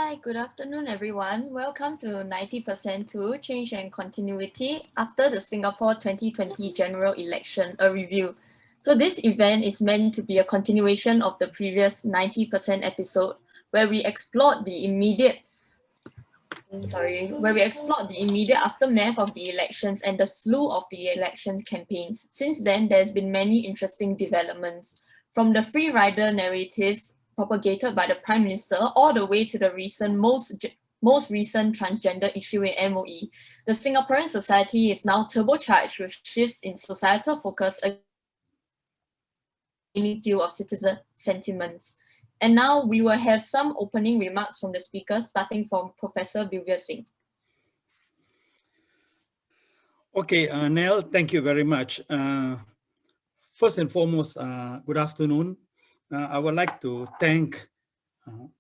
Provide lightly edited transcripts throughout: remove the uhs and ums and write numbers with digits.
Hi, good afternoon, everyone. Welcome to 90% II, Change and Continuity after the Singapore 2020 general election, a review. So this event is meant to be a continuation of the previous 90% episode where we explored the immediate aftermath of the elections and the slew of the elections campaigns. Since then, there's been many interesting developments, from the free rider narrative propagated by the Prime Minister all the way to the most recent transgender issue in MOE. The Singaporean society is now turbocharged with shifts in societal focus against view of citizen sentiments. And now we will have some opening remarks from the speakers, starting from Professor Bilveer Singh. Okay, Nell, thank you very much. First and foremost, good afternoon. I would like to thank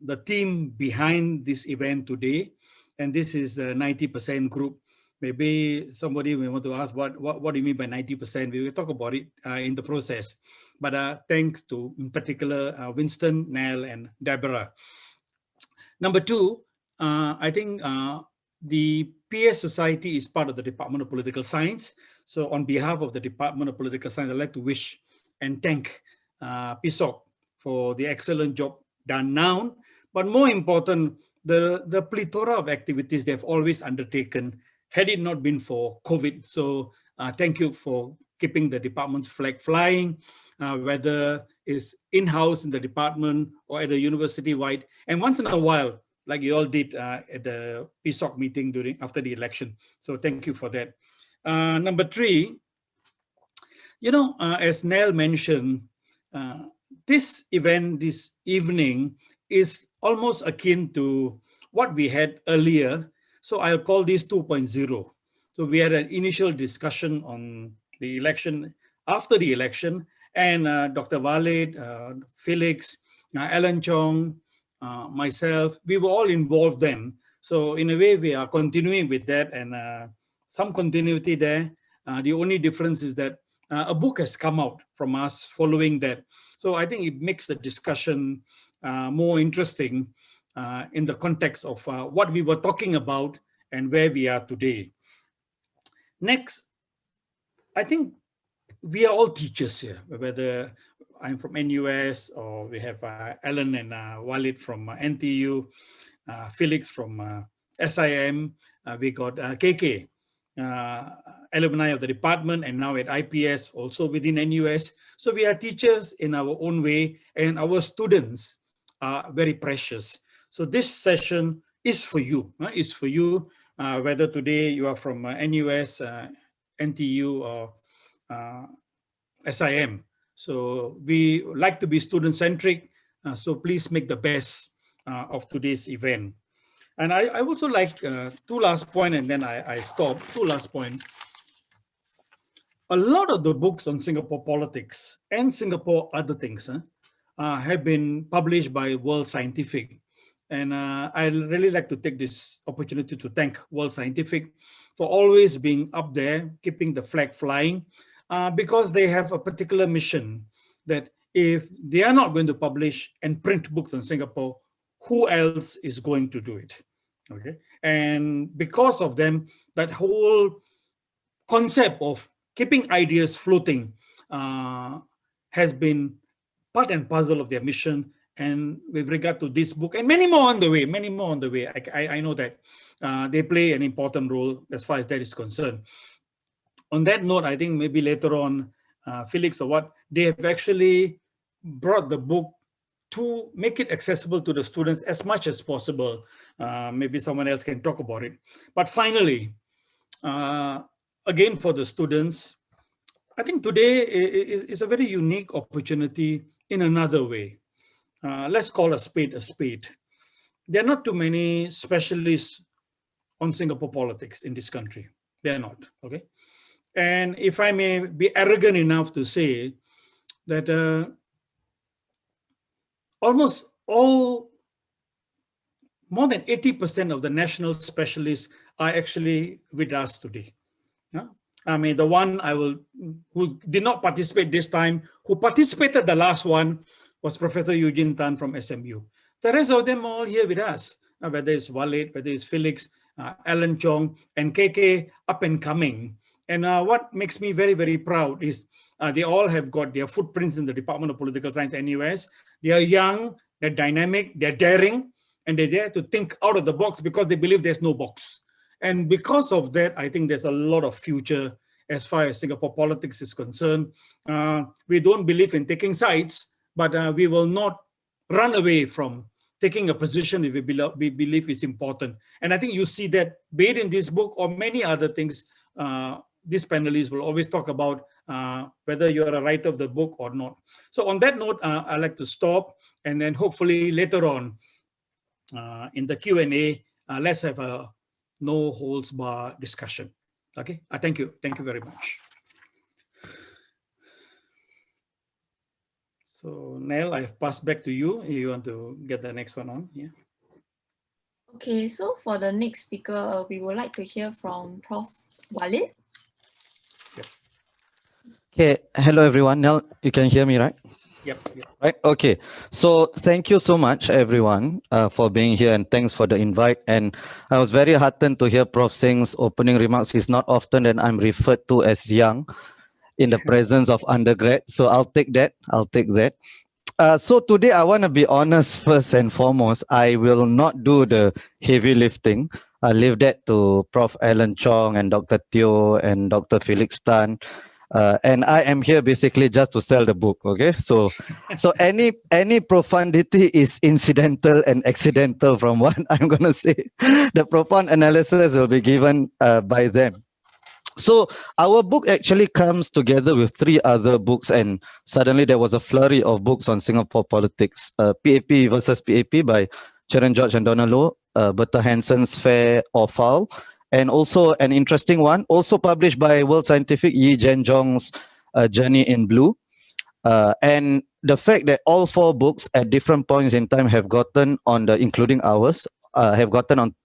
the team behind this event today. And this is the 90% group. Maybe somebody may want to ask, what do you mean by 90%? We will talk about it in the process. But thanks to, in particular, Winston, Nell, and Deborah. Number two, I think the PS Society is part of the Department of Political Science. So on behalf of the Department of Political Science, I'd like to wish and thank PSSOC for the excellent job done now. But more important, the plethora of activities they've always undertaken had it not been for COVID. So thank you for keeping the department's flag flying, whether it's in-house in the department or at a university-wide. And once in a while, like you all did at the PSSOC meeting after the election. So thank you for that. Number three, you know, as Nell mentioned, this event this evening is almost akin to what we had earlier. So I'll call this 2.0. So we had an initial discussion on the election, after the election, and Dr. Walid, Felix, Alan Chong, myself, we were all involved then. So in a way, we are continuing with that, and some continuity there. The only difference is that a book has come out from us following that. So I think it makes the discussion more interesting in the context of what we were talking about and where we are today. Next, I think we are all teachers here, whether I'm from NUS or we have Alan and Walid from NTU, Felix from SIM, we got KK, alumni of the department, and now at IPS, also within NUS. So we are teachers in our own way, and our students are very precious. So this session is for you, whether today you are from NUS, NTU, or SIM. So we like to be student-centric, so please make the best of today's event. And I also like two last points, and then I stop. Two last points. A lot of the books on Singapore politics and Singapore other things have been published by World Scientific. And I really like to take this opportunity to thank World Scientific for always being up there, keeping the flag flying, because they have a particular mission that if they are not going to publish and print books on Singapore, who else is going to do it? Okay, and because of them, that whole concept of keeping ideas floating has been part and parcel of their mission. And with regard to this book, and many more on the way, I know that they play an important role as far as that is concerned. On that note, I think maybe later on, Felix or what, they have actually brought the book to make it accessible to the students as much as possible. Maybe someone else can talk about it. But finally, again, for the students, I think today is a very unique opportunity in another way. Let's call a spade a spade. There are not too many specialists on Singapore politics in this country. They're not, okay? And if I may be arrogant enough to say that almost all, more than 80% of the national specialists are actually with us today. Yeah? I mean, the one who did not participate this time, who participated the last one, was Professor Eugene Tan from SMU. The rest of them are all here with us. whether it's Walid, whether it's Felix, Alan Chong, and KK up and coming. And what makes me very, very proud is they all have got their footprints in the Department of Political Science NUS. They are young, they're dynamic, they're daring, and they're there to think out of the box because they believe there's no box. And because of that, I think there's a lot of future as far as Singapore politics is concerned. We don't believe in taking sides, but we will not run away from taking a position if we believe is important. And I think you see that, be it in this book or many other things, these panelists will always talk about whether you're a writer of the book or not. So on that note, I'd like to stop, and then hopefully later on in the Q&A, let's have a no holds bar discussion. Okay, thank you. Thank you very much. So Nell, I have passed back to you. You want to get the next one on? Yeah. Okay, so for the next speaker, we would like to hear from Prof. Walid. Okay, hello everyone. Nell, you can hear me, right? Yep. Right. Okay. So thank you so much, everyone, for being here, and thanks for the invite. And I was very heartened to hear Prof. Singh's opening remarks. It's not often that I'm referred to as young in the presence of undergrad. So I'll take that. So today I want to be honest first and foremost. I will not do the heavy lifting. I'll leave that to Prof. Alan Chong and Dr. Teo and Dr. Felix Tan. And I am here basically just to sell the book, okay? So any profundity is incidental and accidental from what I'm going to say. The profound analysis will be given by them. So our book actually comes together with 3 other books, and suddenly there was a flurry of books on Singapore politics. PAP versus PAP by Charan George and Donna Low, Bertha Hansen's Fair or Foul, and also an interesting one, also published by World Scientific, Yi Zhenzhong's Journey in Blue. And the fact that all 4 books at different points in time have gotten on the, including ours, have gotten on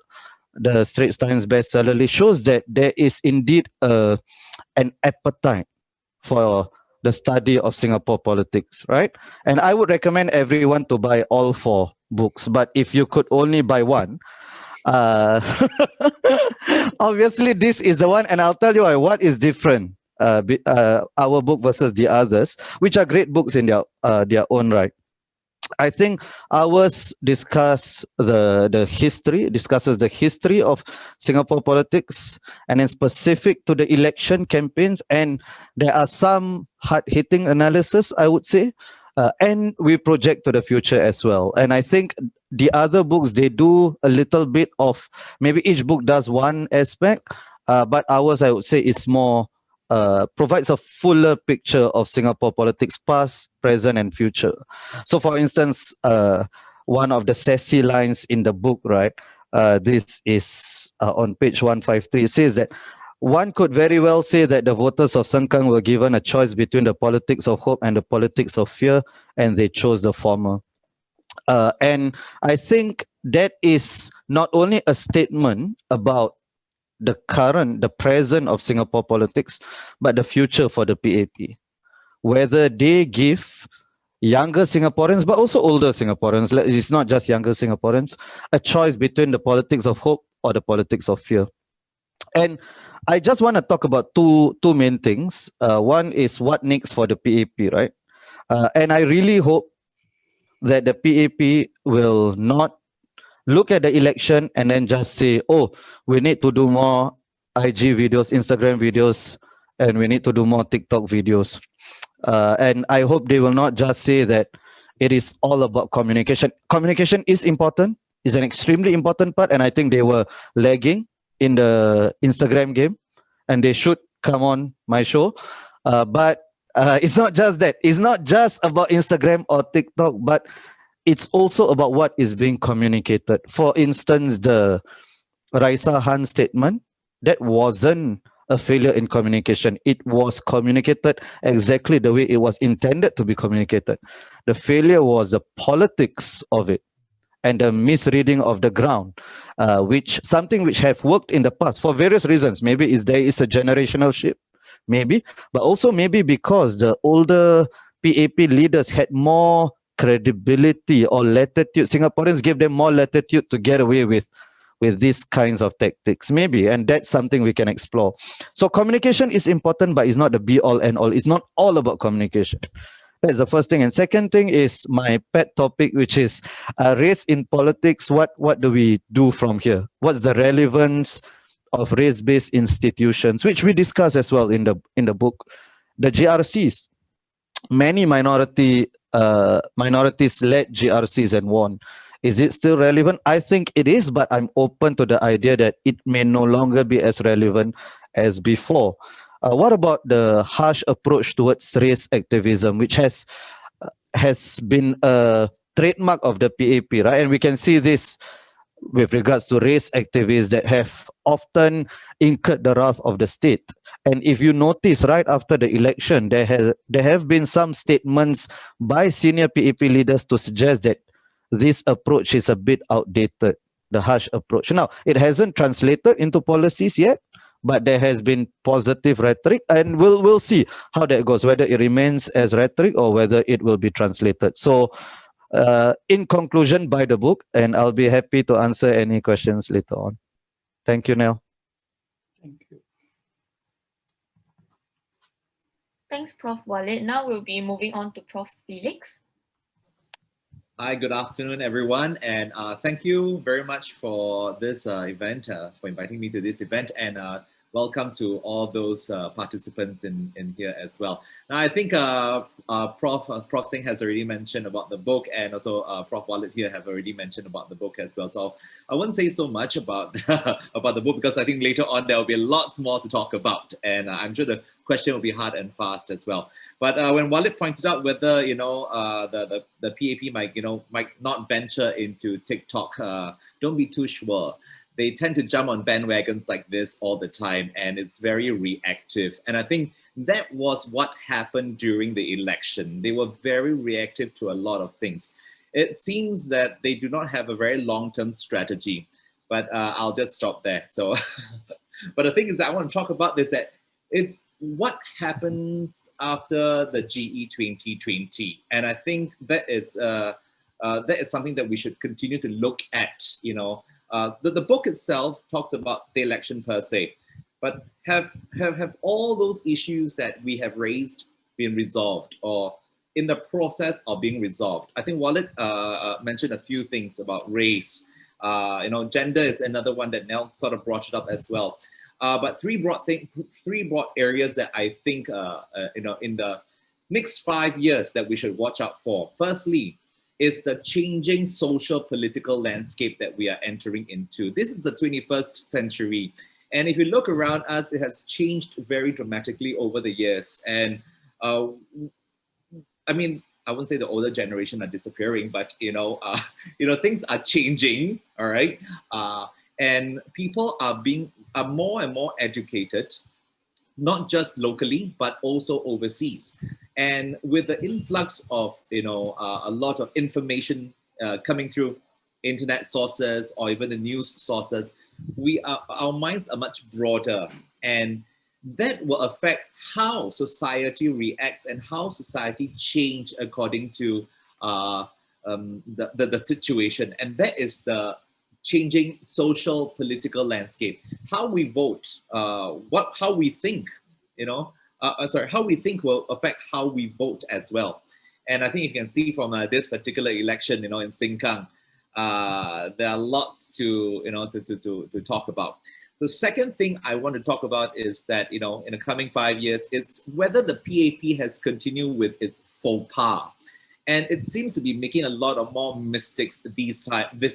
the Straits Times bestseller list shows that there is indeed an appetite for the study of Singapore politics, right? And I would recommend everyone to buy all 4 books. But if you could only buy one, obviously this is the one, and I'll tell you what is different, our book versus the others, which are great books in their own right. I think ours discusses the history of Singapore politics, and in specific to the election campaigns, and there are some hard-hitting analysis, I would say, and we project to the future as well. And I think the other books, they do a little bit of, maybe each book does one aspect, but ours, I would say, is more, provides a fuller picture of Singapore politics, past, present, and future. So for instance, one of the sassy lines in the book, right, this is on page 153, it says that one could very well say that the voters of Sengkang were given a choice between the politics of hope and the politics of fear, and they chose the former. And I think that is not only a statement about the present of Singapore politics, but the future for the PAP. Whether they give younger Singaporeans, but also older Singaporeans, it's not just younger Singaporeans, a choice between the politics of hope or the politics of fear. And I just want to talk about two main things. One is what next for the PAP, right? And I really hope that the PAP will not look at the election and then just say, oh, we need to do more IG videos, Instagram videos, and we need to do more TikTok videos. And I hope they will not just say that it is all about communication. Communication is important, is an extremely important part, and I think they were lagging in the Instagram game, and they should come on my show. But it's not just that. It's not just about Instagram or TikTok, but it's also about what is being communicated. For instance, the Raisa Han statement, that wasn't a failure in communication. It was communicated exactly the way it was intended to be communicated. The failure was the politics of it and the misreading of the ground, something which have worked in the past for various reasons. Maybe there is a generational shift, maybe, but also maybe because the older PAP leaders had more credibility or latitude. Singaporeans gave them more latitude to get away with these kinds of tactics, maybe, and that's something we can explore. So communication is important, but it's not the be all and all. It's not all about communication. That's the first thing. And second thing is my pet topic, which is race in politics. What do we do from here? What's the relevance of race-based institutions, which we discuss as well in the book? The GRCs, many minorities led GRCs and won. Is it still relevant? I think it is, but I'm open to the idea that it may no longer be as relevant as before. What about the harsh approach towards race activism, which has been a trademark of the PAP, right? And we can see this with regards to race activists that have often incurred the wrath of the state. And if you notice, right after the election, there have been some statements by senior PAP leaders to suggest that this approach is a bit outdated, the harsh approach. Now, it hasn't translated into policies yet, but there has been positive rhetoric, and we'll see how that goes, whether it remains as rhetoric or whether it will be translated. So, in conclusion, buy the book, and I'll be happy to answer any questions later on. Thank you, Nell. Thank you. Thanks, Prof. Walid. Now we'll be moving on to Prof. Felix. Hi, good afternoon, everyone, and thank you very much for this event, for inviting me to this event, and welcome to all those participants in here as well. Now, I think Prof Singh has already mentioned about the book, and also Prof Walid here have already mentioned about the book as well. So I won't say so much about about the book, because I think later on there will be lots more to talk about, and I'm sure the question will be hard and fast as well. But when Walid pointed out whether the PAP might not venture into TikTok, don't be too sure. They tend to jump on bandwagons like this all the time, and it's very reactive. And I think that was what happened during the election. They were very reactive to a lot of things. It seems that they do not have a very long-term strategy, but I'll just stop there. So, but the thing is that I want to talk about this, that it's what happens after the GE 2020. And I think that is something that we should continue to look at. The book itself talks about the election per se, but have all those issues that we have raised been resolved or in the process of being resolved? I think Walid mentioned a few things about race. Gender is another one that Nell sort of brought it up as well. But three broad areas that I think in the next 5 years that we should watch out for. Firstly, is the changing social political landscape that we are entering into. This is the 21st century. And if you look around us, it has changed very dramatically over the years. And I mean, I wouldn't say the older generation are disappearing, but things are changing, all right? And people are more and more educated, not just locally, but also overseas. And with the influx of a lot of information coming through internet sources or even the news sources, our minds are much broader, and that will affect how society reacts and how society change according to the situation. And that is the changing social political landscape. How we vote, how we think, how we think will affect how we vote as well. And I think you can see from this particular election, in Sengkang, there are lots to talk about. The second thing I want to talk about is that, in the coming 5 years, is whether the PAP has continued with its faux pas. And it seems to be making a lot of more mistakes this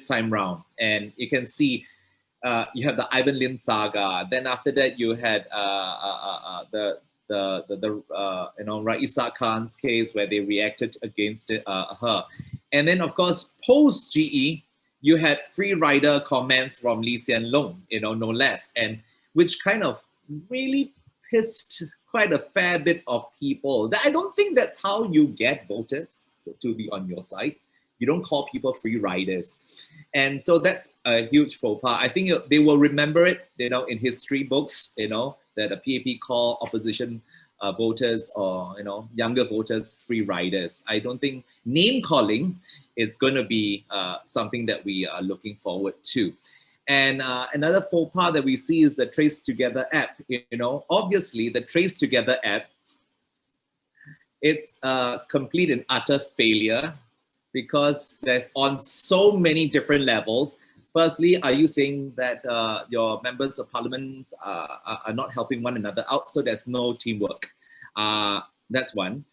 time round. And you can see you have the Ivan Lim saga. Then after that, you had the Raisa Khan's case where they reacted against her. And then, of course, post-GE, you had free rider comments from Lee Hsien Loong, no less, and which kind of really pissed quite a fair bit of people. I don't think that's how you get voters to be on your side. You don't call people free riders. And so that's a huge faux pas. I think they will remember it, in history books, that the PAP call opposition voters or younger voters free riders. I don't think name calling is going to be something that we are looking forward to. And another faux pas that we see is the Trace Together app. Obviously the Trace Together app, it's a complete and utter failure because there's on so many different levels. Firstly, are you saying that your members of parliament are not helping one another out, so there's no teamwork? That's one.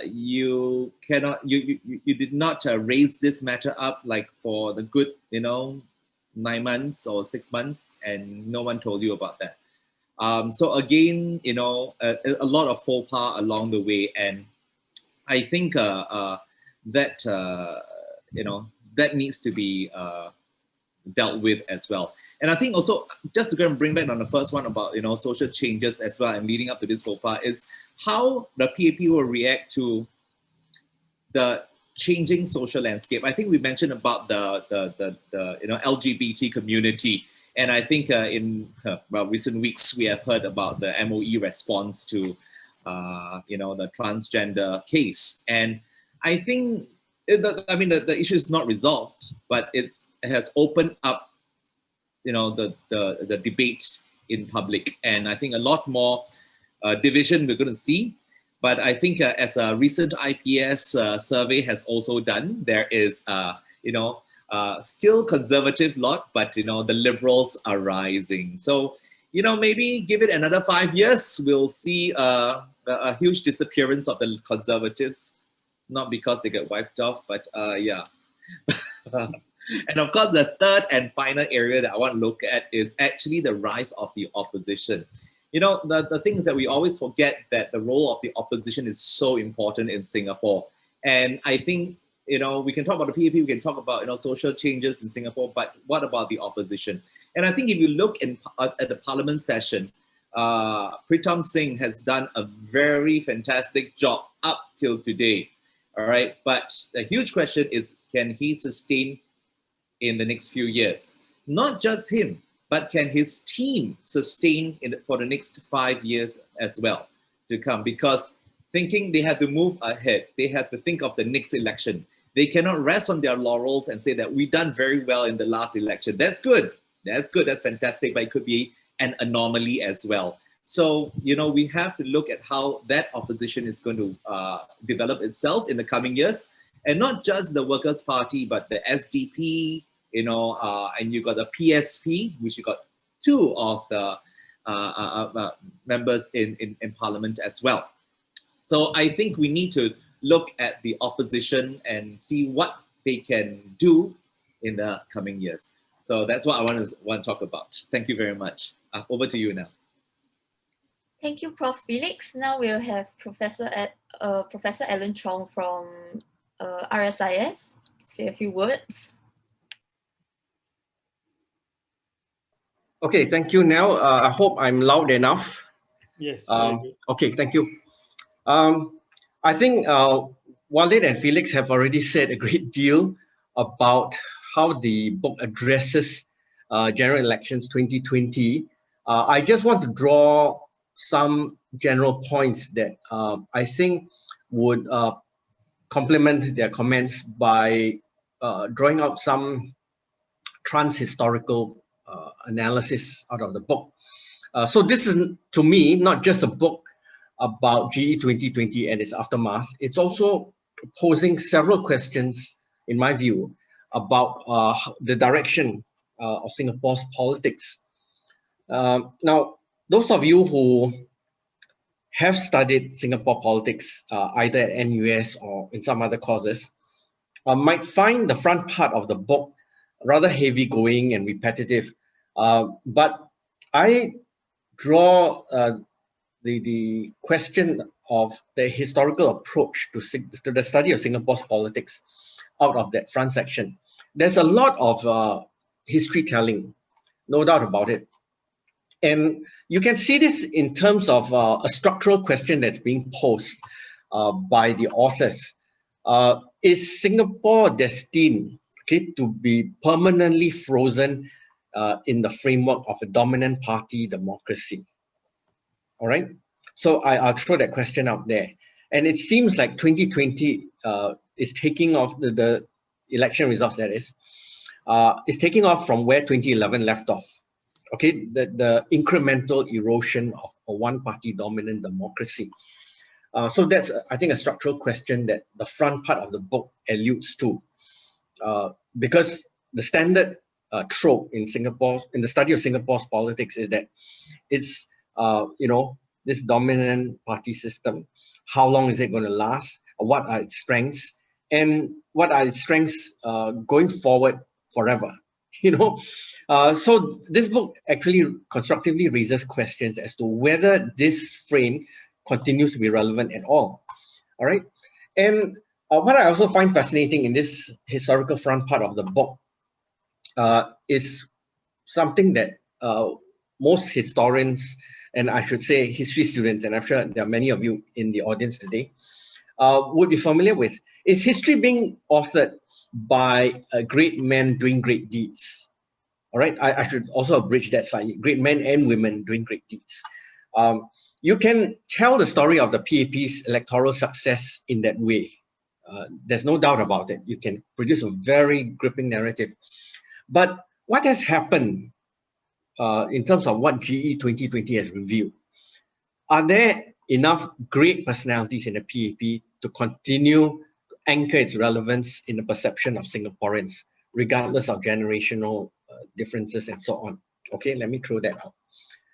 You did not raise this matter up like for the good 9 months or 6 months, and no one told you about that. So again, a lot of faux pas along the way, and I think that needs to be dealt with as well. And I think also, just to bring back on the first one about social changes as well, and leading up to this faux pas, is how the PAP will react to the changing social landscape. I think we mentioned about the LGBT community, and I think in recent weeks we have heard about the MOE response to the transgender case, and I think the issue is not resolved, but it has opened up the debate in public, and I think a lot more division we're going to see. But I think as a recent IPS survey has also done, there is still conservative lot, but the liberals are rising. So maybe give it another 5 years, we'll see a huge disappearance of the conservatives, not because they get wiped off, but yeah. And of course, the third and final area that I want to look at is actually the rise of the opposition. The thing is that we always forget that the role of the opposition is so important in Singapore. And I think, we can talk about the PAP, we can talk about, social changes in Singapore, but what about the opposition? And I think if you look at the parliament session, Pritam Singh has done a very fantastic job up till today. All right. But the huge question is, can he sustain in the next few years? Not just him, but can his team sustain for the next 5 years as well to come? Because thinking they have to move ahead, they have to think of the next election. They cannot rest on their laurels and say that we've done very well in the last election. That's good. That's good. That's fantastic. But it could be an anomaly as well. So, we have to look at how that opposition is going to develop itself in the coming years. And not just the Workers' Party, but the SDP, and you got the PSP, which you got 2 of the members in Parliament as well. So I think we need to look at the opposition and see what they can do in the coming years. So that's what I want to talk about. Thank you very much. Over to you now. Thank you, Prof. Felix. Now we'll have Professor Alan Chong from RSIS to say a few words. Okay, thank you, Nell. I hope I'm loud enough. Yes. Okay, thank you. I think Walid and Felix have already said a great deal about how the book addresses general elections 2020. I just want to draw some general points that I think would complement their comments by drawing out some trans-historical analysis out of the book. So this is, to me, not just a book about GE 2020 and its aftermath. It's also posing several questions, in my view, about the direction of Singapore's politics. Now, those of you who have studied Singapore politics, either at NUS or in some other courses, might find the front part of the book rather heavy going and repetitive. But I draw the question of the historical approach to the study of Singapore's politics out of that front section. There's a lot of history telling, no doubt about it. And you can see this in terms of a structural question that's being posed by the authors. Is Singapore destined to be permanently frozen in the framework of a dominant party democracy? All right. So I'll throw that question out there. And it seems like 2020 is taking off, the election results that is taking off from where 2011 left off. Okay, the incremental erosion of a one-party dominant democracy. So that's, I think, a structural question that the front part of the book alludes to. Because the standard trope in Singapore, in the study of Singapore's politics, is that it's, this dominant party system. How long is it going to last? What are its strengths? And what are its strengths going forward forever? So this book actually constructively raises questions as to whether this frame continues to be relevant at all. All right. And what I also find fascinating in this historical front part of the book is something that most historians, and I should say history students, and I'm sure there are many of you in the audience today, would be familiar with, is history being authored by great men doing great deeds. All right, I should also abridge that slightly. Great men and women doing great deeds. You can tell the story of the PAP's electoral success in that way. There's no doubt about it. You can produce a very gripping narrative. But what has happened in terms of what GE 2020 has revealed? Are there enough great personalities in the PAP to continue to anchor its relevance in the perception of Singaporeans, regardless of generational differences and so on? Okay, let me throw that out.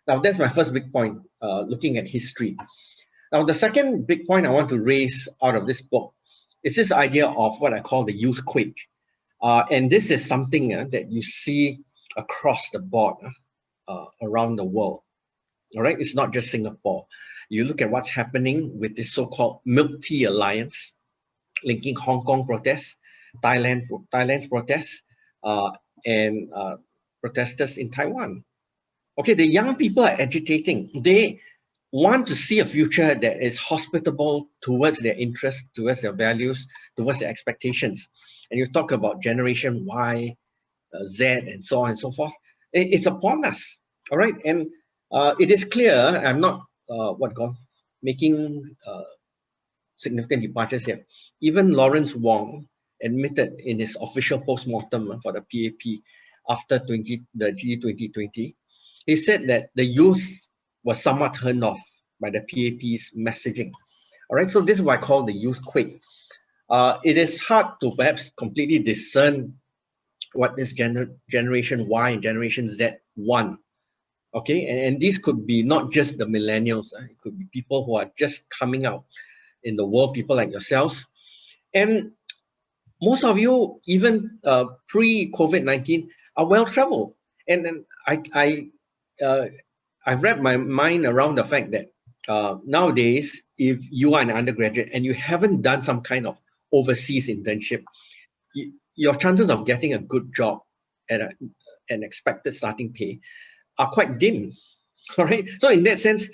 Now, that's my first big point, looking at history. Now, the second big point I want to raise out of this book is this idea of what I call the youth quake. And this is something that you see across the board around the world. All right, it's not just Singapore. You look at what's happening with this so-called Milk Tea Alliance, linking Hong Kong protests, Thailand's protests, and protesters in Taiwan. Okay, the young people are agitating. They want to see a future that is hospitable towards their interests, towards their values, towards their expectations. And you talk about Generation Y, Z, and so on and so forth. It's upon us, all right? And it is clear, I'm not making significant departures here. Even Lawrence Wong admitted in his official post-mortem for the PAP after the GE 2020, he said that the youth was somewhat turned off by the PAP's messaging. All right, so this is what I call the youth quake. It is hard to perhaps completely discern what this Generation Y and Generation Z want. Okay, and these could be not just the millennials, it could be people who are just coming out in the world, people like yourselves. And most of you, even pre-COVID-19, are well-traveled. And I've wrapped my mind around the fact that nowadays, if you are an undergraduate and you haven't done some kind of overseas internship, your chances of getting a good job at an expected starting pay are quite dim, all right? So in that sense,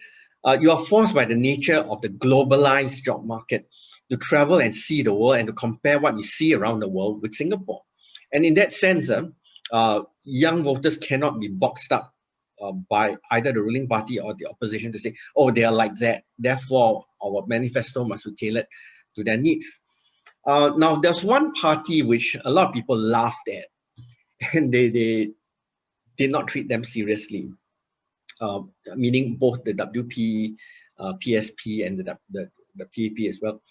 you are forced by the nature of the globalized job market to travel and see the world and to compare what you see around the world with Singapore. And in that sense, young voters cannot be boxed up by either the ruling party or the opposition to say, oh, they are like that, therefore our manifesto must be tailored to their needs. Now, there's one party which a lot of people laughed at, and they did not treat them seriously, meaning both the WP, PSP, and the PAP as well,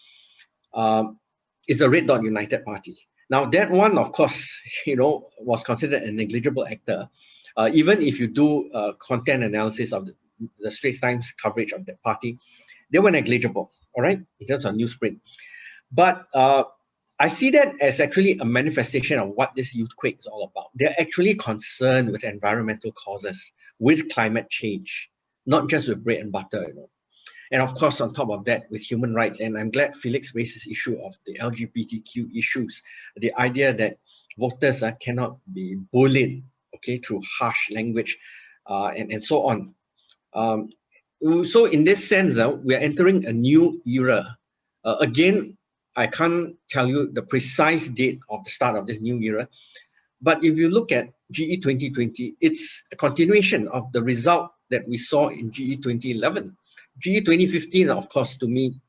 is the Red Dot United Party. Now, that one, of course, was considered a negligible actor. Even if you do content analysis of the Straits Times coverage of that party, they were negligible, all right, in terms of newsprint. But I see that as actually a manifestation of what this youth quake is all about. They're actually concerned with environmental causes, with climate change, not just with bread and butter, And of course, on top of that, with human rights. And I'm glad Felix raised this issue of the LGBTQ issues, the idea that voters cannot be bullied, okay, through harsh language and so on. So in this sense, we are entering a new era. Again, I can't tell you the precise date of the start of this new era, but if you look at GE 2020, it's a continuation of the result that we saw in GE 2011. GE 2015, of course, to me,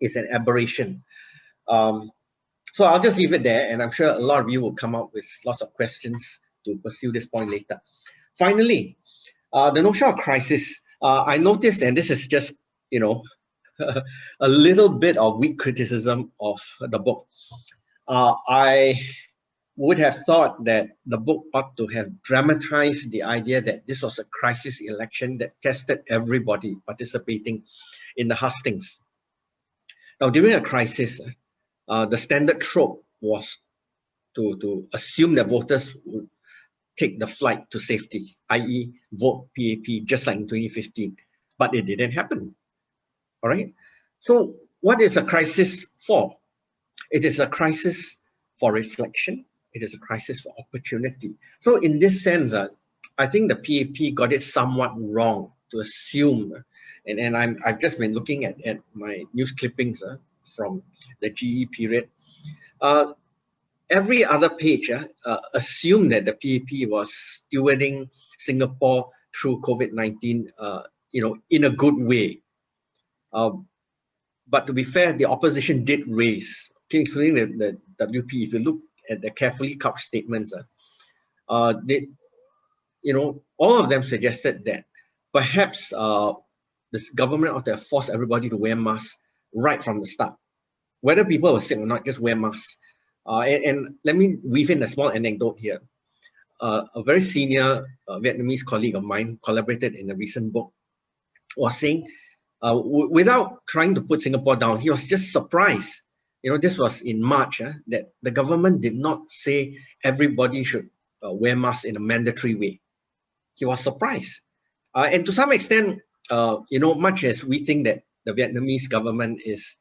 is an aberration. So I'll just leave it there, and I'm sure a lot of you will come up with lots of questions to pursue this point later. Finally, the notion of crisis. I noticed, and this is just, you know, a little bit of weak criticism of the book. I would have thought that the book ought to have dramatized the idea that this was a crisis election that tested everybody participating in the hustings. Now, during a crisis, the standard trope was to assume that voters would take the flight to safety, i.e. vote PAP, just like in 2015. But it didn't happen, all right? So what is a crisis for? It is a crisis for reflection. It is a crisis for opportunity. So in this sense, I think the PAP got it somewhat wrong to assume, and I've just been looking at my news clippings from the GE period. Every other page assumed that the PAP was stewarding Singapore through COVID-19, you know, in a good way. But to be fair, the opposition did raise, including the WP. If you look at the carefully couched statements, they, you know, all of them suggested that perhaps this government ought to have forced everybody to wear masks right from the start, whether people were sick or not. Just wear masks. And let me weave in a small anecdote here. A very senior Vietnamese colleague of mine collaborated in a recent book, was saying, without trying to put Singapore down, he was just surprised. You know, this was in March, that the government did not say everybody should wear masks in a mandatory way. He was surprised. And to some extent, you know, much as we think that the Vietnamese government is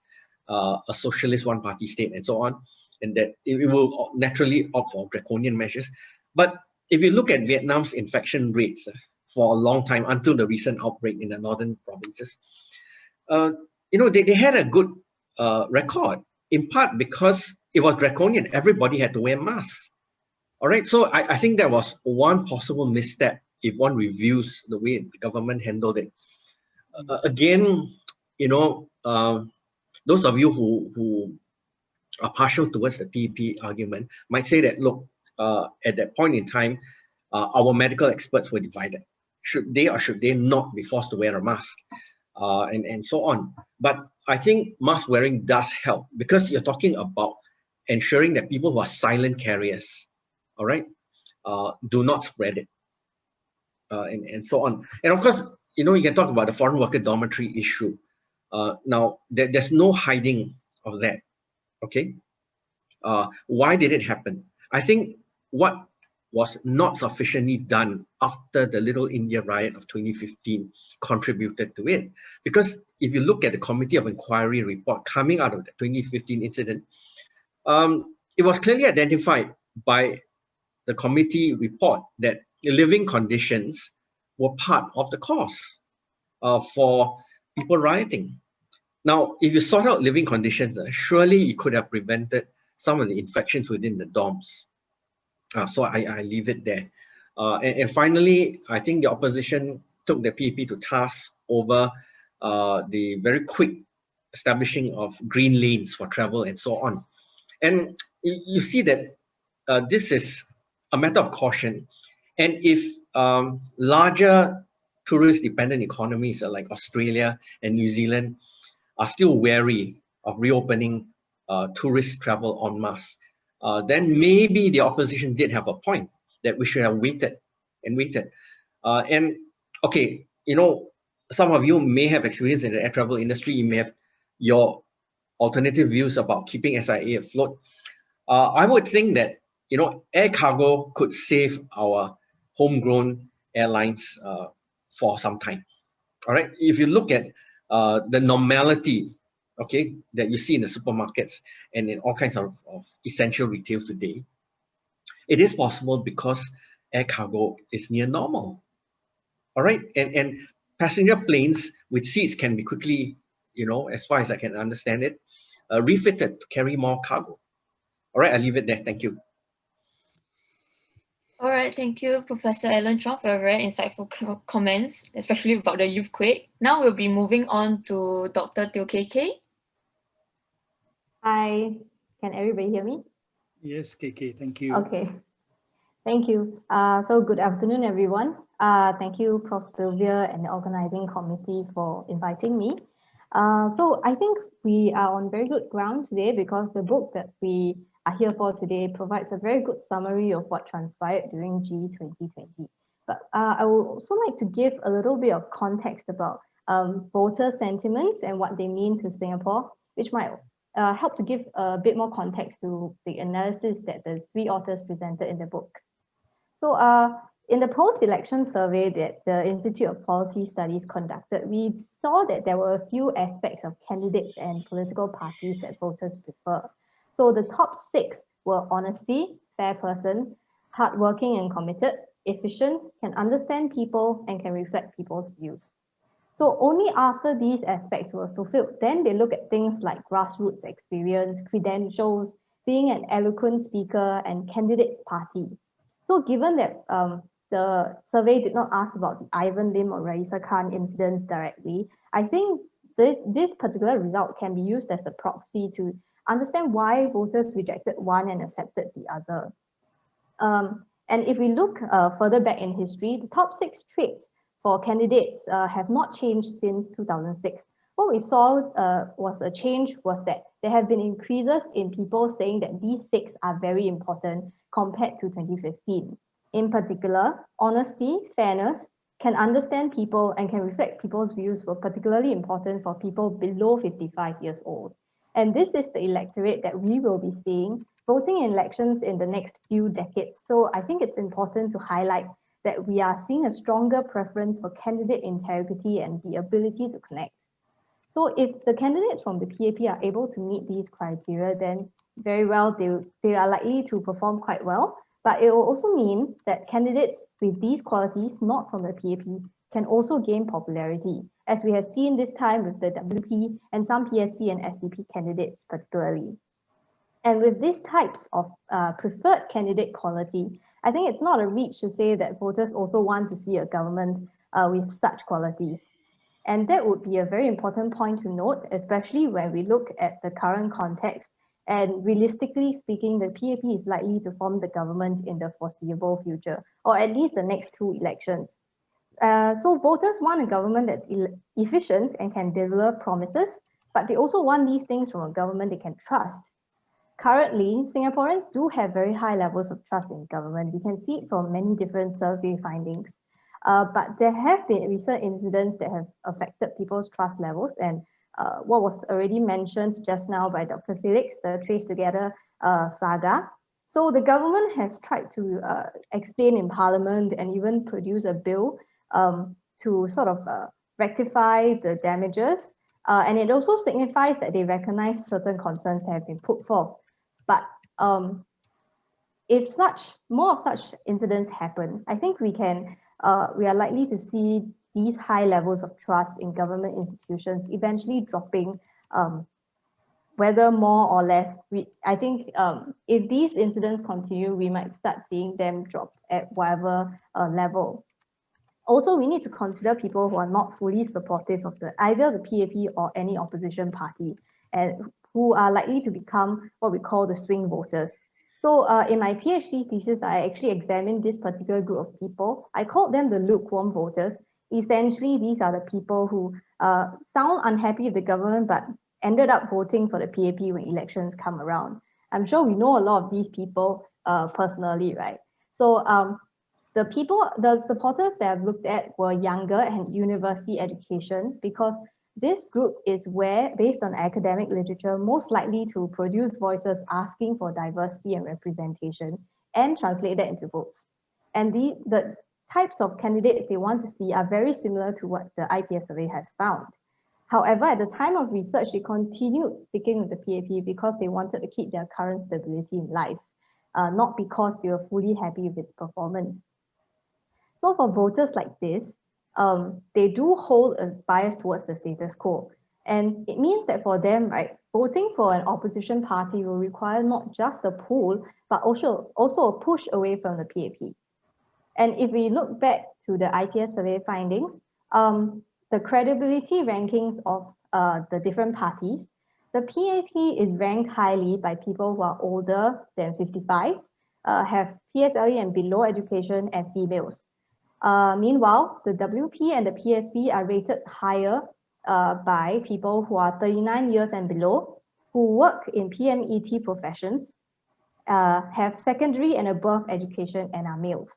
a socialist one-party state and so on, and that it will naturally opt for draconian measures. But if you look at Vietnam's infection rates for a long time, until the recent outbreak in the northern provinces, you know, they had a good record, in part because it was draconian. Everybody had to wear masks. All right, so I think that was one possible misstep if one reviews the way the government handled it. Again, you know, those of you who are partial towards the PAP argument might say that, look, at that point in time, our medical experts were divided. Should they or should they not be forced to wear a mask? And so on. But I think mask wearing does help, because you're talking about ensuring that people who are silent carriers, all right, do not spread it, and so on. And of course, you know, you can talk about the foreign worker dormitory issue. Now, there's no hiding of that, okay? Why did it happen? I think what was not sufficiently done after the Little India riot of 2015 contributed to it. Because if you look at the Committee of Inquiry report coming out of the 2015 incident, it was clearly identified by the committee report that living conditions were part of the cause for people rioting. Now, if you sort out living conditions, surely you could have prevented some of the infections within the dorms. So I leave it there. And finally, I think the opposition took the PAP to task over the very quick establishing of green lanes for travel and so on. And you see that this is a matter of caution. And if larger tourist-dependent economies like Australia and New Zealand are still wary of reopening tourist travel en masse, then maybe the opposition did have a point that we should have waited and waited. And okay, you know, some of you may have experience in the air travel industry. You may have your alternative views about keeping SIA afloat. I would think that, you know, air cargo could save our homegrown airlines for some time. All right, if you look at the normality, okay, that you see in the supermarkets and in all kinds of essential retail today, it is possible because air cargo is near normal. All right, and passenger planes with seats can be quickly, you know, as far as I can understand it, refitted to carry more cargo. All right, I'll leave it there. Thank you. All right, thank you, Professor Ellen Chong, for your very insightful comments, especially about the youth quake. Now we'll be moving on to Dr. Teo Kay Key. Hi, can everybody hear me? Yes, KK, thank you. Okay, thank you. So good afternoon, everyone. Thank you, Prof. Bilveer and the organizing committee for inviting me. So I think we are on very good ground today because the book that we are here for today provides a very good summary of what transpired during G2020. But I would also like to give a little bit of context about voter sentiments and what they mean to Singapore, which might help to give a bit more context to the analysis that the three authors presented in the book. So in the post-election survey that the Institute of Policy Studies conducted, we saw that there were a few aspects of candidates and political parties that voters prefer. So the top 6 were honesty, fair person, hardworking and committed, efficient, can understand people, and can reflect people's views. So only after these aspects were fulfilled, then they look at things like grassroots experience, credentials, being an eloquent speaker, and candidate's party. So given that the survey did not ask about the Ivan Lim or Raisa Khan incidents directly, I think this particular result can be used as a proxy to understand why voters rejected one and accepted the other. And if we look further back in history, the top 6 traits for candidates have not changed since 2006. What we saw was a change was that there have been increases in people saying that these 6 are very important compared to 2015. In particular, honesty, fairness, can understand people and can reflect people's views were particularly important for people below 55 years old. And this is the electorate that we will be seeing voting in elections in the next few decades. So I think it's important to highlight that we are seeing a stronger preference for candidate integrity and the ability to connect. So if the candidates from the PAP are able to meet these criteria, then very well, they are likely to perform quite well. But it will also mean that candidates with these qualities, not from the PAP, can also gain popularity, as we have seen this time with the WP and some PSP and SDP candidates particularly. And with these types of preferred candidate quality, I think it's not a reach to say that voters also want to see a government with such qualities. And that would be a very important point to note, especially when we look at the current context. And realistically speaking, the PAP is likely to form the government in the foreseeable future, or at least the next 2 elections. So voters want a government that's efficient and can deliver promises, but they also want these things from a government they can trust. Currently, Singaporeans do have very high levels of trust in government. We can see it from many different survey findings. But there have been recent incidents that have affected people's trust levels, and what was already mentioned just now by Dr. Felix, the Trace Together saga. So the government has tried to explain in Parliament and even produce a bill to sort of rectify the damages. And it also signifies that they recognize certain concerns that have been put forth. But if more of such incidents happen, I think we are likely to see these high levels of trust in government institutions eventually dropping, whether more or less. I think if these incidents continue, we might start seeing them drop at whatever level. Also, we need to consider people who are not fully supportive of either the PAP or any opposition party, and who are likely to become what we call the swing voters. So in my PhD thesis, I actually examined this particular group of people. I called them the lukewarm voters. Essentially, these are the people who sound unhappy with the government, but ended up voting for the PAP when elections come around. I'm sure we know a lot of these people personally, right? So the supporters that I've looked at were younger and university education, because this group is where, based on academic literature, most likely to produce voices asking for diversity and representation and translate that into votes. And the types of candidates they want to see are very similar to what the IPS survey has found. However, at the time of research, they continued sticking with the PAP because they wanted to keep their current stability in life, not because they were fully happy with its performance. So for voters like this, they do hold a bias towards the status quo. And it means that for them, right, voting for an opposition party will require not just a pull, but also a push away from the PAP. And if we look back to the IPS survey findings, the credibility rankings of the different parties, the PAP is ranked highly by people who are older than 55, have PSLE and below education, and females. Meanwhile, the WP and the PSP are rated higher by people who are 39 years and below, who work in PMET professions, have secondary and above education, and are males.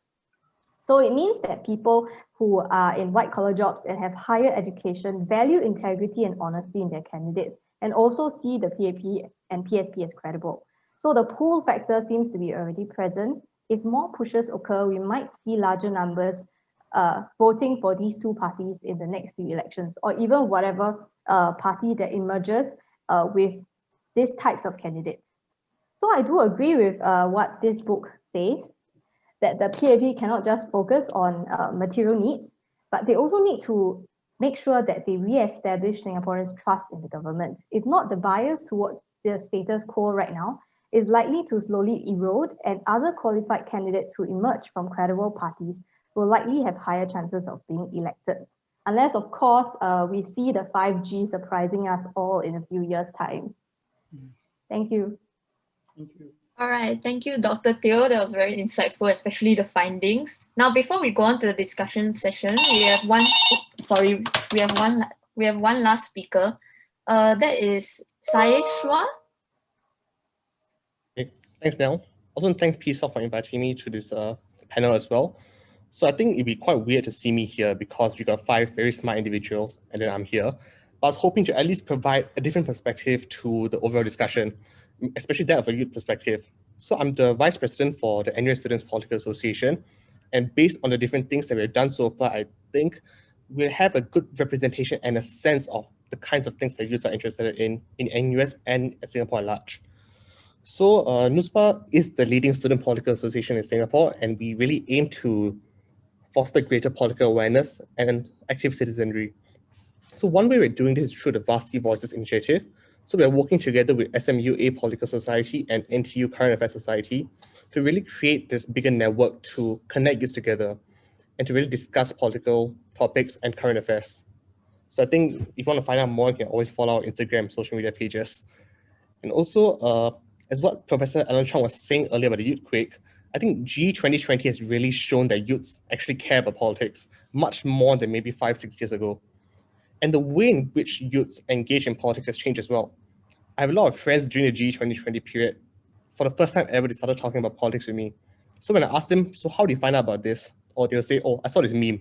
So it means that people who are in white-collar jobs and have higher education value integrity and honesty in their candidates, and also see the PAP and PSP as credible. So the pull factor seems to be already present. If more pushes occur, we might see larger numbers voting for these two parties in the next few elections, or even whatever party that emerges with these types of candidates. So I do agree with what this book says, that the PAP cannot just focus on material needs, but they also need to make sure that they re-establish Singaporeans' trust in the government. If not, the bias towards the status quo right now is likely to slowly erode, and other qualified candidates who emerge from credible parties will likely have higher chances of being elected. Unless, of course, we see the 5G surprising us all in a few years' time. Thank you. Thank you. All right, thank you, Dr. Teo. That was very insightful, especially the findings. Now, before we go on to the discussion session, we have one last speaker. That is Saishwar. Okay. Thanks, Nell. Also, thanks PSSOC for inviting me to this panel as well. So I think it'd be quite weird to see me here because we got 5 very smart individuals and then I'm here. But I was hoping to at least provide a different perspective to the overall discussion, especially that of a youth perspective. So I'm the Vice President for the NUS Political Association. And based on the different things that we've done so far, I think we'll have a good representation and a sense of the kinds of things that youths are interested in NUS and Singapore at large. So NUSPA is the leading student political association in Singapore, and we really aim to foster greater political awareness and active citizenry. So one way we're doing this is through the Varsity Voices initiative. So we're working together with SMUA Political Society and NTU Current Affairs Society to really create this bigger network to connect youths together and to really discuss political topics and current affairs. So I think if you want to find out more, you can always follow our Instagram, social media pages. And also, as what Professor Alan Chong was saying earlier about the Youth Quake, I think G 2020 has really shown that youths actually care about politics much more than maybe 5-6 years ago. And the way in which youths engage in politics has changed as well. I have a lot of friends during the G 2020 period. For the first time ever, they started talking about politics with me. So when I asked them, so how do you find out about this? Or they'll say, oh, I saw this meme.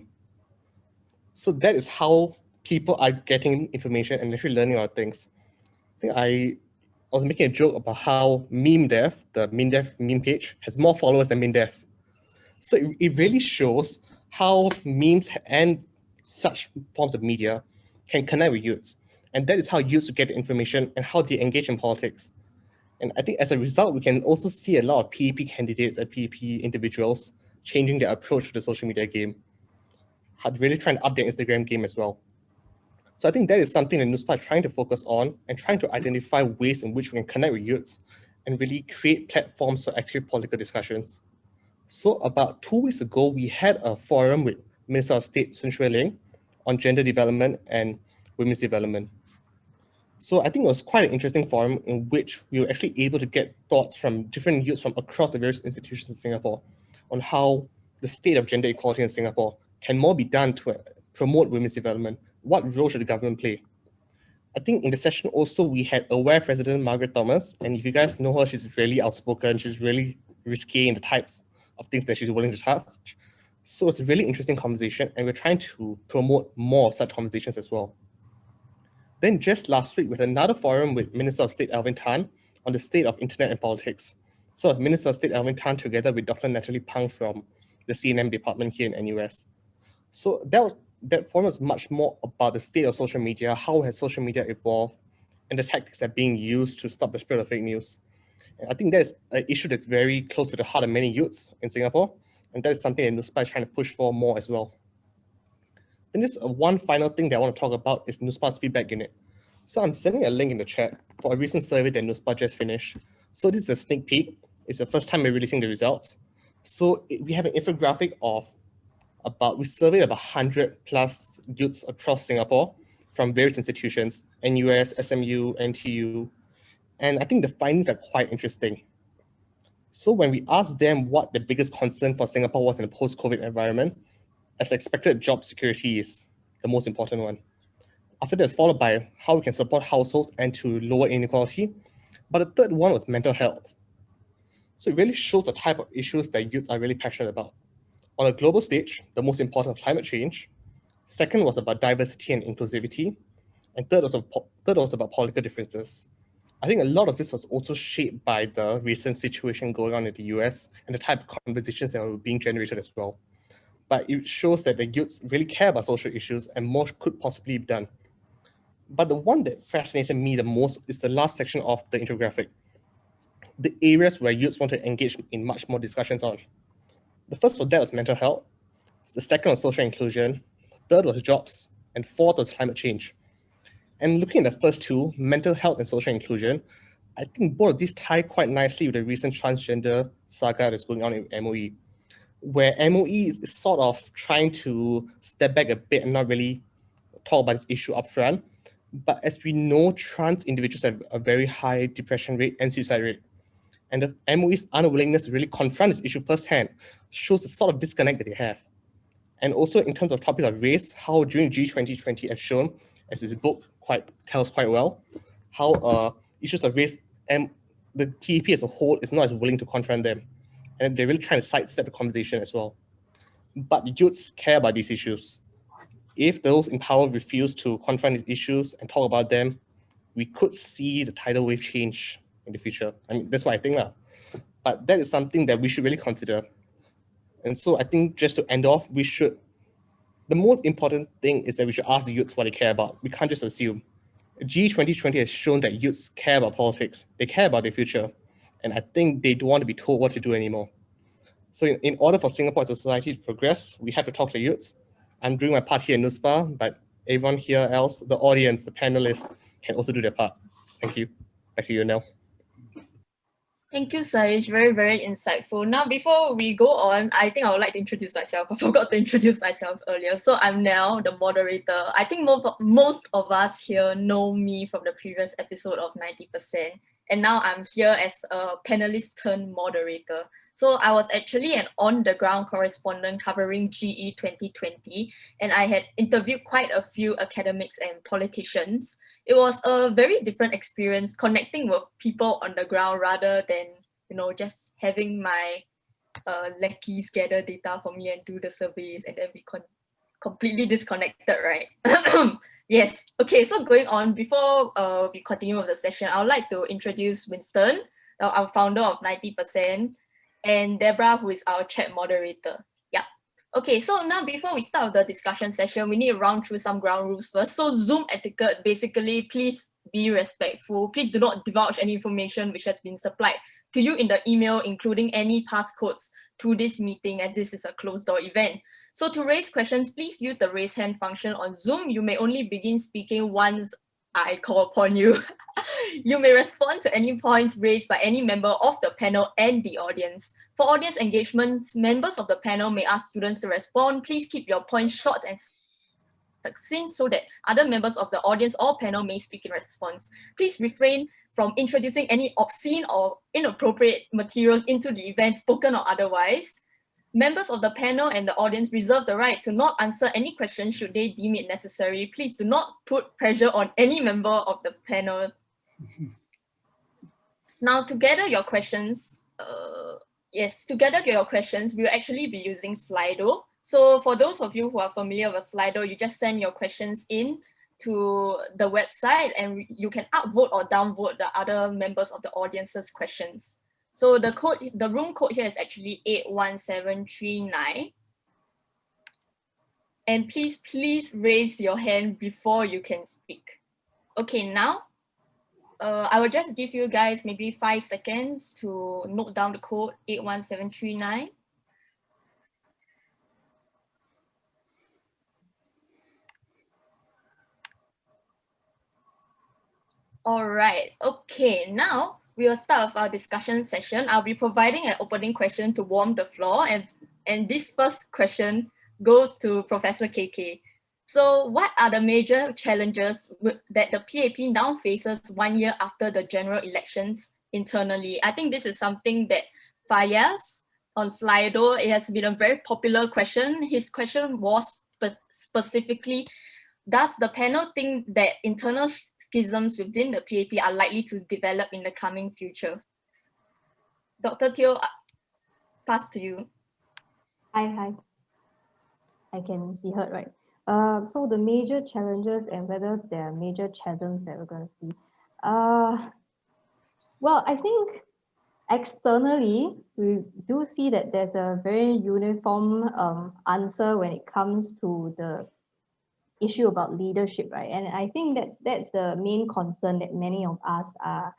So that is how people are getting information and actually learning about things. I think I was making a joke about how MemeDev, the MemeDev meme page, has more followers than MemeDev. So it really shows how memes and such forms of media can connect with youths. And that is how youths get the information and how they engage in politics. And I think as a result, we can also see a lot of PEP candidates and PEP individuals changing their approach to the social media game, really trying to up their Instagram game as well. So I think that is something that NUSPA is trying to focus on and trying to identify ways in which we can connect with youths and really create platforms for active political discussions. So about 2 weeks ago, we had a forum with Minister of State Sun Xueling on gender development and women's development. So I think it was quite an interesting forum in which we were actually able to get thoughts from different youths from across the various institutions in Singapore on how the state of gender equality in Singapore can more be done to promote women's development. What role should the government play? I think in the session also we had AWARE President Margaret Thomas, and if you guys know her, she's really outspoken, she's really risque in the types of things that she's willing to touch. So it's a really interesting conversation, and we're trying to promote more of such conversations as well. Then just last week, we had another forum with Minister of State Alvin Tan on the state of internet and politics. So Minister of State Alvin Tan together with Dr. Natalie Pang from the CNM department here in NUS. So that forum was much more about the state of social media, how has social media evolved, and the tactics that are being used to stop the spread of fake news. And I think that's an issue that's very close to the heart of many youths in Singapore, and that is something that NUSPA is trying to push for more as well. Then just one final thing that I want to talk about is NUSPA's feedback unit. So I'm sending a link in the chat for a recent survey that NUSPA just finished. So this is a sneak peek. It's the first time we're releasing the results. So we have an infographic of we surveyed about 100 plus youths across Singapore from various institutions, NUS, SMU, NTU, and I think the findings are quite interesting. So when we asked them what the biggest concern for Singapore was in a post-COVID environment, as expected, job security is the most important one. After that, it's followed by how we can support households and to lower inequality. But the third one was mental health. So it really shows the type of issues that youths are really passionate about. On a global stage, the most important was climate change. Second was about diversity and inclusivity. And third was about political differences. I think a lot of this was also shaped by the recent situation going on in the US and the type of conversations that were being generated as well. But it shows that the youths really care about social issues and more could possibly be done. But the one that fascinated me the most is the last section of the infographic, the areas where youths want to engage in much more discussions on. The first of that was mental health, the second was social inclusion, third was jobs, and fourth was climate change. And looking at the first two, mental health and social inclusion, I think both of these tie quite nicely with the recent transgender saga that's going on in MOE, where MOE is sort of trying to step back a bit and not really talk about this issue upfront. But as we know, trans individuals have a very high depression rate and suicide rate. And the MOE's unwillingness to really confront this issue firsthand shows the sort of disconnect that they have. And also in terms of topics of race, how during G2020 has shown, as this book tells quite well, how issues of race and the PEP as a whole is not as willing to confront them. And they're really trying to sidestep the conversation as well. But youths care about these issues. If those in power refuse to confront these issues and talk about them, we could see the tidal wave change in the future. I mean, that's what I think. But that is something that we should really consider. And so I think just to end off, the most important thing is that we should ask the youths what they care about. We can't just assume. G2020 has shown that youths care about politics. They care about their future. And I think they don't want to be told what to do anymore. So in order for Singapore as a society to progress, we have to talk to youths. I'm doing my part here in NUSPA, but everyone here else, the audience, the panelists, can also do their part. Thank you. Back to you, Nell. Thank you, Saish. Very, very insightful. Now, before we go on, I think I would like to introduce myself. I forgot to introduce myself earlier. So I'm Nell, the moderator. I think most of us here know me from the previous episode of 90%. And now I'm here as a panelist turned moderator. So I was actually an on-the-ground correspondent covering GE 2020, and I had interviewed quite a few academics and politicians. It was a very different experience connecting with people on the ground rather than, just having my lackeys gather data for me and do the surveys and then be completely disconnected, right? Yes. Okay, so going on, before we continue with the session, I would like to introduce Winston, our founder of 90%, and Deborah, who is our chat moderator. Yeah. Okay, so now before we start the discussion session, we need to run through some ground rules first. So Zoom etiquette, basically, please be respectful. Please do not divulge any information which has been supplied to you in the email, including any passcodes to this meeting, as this is a closed door event. So to raise questions, please use the raise hand function on Zoom. You may only begin speaking once I call upon you. You may respond to any points raised by any member of the panel and the audience. For audience engagements, members of the panel may ask students to respond. Please keep your points short and succinct so that other members of the audience or panel may speak in response. Please refrain from introducing any obscene or inappropriate materials into the event, spoken or otherwise. Members of the panel and the audience reserve the right to not answer any questions should they deem it necessary. Please do not put pressure on any member of the panel. Now, to gather your questions, we will actually be using Slido. So for those of you who are familiar with Slido, you just send your questions in to the website and you can upvote or downvote the other members of the audience's questions. So the room code here is actually 81739. And please raise your hand before you can speak. Okay, now I will just give you guys maybe 5 seconds to note down the code 81739. All right, okay, now we will start with our discussion session. I'll be providing an opening question to warm the floor, and this first question goes to Professor KK. So what are the major challenges that the PAP now faces 1 year after the general elections internally? I think this is something that Fayaz on Slido, it has been a very popular question. His question was specifically, does the panel think that internal schisms within the PAP are likely to develop in the coming future? Dr. Teo, pass to you. Hi. I can be heard, right? So the major challenges and whether there are major chasms that we're going to see. Well, I think externally, we do see that there's a very uniform answer when it comes to the issue about leadership, right? And I think that that's the main concern that many of us are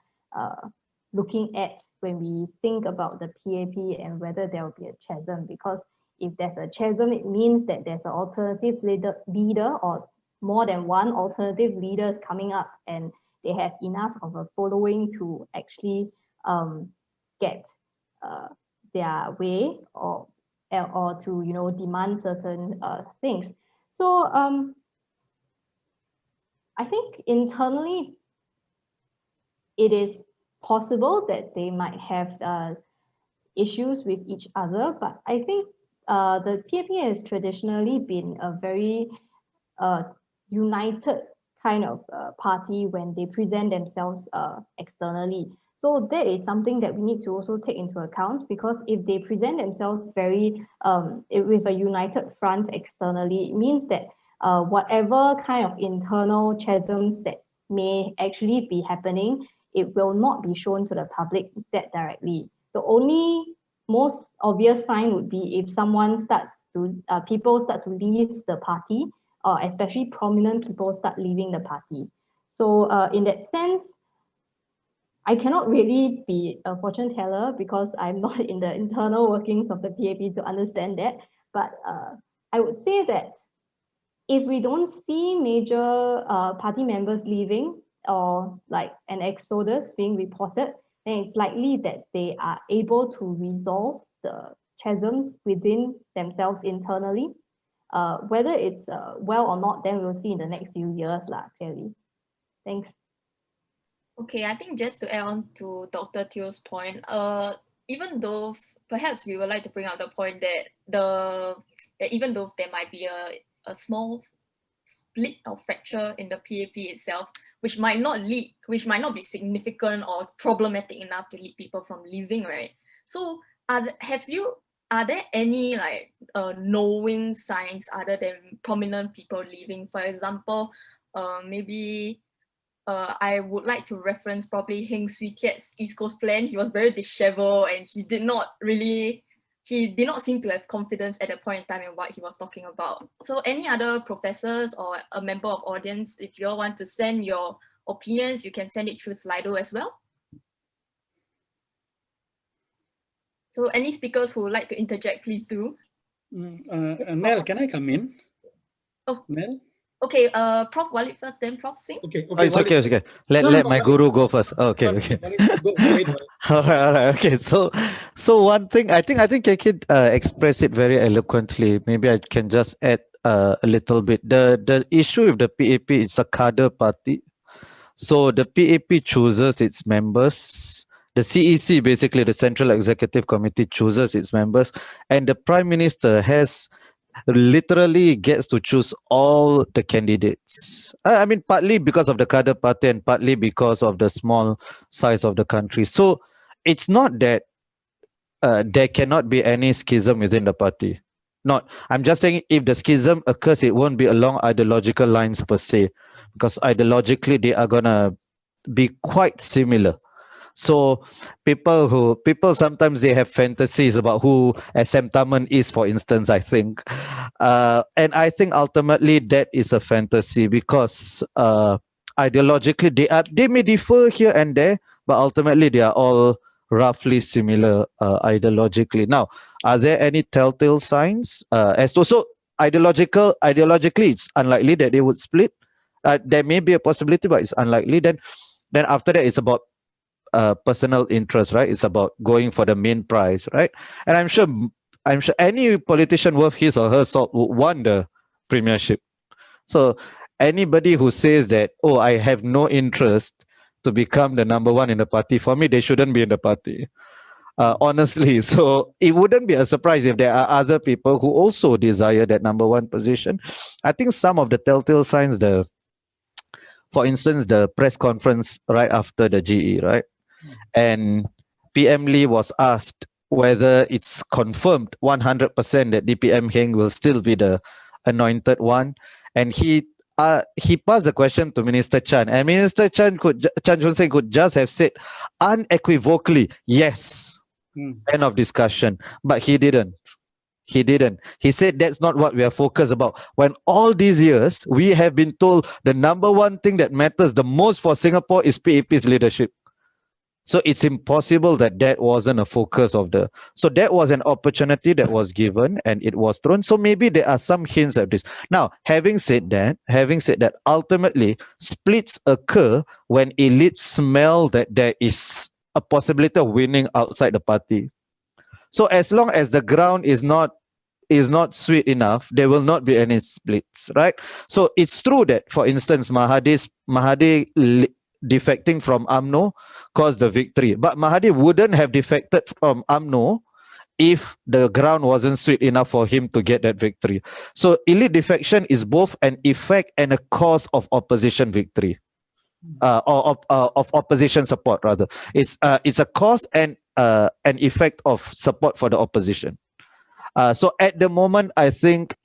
looking at when we think about the PAP and whether there will be a chasm, because if there's a chasm, it means that there's an alternative leader or more than one alternative leaders coming up, and they have enough of a following to actually get their way or to demand certain things. So I think internally it is possible that they might have issues with each other, but I think the PAP has traditionally been a very united kind of party when they present themselves externally. So that is something that we need to also take into account, because if they present themselves very with a united front externally, it means that whatever kind of internal chasms that may actually be happening, it will not be shown to the public that directly. The only most obvious sign would be if someone starts to, people start to leave the party, or especially prominent people start leaving the party. So in that sense, I cannot really be a fortune teller because I'm not in the internal workings of the PAP to understand that. But I would say that if we don't see major party members leaving or like an exodus being reported, then it's likely that they are able to resolve the chasms within themselves internally. Whether it's well or not, then we'll see in the next few years, clearly. Thanks. Okay, I think just to add on to Dr. Teo's point, even though perhaps we would like to bring out the point that even though there might be a small split or fracture in the PAP itself, which might not be significant or problematic enough to lead people from leaving, right? So are there any knowing signs other than prominent people leaving? For example, maybe I would like to reference probably Heng Swee Keat's East Coast Plan. He was very disheveled and he did not seem to have confidence at that point in time in what he was talking about. So any other professors or a member of audience, if you all want to send your opinions, you can send it through Slido as well. So any speakers who would like to interject, please do. Nell, can I come in? Oh, Nell? Okay, Prof. Walid first, then Prof. Singh. Okay. It's okay. Let my guru go first. Okay. Go ahead. All right. Okay. So one thing, I think KK expressed it very eloquently. Maybe I can just add a little bit. The issue with the PAP is a cadre party. So the PAP chooses its members. The CEC, basically the Central Executive Committee, chooses its members, and the Prime Minister literally gets to choose all the candidates. I mean, partly because of the cadre party and partly because of the small size of the country. So it's not that there cannot be any schism within the party. I'm just saying if the schism occurs, it won't be along ideological lines per se, because ideologically they are gonna be quite similar. So people sometimes they have fantasies about who SM Taman is, for instance, I think. And I think ultimately that is a fantasy because ideologically they may differ here and there, but ultimately they are all roughly similar ideologically. Now, are there any telltale signs? So ideologically, it's unlikely that they would split. There may be a possibility, but it's unlikely. Then after that, it's about personal interest, right? It's about going for the main prize, right? And I'm sure any politician worth his or her salt would want the premiership. So anybody who says that, oh, I have no interest to become the number one in the party, for me, they shouldn't be in the party. Honestly, so it wouldn't be a surprise if there are other people who also desire that number one position. I think some of the telltale signs, for instance, the press conference right after the GE, right? And PM Lee was asked whether it's confirmed 100% that DPM Heng will still be the anointed one. And he passed the question to Minister Chan. And Minister Chan Chun Sing could just have said unequivocally, yes. End of discussion. But he didn't. He didn't. He said that's not what we are focused about. When all these years, we have been told the number one thing that matters the most for Singapore is PAP's leadership. So it's impossible that wasn't a focus of the... So that was an opportunity that was given and it was thrown. So maybe there are some hints at this. Now, having said that, ultimately, splits occur when elites smell that there is a possibility of winning outside the party. So as long as the ground is not sweet enough, there will not be any splits, right? So it's true that, for instance, Mahathir defecting from UMNO caused the victory. But Mahathir wouldn't have defected from UMNO if the ground wasn't sweet enough for him to get that victory. So elite defection is both an effect and a cause of opposition victory. Or of opposition support, rather. It's a cause and an effect of support for the opposition. So at the moment, I think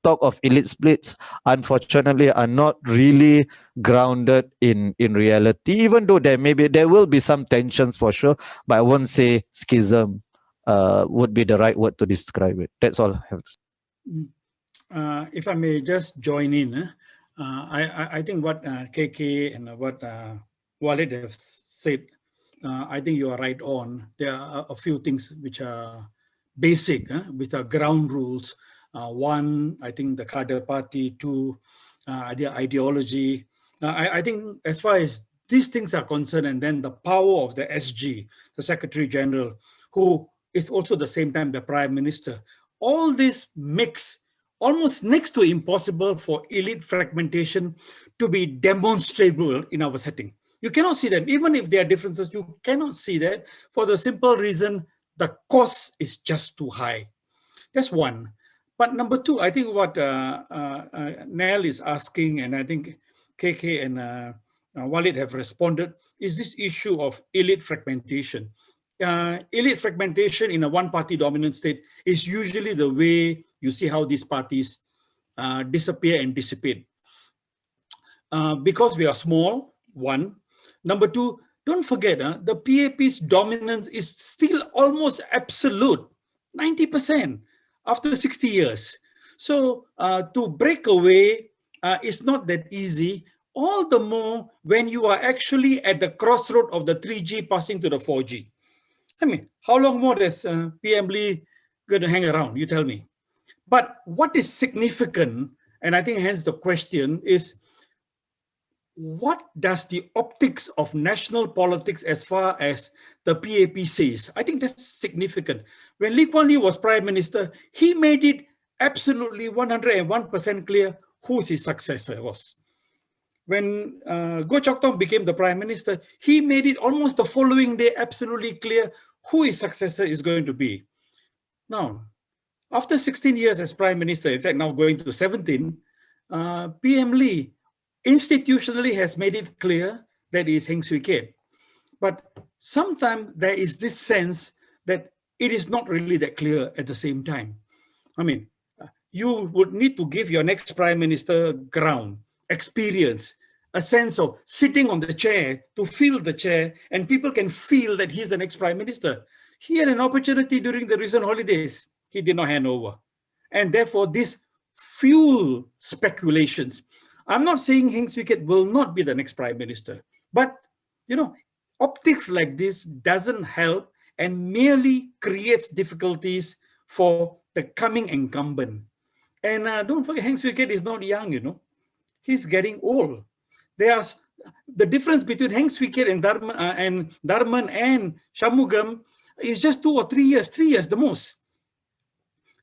talk of elite splits, unfortunately, are not really grounded in reality, even though there will be some tensions for sure, but I won't say schism would be the right word to describe it. That's all I have to say. If I may just join in, I think what KK and what Walid have said, I think you are right on. There are a few things which are basic, which are ground rules. One, I think the cadre party. Two, the ideology. I think as far as these things are concerned, and then the power of the SG, the Secretary General, who is also at the same time the Prime Minister, all this makes almost next to impossible for elite fragmentation to be demonstrable in our setting. You cannot see them. Even if there are differences, you cannot see that for the simple reason the cost is just too high. That's one. But number two, I think what Nell is asking, and I think KK and Walid have responded, is this issue of elite fragmentation. Elite fragmentation in a one-party dominant state is usually the way you see how these parties disappear and dissipate. Because we are small, one. Number two, don't forget, the PAP's dominance is still almost absolute, 90% after 60 years. So to break away is not that easy, all the more when you are actually at the crossroad of the 3G passing to the 4G. I mean, how long more does PM Lee going to hang around? You tell me. But what is significant, and I think hence the question is, what does the optics of national politics as far as the PAP says? I think that's significant. When Lee Kuan Yew was Prime Minister, he made it absolutely 101% clear who his successor was. When Goh Chok Tong became the Prime Minister, he made it almost the following day absolutely clear who his successor is going to be. Now, after 16 years as Prime Minister, in fact now going to 17, PM Lee institutionally has made it clear that he is Heng Swee Keat. But sometimes there is this sense that it is not really that clear at the same time. I mean, you would need to give your next Prime Minister ground, experience, a sense of sitting on the chair to feel the chair, and people can feel that he's the next Prime Minister. He had an opportunity during the recent holidays. He did not hand over. And therefore, this fuel speculations. I'm not saying Heng Swee Keat will not be the next Prime Minister, but optics like this doesn't help and merely creates difficulties for the coming incumbent. And don't forget, Heng Swee Keat is not young, he's getting old. There are the difference between Heng Swee Keat and Tharman and Shanmugam is just 2 or 3 years, 3 years the most.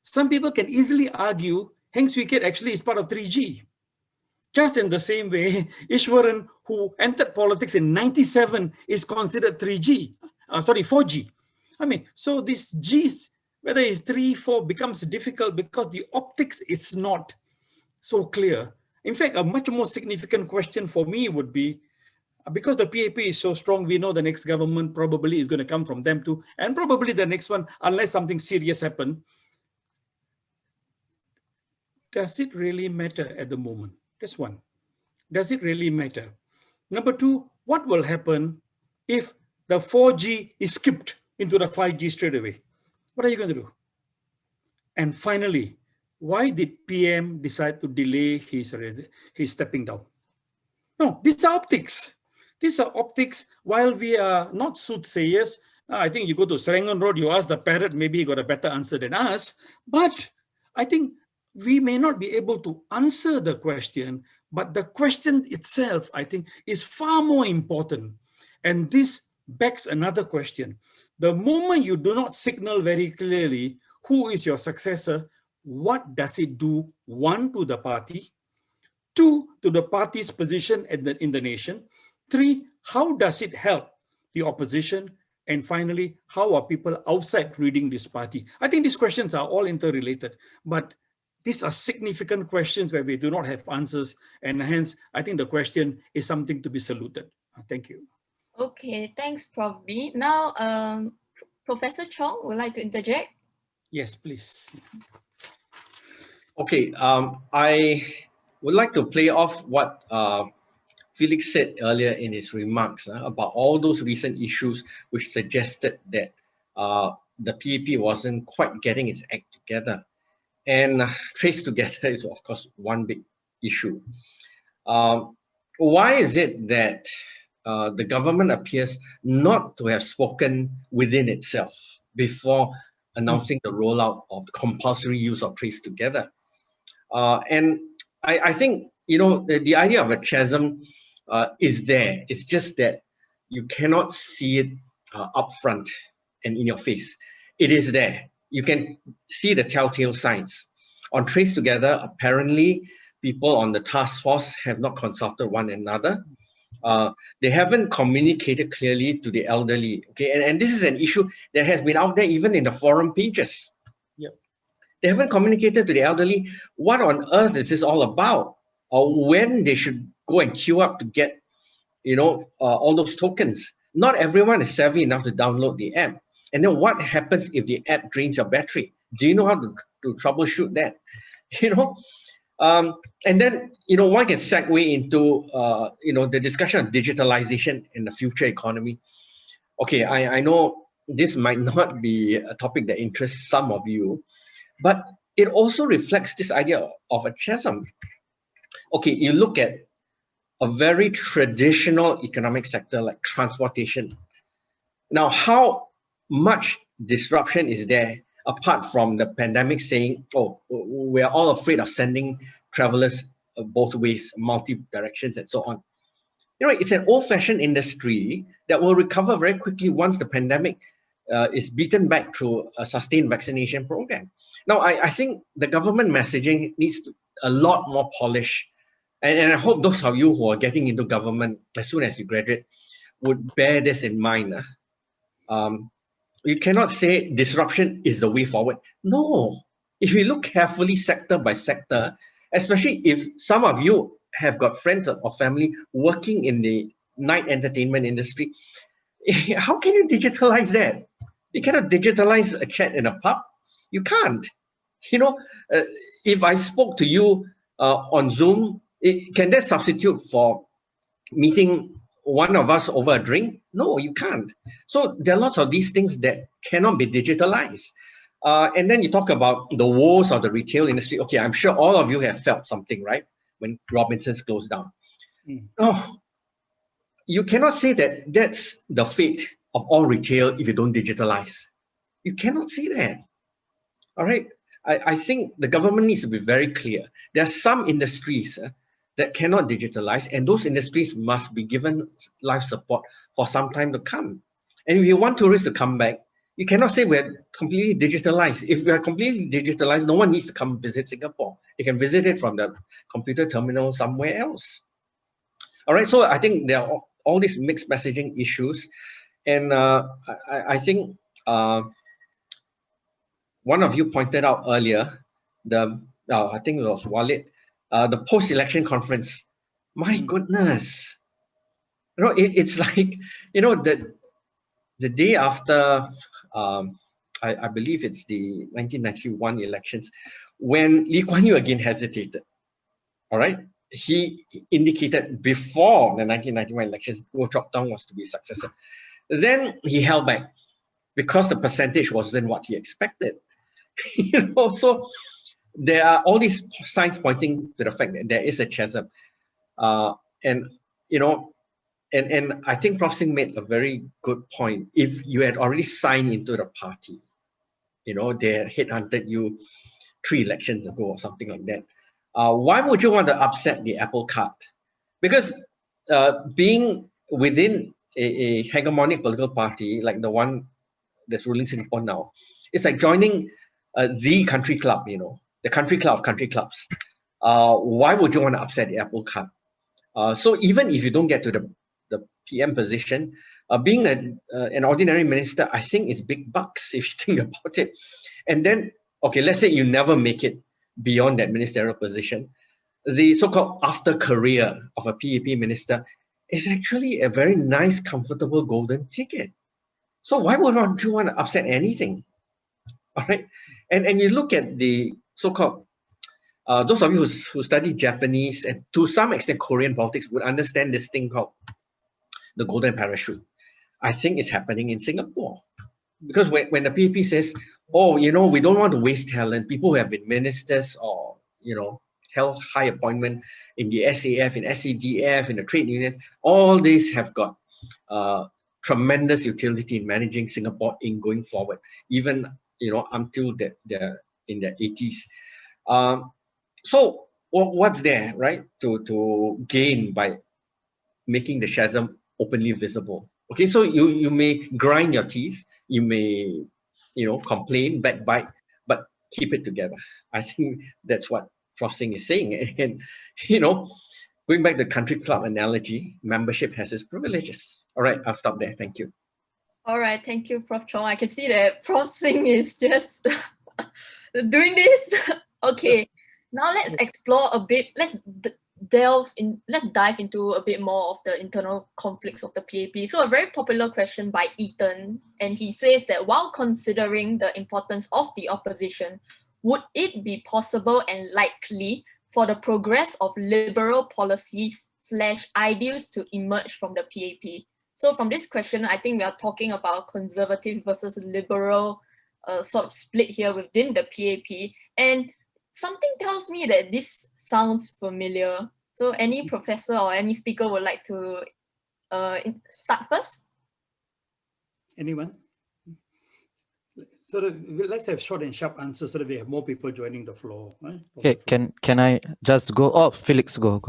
Some people can easily argue Heng Swee Keat actually is part of 3G. Just in the same way, Ishwaran, who entered politics in 97, is considered 4G. I mean, so these Gs, whether it's 3, 4, becomes difficult because the optics is not so clear. In fact, a much more significant question for me would be, because the PAP is so strong, we know the next government probably is going to come from them too, and probably the next one, unless something serious happens. Does it really matter at the moment? That's one. Does it really matter? Number 2, what will happen if the 4G is skipped into the 5G straight away? What are you going to do? And finally, why did PM decide to delay his stepping down? No, these are optics. These are optics. While we are not soothsayers, I think you go to Serangoon Road, you ask the parrot, maybe he got a better answer than us. But I think we may not be able to answer the question, but the question itself, I think, is far more important. And this begs another question. The moment you do not signal very clearly who is your successor, what does it do, 1, to the party, 2, to the party's position in the nation, 3, how does it help the opposition, and finally, how are people outside reading this party? I think these questions are all interrelated, but these are significant questions where we do not have answers, and hence, I think the question is something to be saluted. Thank you. Okay, thanks, Prof. B. Now, Professor Chong would like to interject. Yes, please. Okay, I would like to play off what Felix said earlier in his remarks about all those recent issues which suggested that the PAP wasn't quite getting its act together. And trace together is, of course, one big issue. Why is it that the government appears not to have spoken within itself before announcing the rollout of the compulsory use of trace together? And I think, you know, the idea of a chasm is there. It's just that you cannot see it up front and in your face. It is there. You can see the telltale signs. On Trace Together, apparently, people on the task force have not consulted one another. They haven't communicated clearly to the elderly. Okay, and this is an issue that has been out there even in the forum pages. Yep. They haven't communicated to the elderly what on earth is this all about, or when they should go and queue up to get, you know, all those tokens. Not everyone is savvy enough to download the app. And then what happens if the app drains your battery? Do you know how to troubleshoot that? You know, and then, you know, one can segue into, you know, the discussion of digitalization in the future economy. Okay, I know this might not be a topic that interests some of you, but it also reflects this idea of a chasm. Okay, you look at a very traditional economic sector like transportation. Now, how much disruption is there apart from the pandemic saying, oh, we're all afraid of sending travelers both ways, multi-directions and so on. You know, it's an old-fashioned industry that will recover very quickly once the pandemic is beaten back through a sustained vaccination program. Now, I think the government messaging needs a lot more polish. And I hope those of you who are getting into government as soon as you graduate would bear this in mind. You cannot say disruption is the way forward. No. If you look carefully sector by sector, especially if some of you have got friends or family working in the night entertainment industry, how can you digitalize that? You cannot digitalize a chat in a pub. You can't. You know, if I spoke to you on Zoom, can that substitute for meeting one of us over a drink? No, you can't. So there are lots of these things that cannot be digitalized. And then you talk about the woes of the retail industry. Okay, I'm sure all of you have felt something, right? When Robinsons closed down. Oh, you cannot say that that's the fate of all retail if you don't digitalize. You cannot say that. All right. I think the government needs to be very clear. There are some industries that cannot digitalize, and those industries must be given life support for some time to come. And if you want tourists to come back, you cannot say we're completely digitalized. If we are completely digitalized, no one needs to come visit Singapore. They can visit it from the computer terminal somewhere else. All right, so I think there are all these mixed messaging issues. And I think one of you pointed out earlier, I think it was Walid, the post-election conference. My goodness. You know, it's like, you know, the day after, I believe it's the 1991 elections, when Lee Kuan Yew again hesitated, all right? He indicated before the 1991 elections, Goh Chok Tong was to be successor. Then he held back because the percentage wasn't what he expected. You know, so there are all these signs pointing to the fact that there is a chasm. And, you know, and I think Prof Singh made a very good point. If you had already signed into the party, you know, they had headhunted you 3 elections ago or something like that, why would you want to upset the apple cart? Because being within a hegemonic political party like the one that's ruling Singapore now, it's like joining the country club, you know, the country club of country clubs. Why would you want to upset the apple cart? So even if you don't get to the PM position, being an ordinary minister, I think is big bucks if you think about it. And then, okay, let's say you never make it beyond that ministerial position. The so-called after career of a PAP minister is actually a very nice, comfortable golden ticket. So why would you want to upset anything? All right. And you look at the so-called, those of you who study Japanese and to some extent Korean politics would understand this thing called the golden parachute. I think it's happening in Singapore. Because when the PAP says, oh, you know, we don't want to waste talent, people who have been ministers or, you know, held high appointment in the SAF, in SEDF, in the trade unions, all these have got tremendous utility in managing Singapore in going forward, even, you know, until they're in their 80s. So what's there, right, to gain by making the chasm openly visible? Okay, so you may grind your teeth, you may, you know, complain, backbite, but keep it together. I think that's what Prof Singh is saying. And, you know, going back to the country club analogy, membership has its privileges. All right, I'll stop there. Thank you. All right, thank you, Prof Chong. I can see that Prof Singh is just doing this. Okay, now let's explore a bit. Let's dive into a bit more of the internal conflicts of the PAP. So a very popular question by Ethan, and he says that while considering the importance of the opposition, would it be possible and likely for the progress of liberal policies / ideals to emerge from the PAP? So from this question, I think we are talking about conservative versus liberal sort of split here within the PAP. And something tells me that this sounds familiar. So any professor or any speaker would like to start first? Anyone? So let's have short and sharp answers so that we have more people joining the floor. Right? Okay, can I just go? Oh, Felix, go,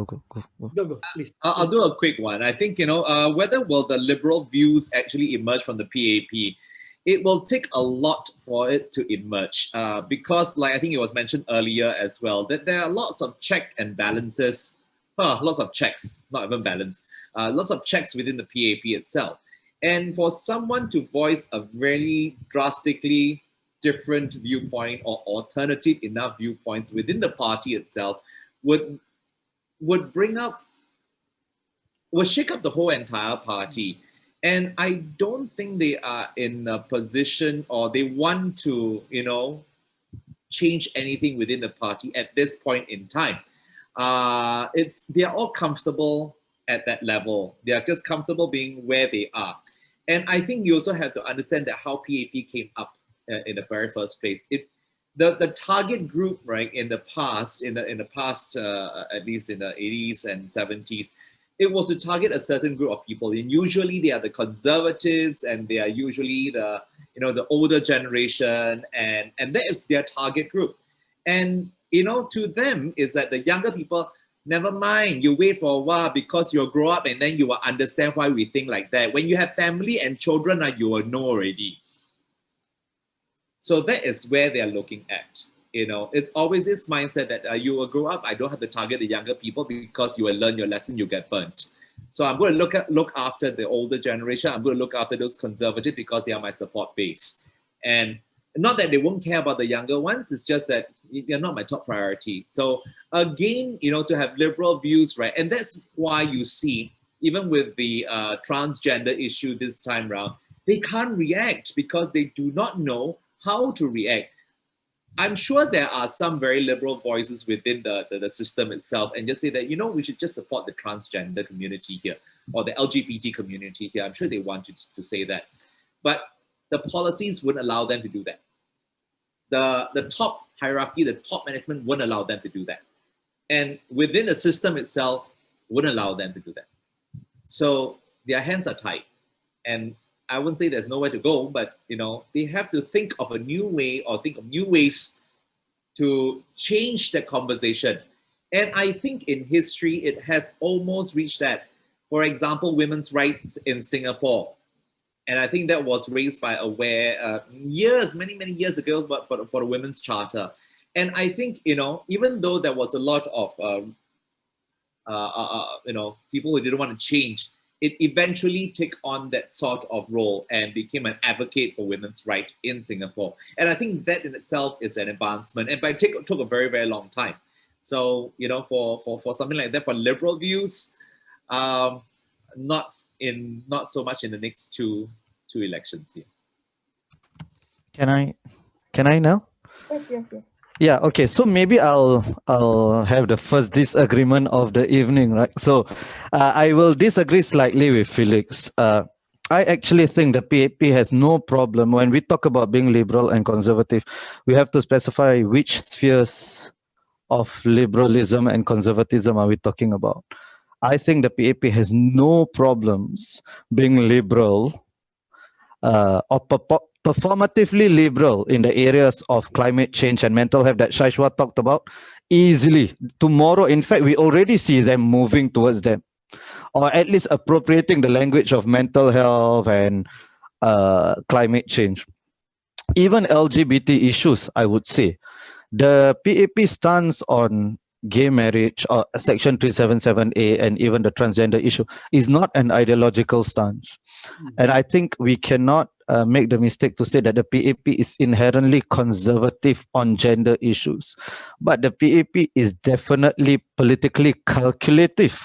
please. I'll do a quick one. I think, you know, whether will the liberal views actually emerge from the PAP, it will take a lot for it to emerge because, like I think it was mentioned earlier as well, that there are lots of check and balances, lots of checks, not even balance, lots of checks within the PAP itself. And for someone to voice a very drastically different viewpoint or alternative enough viewpoints within the party itself would shake up the whole entire party. And I don't think they are in a position or they want to, you know, change anything within the party at this point in time. They are all comfortable at that level. They are just comfortable being where they are. And I think you also have to understand that how PAP came up in the very first place. The target group, right, in the past, at least in the 80s and 70s, it was to target a certain group of people. And usually they are the conservatives and they are usually the, you know, the older generation, and that is their target group. And, you know, to them is that the younger people, Never mind, you wait for a while because you'll grow up and then you will understand why we think like that. When you have family and children, you will know already. So that is where they're looking at. You know, it's always this mindset that you will grow up. I don't have to target the younger people because you will learn your lesson, you get burnt. So I'm going to look after the older generation. I'm going to look after those conservative because they are my support base. And not that they won't care about the younger ones. It's just that they're not my top priority. So again, you know, to have liberal views, right? And that's why you see, even with the transgender issue this time around, they can't react because they do not know how to react. I'm sure there are some very liberal voices within the system itself and just say that, you know, we should just support the transgender community here or the LGBT community here. I'm sure they want to say that. But the policies wouldn't allow them to do that. The top hierarchy, the top management wouldn't allow them to do that. And within the system itself, wouldn't allow them to do that. So their hands are tied. And I wouldn't say there's nowhere to go, but you know, they have to think of a new way or think of new ways to change the conversation. And I think in history, it has almost reached that. For example, women's rights in Singapore. And I think that was raised by Aware many years ago, but for the Women's Charter. And I think, you know, even though there was a lot of, you know, people who didn't want to change, it eventually took on that sort of role and became an advocate for women's rights in Singapore. And I think that in itself is an advancement. But it took a very, very long time. So, you know, for something like that, for liberal views, not so much in the next two elections here. Can I now? Yes. Yeah, okay. So maybe I'll have the first disagreement of the evening, right? So I will disagree slightly with Felix. I actually think the PAP has no problem when we talk about being liberal and conservative. We have to specify which spheres of liberalism and conservatism are we talking about. I think the PAP has no problems being liberal or performatively liberal in the areas of climate change and mental health that Saishwar talked about easily. Tomorrow, in fact, we already see them moving towards them, or at least appropriating the language of mental health and climate change. Even LGBT issues, I would say. The PAP stance on gay marriage or Section 377A and even the transgender issue is not an ideological stance. And I think we cannot make the mistake to say that the PAP is inherently conservative on gender issues. But the PAP is definitely politically calculative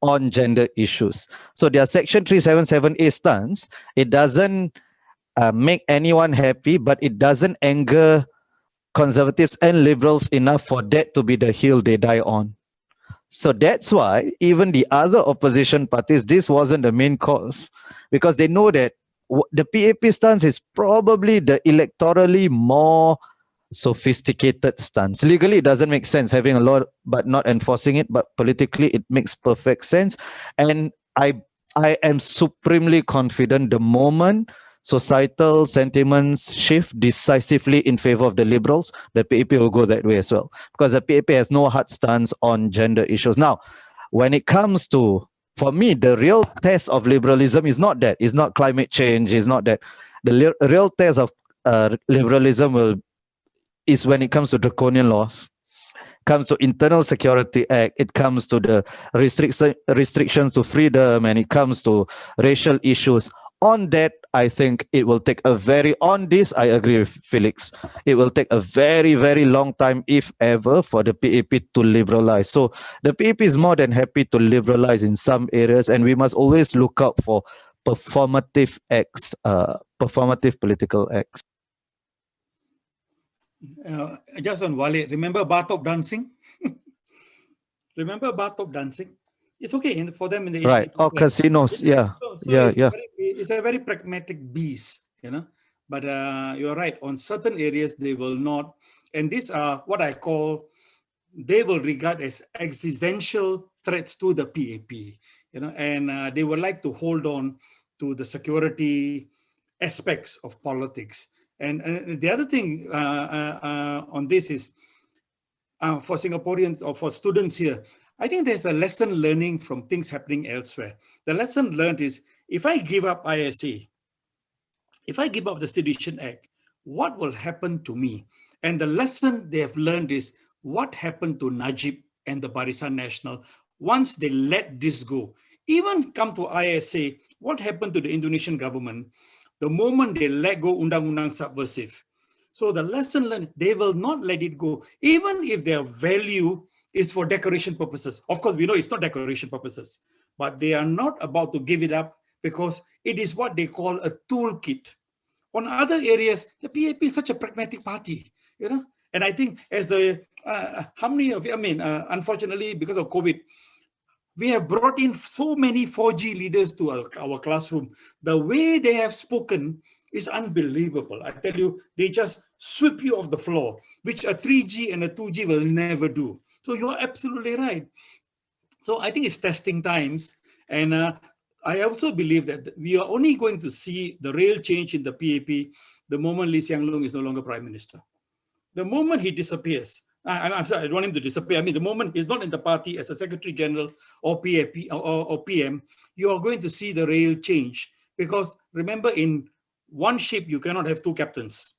on gender issues. So their Section 377A stance, it doesn't make anyone happy, but it doesn't anger conservatives and liberals enough for that to be the hill they die on. So that's why even the other opposition parties, this wasn't the main cause, because they know that the PAP stance is probably the electorally more sophisticated stance. Legally, it doesn't make sense having a law but not enforcing it, but politically, it makes perfect sense. And I am supremely confident the moment societal sentiments shift decisively in favor of the liberals, the PAP will go that way as well, because the PAP has no hard stance on gender issues. Now, when it comes to, for me, the real test of liberalism is not that. It's not climate change. It's not that. The real test of liberalism is when it comes to draconian laws, comes to Internal Security Act, it comes to the restrictions to freedom, and it comes to racial issues. On that, I think it will take on this, I agree with Felix, it will take a very, very long time, if ever, for the PAP to liberalize. So the PAP is more than happy to liberalize in some areas, and we must always look out for performative acts, performative political acts. Just on Walid, remember Batok dancing? Remember Batok dancing? It's okay for them in the right. Or casinos, yeah. It's a very pragmatic beast, you know. But you're right. On certain areas, they will not. And these are what I call, they will regard as existential threats to the PAP, you know. And they would like to hold on to the security aspects of politics. And the other thing on this is, for Singaporeans or for students here, I think there's a lesson learning from things happening elsewhere. The lesson learned is, if I give up ISA, if I give up the Sedition Act, what will happen to me? And the lesson they have learned is what happened to Najib and the Barisan Nasional once they let this go. Even come to ISA, what happened to the Indonesian government the moment they let go Undang-Undang Subversive? So the lesson learned, they will not let it go, even if their value is for decoration purposes. Of course, we know it's not decoration purposes, but they are not about to give it up because it is what they call a toolkit. On other areas, the PAP is such a pragmatic party, you know. And I think as the, how many of you, I mean, unfortunately, because of COVID, we have brought in so many 4G leaders to our classroom. The way they have spoken is unbelievable. I tell you, they just sweep you off the floor, which a 3G and a 2G will never do. So you're absolutely right. So I think it's testing times. And I also believe that we are only going to see the real change in the PAP the moment Lee Hsien Loong is no longer Prime Minister. The moment he disappears, I'm sorry, I don't want him to disappear. I mean, the moment he's not in the party as a Secretary General or PAP or PM, you are going to see the real change. Because remember, in one ship, you cannot have two captains.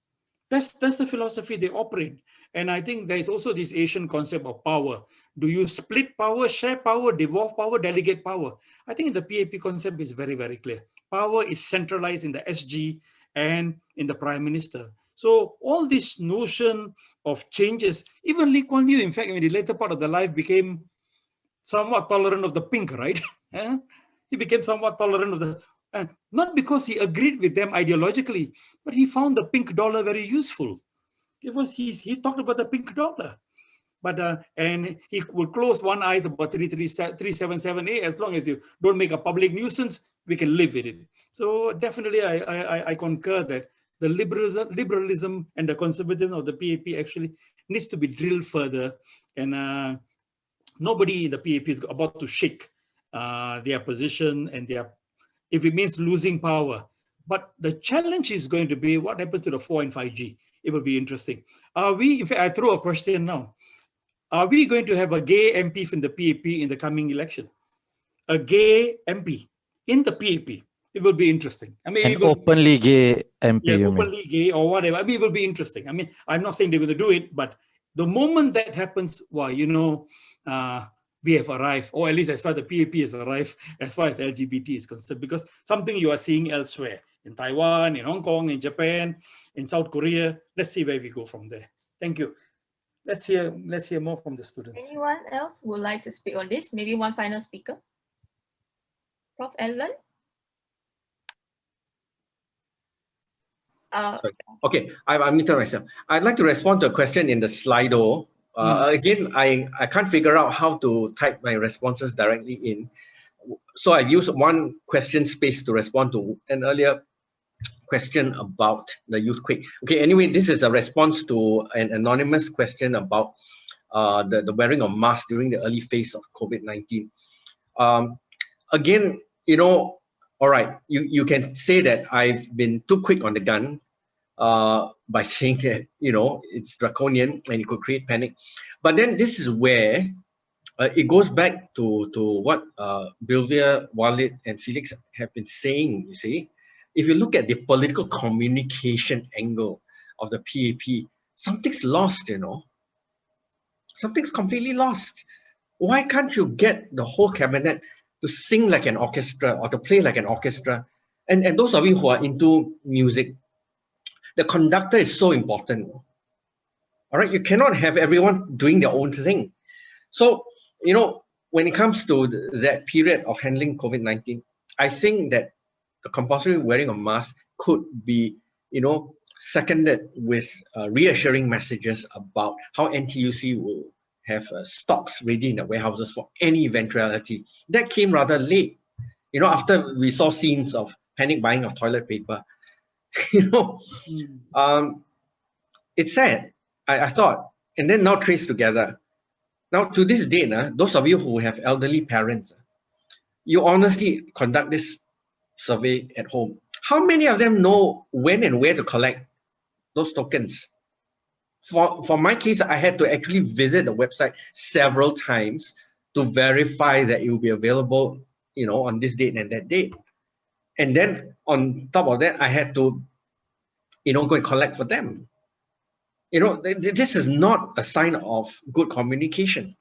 That's the philosophy they operate. And I think there is also this Asian concept of power. Do you split power, share power, devolve power, delegate power? I think the PAP concept is very, very clear. Power is centralized in the SG and in the Prime Minister. So all this notion of changes, even Lee Kuan Yew, in fact, in the later part of the life became somewhat tolerant of the pink, right? He became somewhat tolerant of the, not because he agreed with them ideologically, but he found the pink dollar very useful. It was he talked about the pink dollar, but and he would close one eye about 377A. As long as you don't make a public nuisance, we can live with it. So definitely, I concur that the liberalism and the conservatism of the PAP actually needs to be drilled further, and nobody in the PAP is about to shake their position and their, if it means losing power. But the challenge is going to be what happens to the 4 and 5G. It will be interesting. Are we, in fact, I throw a question now. Are we going to have a gay MP from the PAP in the coming election? A gay MP in the PAP. It will be interesting. I mean, an openly gay MP, yeah, openly gay or whatever. I mean, it will be interesting. I mean, I'm not saying they're going to do it, but the moment that happens, well, you know, we have arrived, or at least as far as the PAP has arrived, as far as LGBT is concerned, because something you are seeing elsewhere, in Taiwan, in Hong Kong, in Japan, in South Korea. Let's see where we go from there. Thank you. Let's hear more from the students. Anyone else would like to speak on this? Maybe one final speaker? Prof. Ellen? Okay, I'm muted myself. I'd like to respond to a question in the Slido. Again, I can't figure out how to type my responses directly in. So I use one question space to respond to an earlier question about the youthquake. Okay, anyway, this is a response to an anonymous question about the wearing of masks during the early phase of COVID-19. Again, you know, all right, you can say that I've been too quick on the gun by saying that, you know, it's draconian and it could create panic. But then this is where it goes back to what Bilveer, Walid, and Felix have been saying, you see. If you look at the political communication angle of the PAP, something's lost, you know. Something's completely lost. Why can't you get the whole cabinet to sing like an orchestra or to play like an orchestra? And those of you who are into music, the conductor is so important. All right, you cannot have everyone doing their own thing. So, you know, when it comes to that period of handling COVID-19, I think that the compulsory wearing of masks could be, you know, seconded with reassuring messages about how NTUC will have stocks ready in the warehouses for any eventuality. That came rather late, you know, after we saw scenes of panic buying of toilet paper. You know, it's sad, I thought, and then now traced together. Now, to this date, those of you who have elderly parents, you honestly conduct this survey at home. How many of them know when and where to collect those tokens? For my case, I had to actually visit the website several times to verify that it will be available, you know, on this date and that date. And then on top of that, I had to, you know, go and collect for them. You know, this is not a sign of good communication.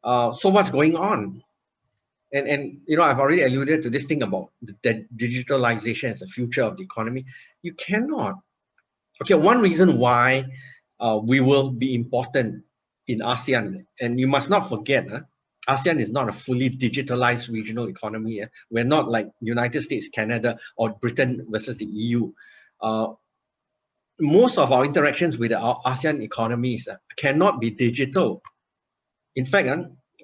So what's going on? And you know, I've already alluded to this thing about the digitalization as the future of the economy. You cannot. Okay, one reason why we will be important in ASEAN, and you must not forget, ASEAN is not a fully digitalized regional economy. We're not like United States, Canada, or Britain versus the EU. Most of our interactions with our ASEAN economies cannot be digital. In fact,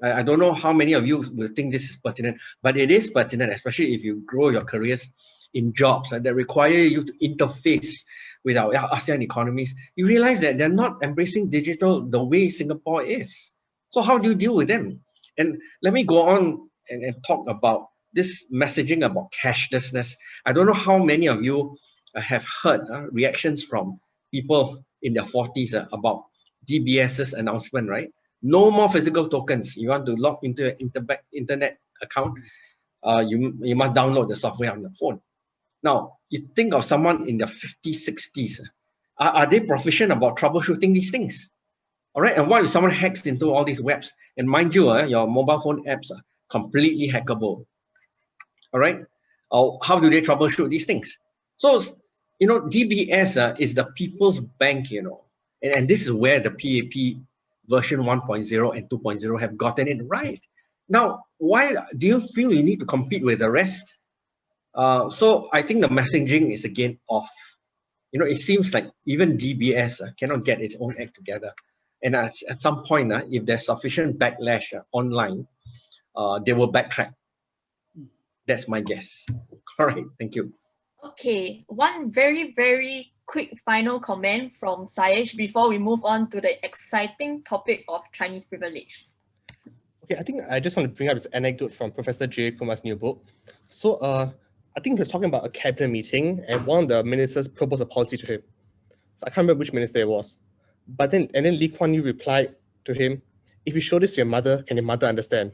I don't know how many of you will think this is pertinent, but it is pertinent, especially if you grow your careers in jobs that require you to interface with our ASEAN economies. You realize that they're not embracing digital the way Singapore is. So how do you deal with them? And let me go on and talk about this messaging about cashlessness. I don't know how many of you have heard reactions from people in their 40s about DBS's announcement, right? No more physical tokens. You want to log into an internet account, you must download the software on the phone. Now, you think of someone in their 50s, 60s. Are they proficient about troubleshooting these things? All right, and what if someone hacks into all these webs? And mind you, your mobile phone apps are completely hackable. All right, how do they troubleshoot these things? So, you know, DBS is the people's bank, you know, and this is where the PAP version 1.0 and 2.0 have gotten it right. Now, why do you feel you need to compete with the rest? So I think the messaging is again off. You know, it seems like even DBS cannot get its own act together. And at some point, if there's sufficient backlash online, they will backtrack. That's my guess. All right, thank you. Okay, one very, very quick final comment from Sayesh before we move on to the exciting topic of Chinese privilege. Okay, I think I just want to bring up this anecdote from Professor J. Kumar's new book. So I think he was talking about a cabinet meeting and one of the ministers proposed a policy to him. So I can't remember which minister it was. But then Lee Kuan Yew replied to him, if you show this to your mother, can your mother understand?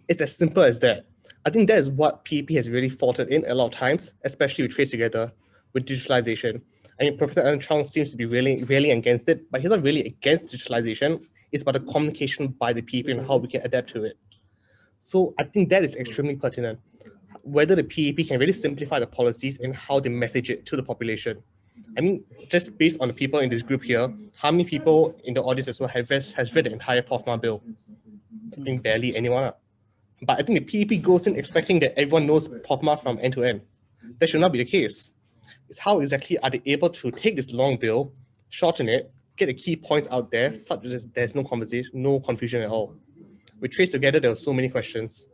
It's as simple as that. I think that is what PAP has really faltered in a lot of times, especially with Trace Together, with digitalization. I mean, Professor Alan Chong seems to be really against it, but he's not really against digitalization. It's about the communication by the PAP and how we can adapt to it. So I think that is extremely pertinent. Whether the PAP can really simplify the policies and how they message it to the population. I mean, just based on the people in this group here, how many people in the audience as well has read the entire POFMA bill? I think barely anyone. But I think the PAP goes in expecting that everyone knows POFMA from end to end. That should not be the case. It's how exactly are they able to take this long bill, shorten it, get the key points out there, such that there's no confusion at all. With Trace Together, there were so many questions.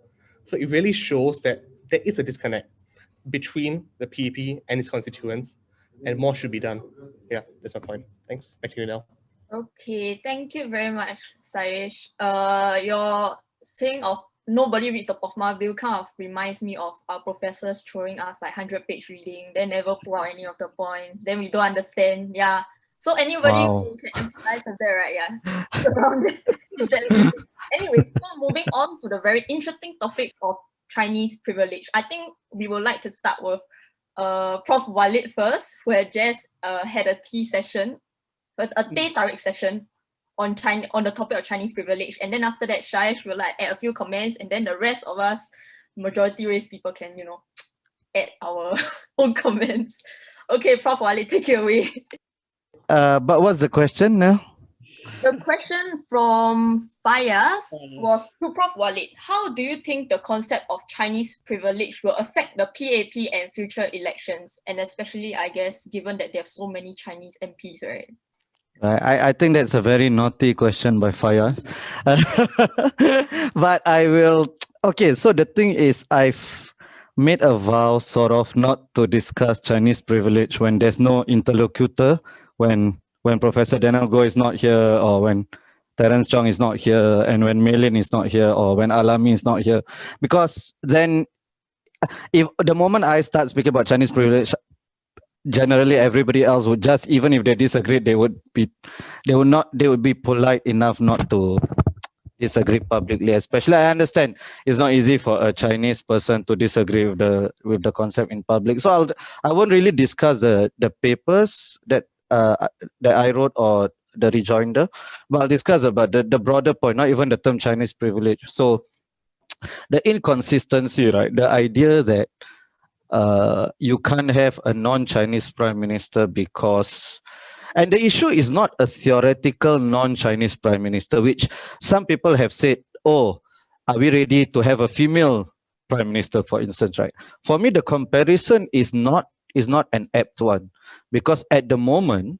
So it really shows that there is a disconnect between the PAP and its constituents, and more should be done. Yeah, that's my point. Thanks. Back to you now. Okay, thank you very much, Sayesh. Your saying of nobody reads the POFMA bill kind of reminds me of our professors throwing us like 100-page reading, then never pull out any of the points, then we don't understand. Yeah. So anybody who can empathize with that, right? Yeah. Anyway, so moving on to the very interesting topic of Chinese privilege. I think we would like to start with Prof. Walid first, who had just had a tea session, a teh tarik session on the topic of Chinese privilege. And then after that, Sayesh will like add a few comments, and then the rest of us, majority race people, can, you know, add our own comments. Okay, Prof. Walid, take it away. But what's the question now? The question from Fayaz was to Prof. Walid. How do you think the concept of Chinese privilege will affect the PAP and future elections? And especially, I guess, given that there are so many Chinese MPs, right? I think that's a very naughty question by Fayaz. But I will... Okay, so the thing is, I've made a vow sort of not to discuss Chinese privilege when there's no interlocutor, when Professor Daniel Goh is not here, or when Terence Chong is not here, and when Melin is not here, or when Alami is not here. Because then, if the moment I start speaking about Chinese privilege, generally everybody else would just, even if they disagree, they would be polite enough not to disagree publicly. Especially, I understand it's not easy for a Chinese person to disagree with the concept in public. So I won't really discuss the papers that I wrote or the rejoinder, but I'll discuss about the broader point, not even the term Chinese privilege. So the inconsistency, right? The idea that you can't have a non-Chinese prime minister because, and the issue is not a theoretical non-Chinese prime minister, which some people have said, oh, are we ready to have a female prime minister, for instance, right? For me, the comparison is not an apt one, because at the moment,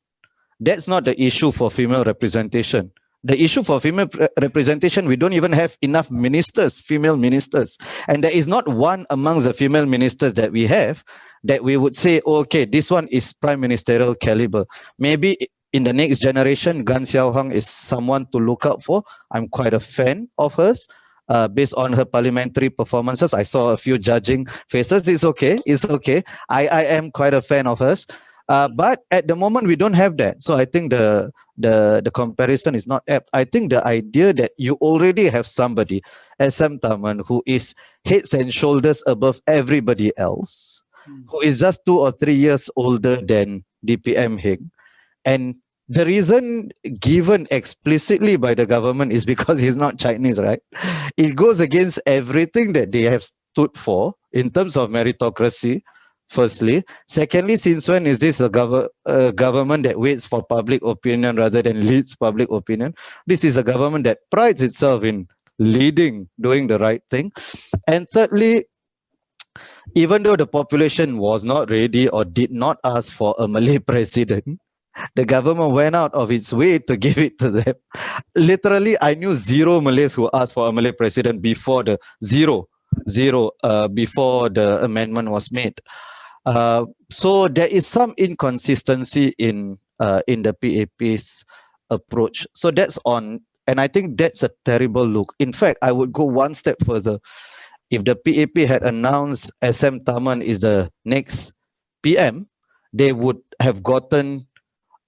that's not the issue for female representation. The issue for female representation, we don't even have enough ministers, female ministers. And there is not one amongst the female ministers that we have that we would say, oh, okay, this one is prime ministerial caliber. Maybe in the next generation, Gan Xiaohang is someone to look out for. I'm quite a fan of hers. Based on her parliamentary performances, I saw a few judging faces. It's okay. It's okay. I am quite a fan of hers. But at the moment, we don't have that. So I think the comparison is not apt. I think the idea that you already have somebody, SM Taman, who is heads and shoulders above everybody else, who is just 2 or 3 years older than DPM Heng. And the reason given explicitly by the government is because he's not Chinese, right? It goes against everything that they have stood for in terms of meritocracy, firstly. Secondly, since when is this a government that waits for public opinion rather than leads public opinion? This is a government that prides itself in leading, doing the right thing. And thirdly, even though the population was not ready or did not ask for a Malay president, the government went out of its way to give it to them. Literally, I knew 0 Malays who asked for a Malay president before the before the amendment was made. So there is some inconsistency in the PAP's approach. So that's on, and I think that's a terrible look. In fact, I would go one step further. If the PAP had announced SM Taman is the next PM, they would have gotten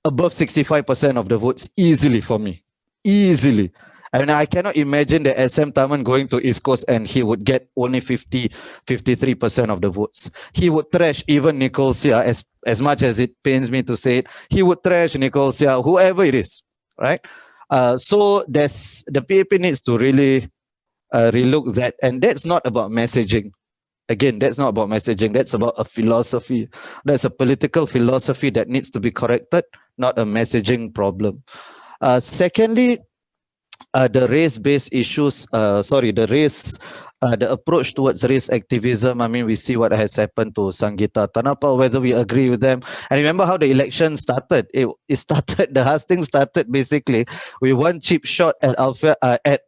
above 65% of the votes easily for me. Easily. And I cannot imagine that SM Taman going to East Coast and he would get only 53% of the votes. He would trash even Nicole Seah, as much as it pains me to say it. He would trash Nicole Seah, whoever it is, right? So the PAP needs to really relook that. And that's not about messaging. Again, that's not about messaging. That's about a philosophy. That's a political philosophy that needs to be corrected, not a messaging problem. Secondly, the race-based issues, the approach towards race activism. I mean, we see what has happened to Sangeeta Tanapal, whether we agree with them. And remember how the election started. It started, the hustings started basically with one cheap shot at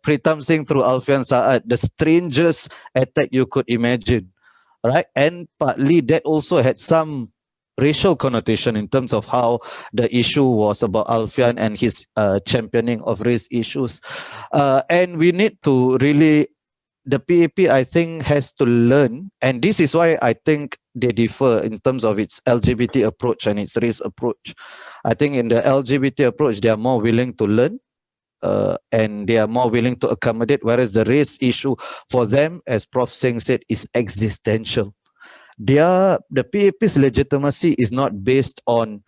Pritam Singh through Alfian Saad, the strangest attack you could imagine, right? And partly that also had some racial connotation in terms of how the issue was about Alfian and his championing of race issues. And we need to really, the PAP, I think, has to learn, and this is why I think they differ in terms of its LGBT approach and its race approach. I think in the LGBT approach, they are more willing to learn and they are more willing to accommodate, whereas the race issue for them, as Prof Singh said, is existential. The PAP's legitimacy is not based on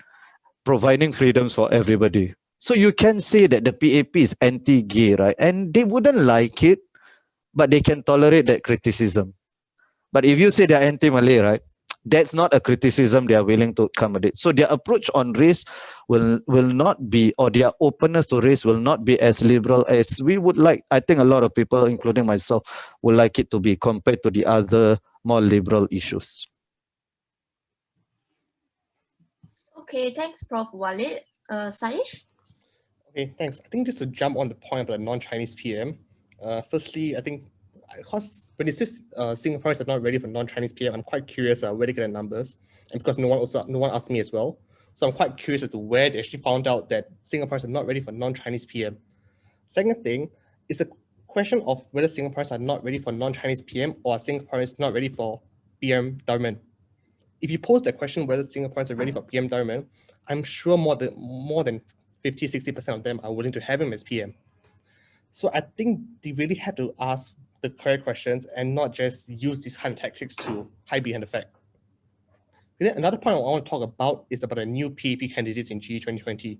providing freedoms for everybody. So you can say that the PAP is anti-gay, right? And they wouldn't like it, but they can tolerate that criticism. But if you say they're anti-Malay, right, that's not a criticism they are willing to accommodate. So their approach on race will not be, or their openness to race will not be as liberal as we would like. I think a lot of people, including myself, would like it to be compared to the other more liberal issues. Okay, thanks, Prof. Walid. Saish? Okay, thanks. I think just to jump on the point about the non-Chinese PM, firstly, I think because when it says Singaporeans are not ready for non-Chinese PM, I'm quite curious where they get the numbers, and because no one asked me as well, so I'm quite curious as to where they actually found out that Singaporeans are not ready for non-Chinese PM. Second thing is the question of whether Singaporeans are not ready for non-Chinese PM or are Singaporeans not ready for PM government. If you pose that question whether Singaporeans are ready for PM government, I'm sure more than 50-60% of them are willing to have him as PM. So I think they really have to ask the correct questions and not just use these kind of tactics to hide behind the fact. And then another point I want to talk about is about the new PAP candidates in GE 2020.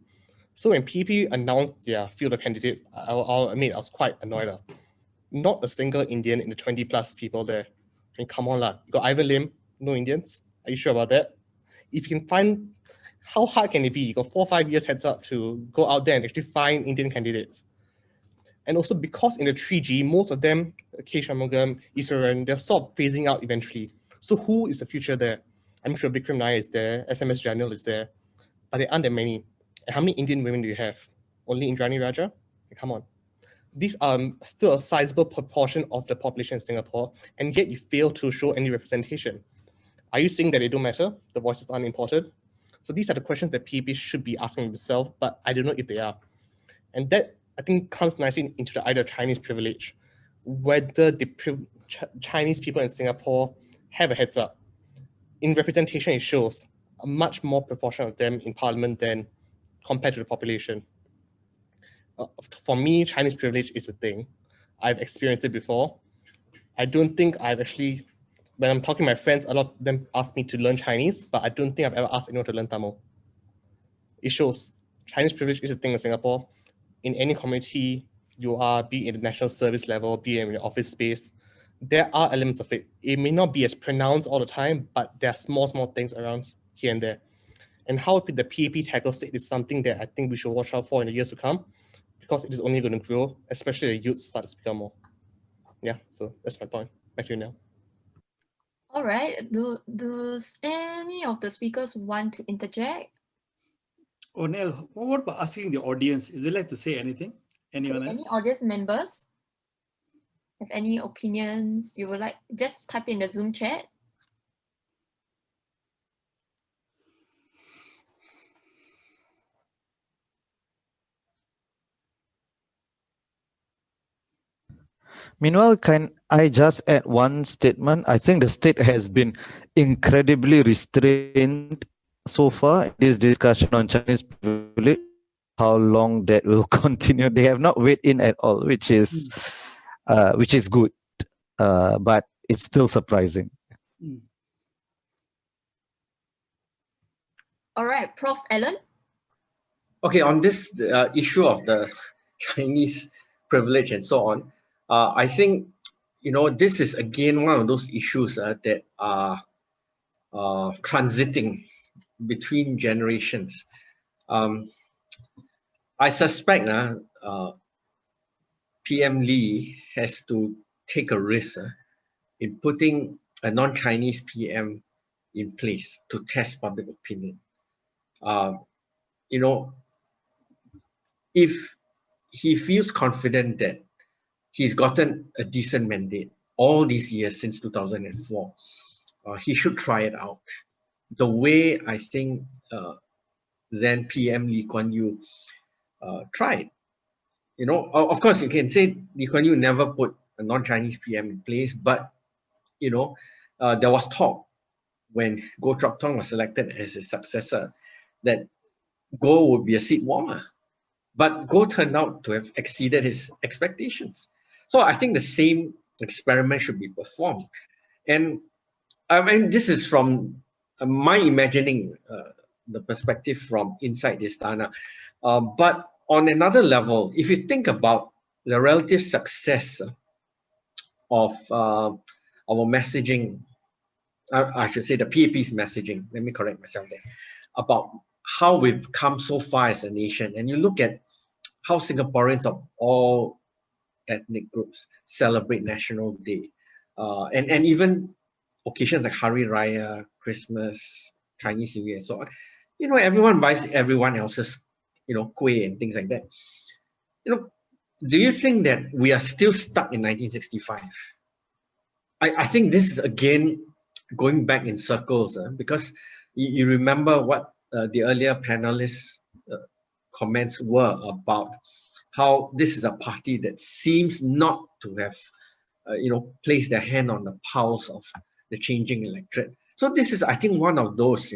So when PAP announced their field of candidates, I'll admit I was quite annoyed. Not a single Indian in the 20+ people there. I mean, come on, you got Ivan Lim, no Indians? Are you sure about that? If you can find, how hard can it be? You got 4 or 5 years heads up to go out there and actually find Indian candidates. And also because in the 3G, most of them, K. Shanmugam, Iswaran, they're sort of phasing out eventually. So who is the future there? I'm sure Vikram Nair is there, SMS Janil is there, but there aren't that many. And how many Indian women do you have? Only Indrani Raja? Come on. These are still a sizable proportion of the population in Singapore, and yet you fail to show any representation. Are you saying that they don't matter? The voices aren't important? So these are the questions that PAP should be asking themselves, but I don't know if they are. And that, I think, comes nicely into the idea of Chinese privilege, whether the Chinese people in Singapore have a heads up. In representation, it shows a much more proportion of them in parliament than compared to the population. For me, Chinese privilege is a thing. I've experienced it before. I don't think I've actually, when I'm talking to my friends, a lot of them ask me to learn Chinese, but I don't think I've ever asked anyone to learn Tamil. It shows Chinese privilege is a thing in Singapore. In any community you are, be it in the national service level, be it in the office space, there are elements of it. It may not be as pronounced all the time, but there are small things around here and there. And how the PAP tackles it is something that I think we should watch out for in the years to come, because it is only going to grow, especially the youth start to speak more. Yeah, so that's my point. Back to you now. All right. Does any of the speakers want to interject? Oh, Nell, what about asking the audience? Is they like to say anything? Anyone else? Any audience members have any opinions you would like? Just type in the Zoom chat. Meanwhile, can I just add one statement? I think the state has been incredibly restrained so far in this discussion on Chinese privilege. How long that will continue? They have not weighed in at all, which is good, but it's still surprising. All right, Prof. Alan. Okay, on this issue of the Chinese privilege and so on, I think, this is again one of those issues that are transiting between generations. I suspect PM Lee has to take a risk in putting a non-Chinese PM in place to test public opinion. If he feels confident that he's gotten a decent mandate all these years since 2004, he should try it out. The way I think then PM Lee Kuan Yew tried. Of course, you can say Lee Kuan Yew never put a non-Chinese PM in place, but there was talk when Goh Chok Tong was selected as his successor that Goh would be a seat warmer. But Goh turned out to have exceeded his expectations. So I think the same experiment should be performed. And I mean, this is from my imagining the perspective from inside the Istana. But on another level, if you think about the relative success of our messaging, I should say the PAP's messaging, let me correct myself there, about how we've come so far as a nation, and you look at how Singaporeans of all ethnic groups celebrate National Day, and even occasions like Hari Raya, Christmas, Chinese New Year, and so on. Everyone buys everyone else's, kueh and things like that. Do you think that we are still stuck in 1965? I think this is again going back in circles, because you remember what the earlier panelists' comments were about how this is a party that seems not to have, placed their hand on the pulse of the changing electorate. So this is, I think, one of those,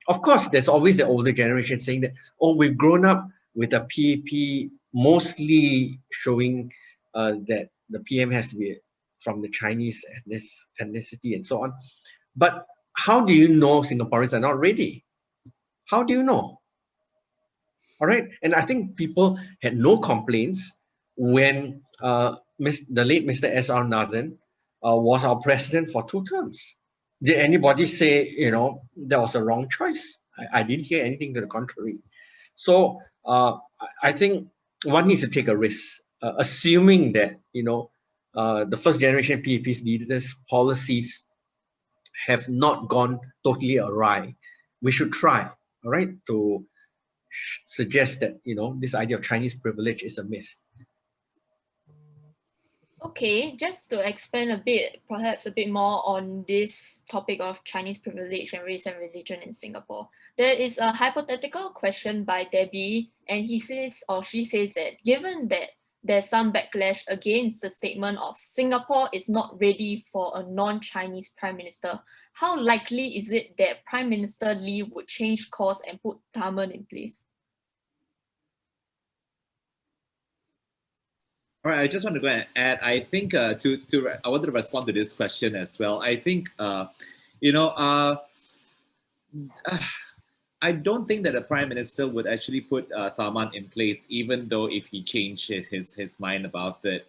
Of course, there's always the older generation saying that, oh, we've grown up with a PAP mostly showing that the PM has to be from the Chinese ethnicity and so on. But how do you know Singaporeans are not ready? How do you know? All right. And I think people had no complaints when the late Mr. S.R. Nathan was our president for 2 terms. Did anybody say, that was a wrong choice? I didn't hear anything to the contrary. So I think one needs to take a risk, assuming that, the first generation PAP's leaders' policies have not gone totally awry. We should try, all right, to suggest that, this idea of Chinese privilege is a myth. Okay, just to expand a bit, perhaps a bit more on this topic of Chinese privilege and race and religion in Singapore. There is a hypothetical question by Debbie, and he says, or she says that given that there's some backlash against the statement of Singapore is not ready for a non-Chinese prime minister, how likely is it that Prime Minister Lee would change course and put Tharman in place? All right, I just want to go and add. I think I wanted to respond to this question as well. I think I don't think that the Prime Minister would actually put Tharman in place, even though if he changed his mind about it.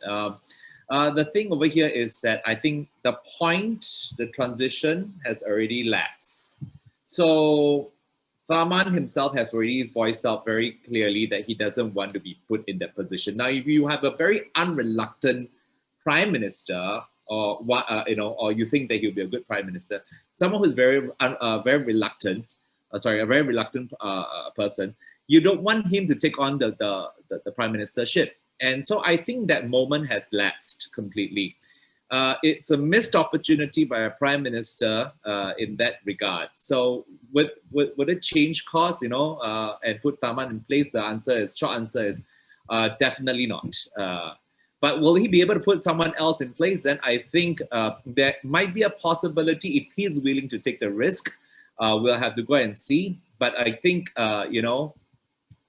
The thing over here is that I think the transition has already lapsed. So Tharman himself has already voiced out very clearly that he doesn't want to be put in that position. Now, if you have a very unreluctant prime minister, or you think that he'll be a good prime minister, someone who's very reluctant, a very reluctant person, you don't want him to take on the prime ministership. And so I think that moment has lapsed completely. It's a missed opportunity by a prime minister in that regard. So would it change course, and put Tharman in place? The short answer is definitely not. But will he be able to put someone else in place? Then I think there might be a possibility if he's willing to take the risk. We'll have to go and see. But I think,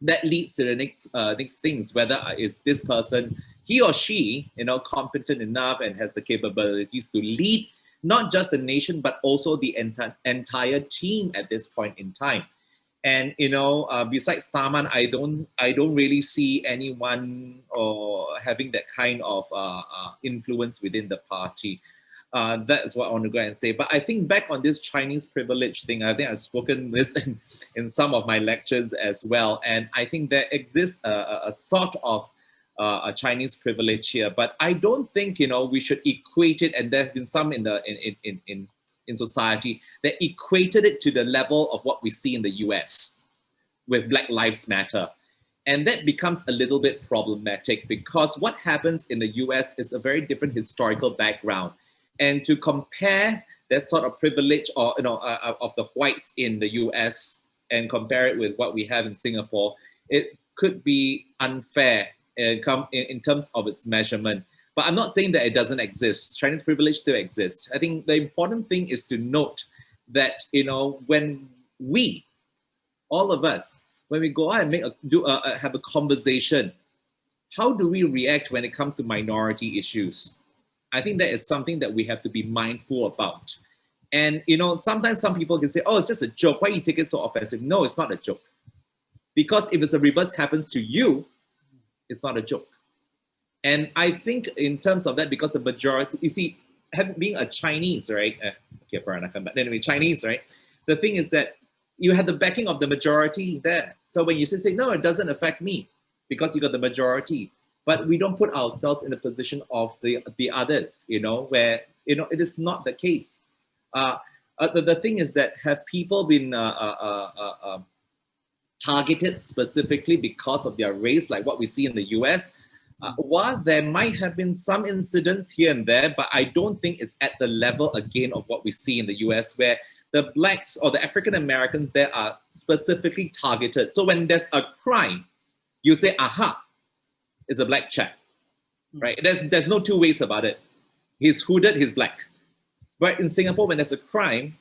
that leads to the next things, whether is this person, he or she, competent enough and has the capabilities to lead not just the nation, but also the entire team at this point in time. And, besides Tharman, I don't really see anyone having that kind of influence within the party. That's what I want to go and say. But I think back on this Chinese privilege thing, I think I've spoken this in some of my lectures as well. And I think there exists a sort of a Chinese privilege here, but I don't think we should equate it. And there have been some in society that equated it to the level of what we see in the US with Black Lives Matter, and that becomes a little bit problematic because what happens in the US is a very different historical background, and to compare that sort of privilege or of the whites in the US and compare it with what we have in Singapore, it could be unfair in terms of its measurement. But I'm not saying that it doesn't exist. Chinese privilege still exists. I think the important thing is to note that, when we, all of us, when we go out and have a conversation, how do we react when it comes to minority issues? I think that is something that we have to be mindful about. And, sometimes some people can say, oh, it's just a joke. Why you take it so offensive? No, it's not a joke. Because if the reverse happens to you, it's not a joke. And I think in terms of that, because the majority, you see, being a Chinese, right? But anyway, Chinese, right? The thing is that you have the backing of the majority there. So when you say, no, it doesn't affect me because you got the majority. But we don't put ourselves in the position of the others, where, it is not the case. The thing is that have people been targeted specifically because of their race, like what we see in the US? While there might have been some incidents here and there, but I don't think it's at the level again of what we see in the US, where the blacks or the African Americans there are specifically targeted. So when there's a crime, you say, aha, it's a black chap, right? There's no two ways about it. He's hooded, he's black. But in Singapore, when there's a crime,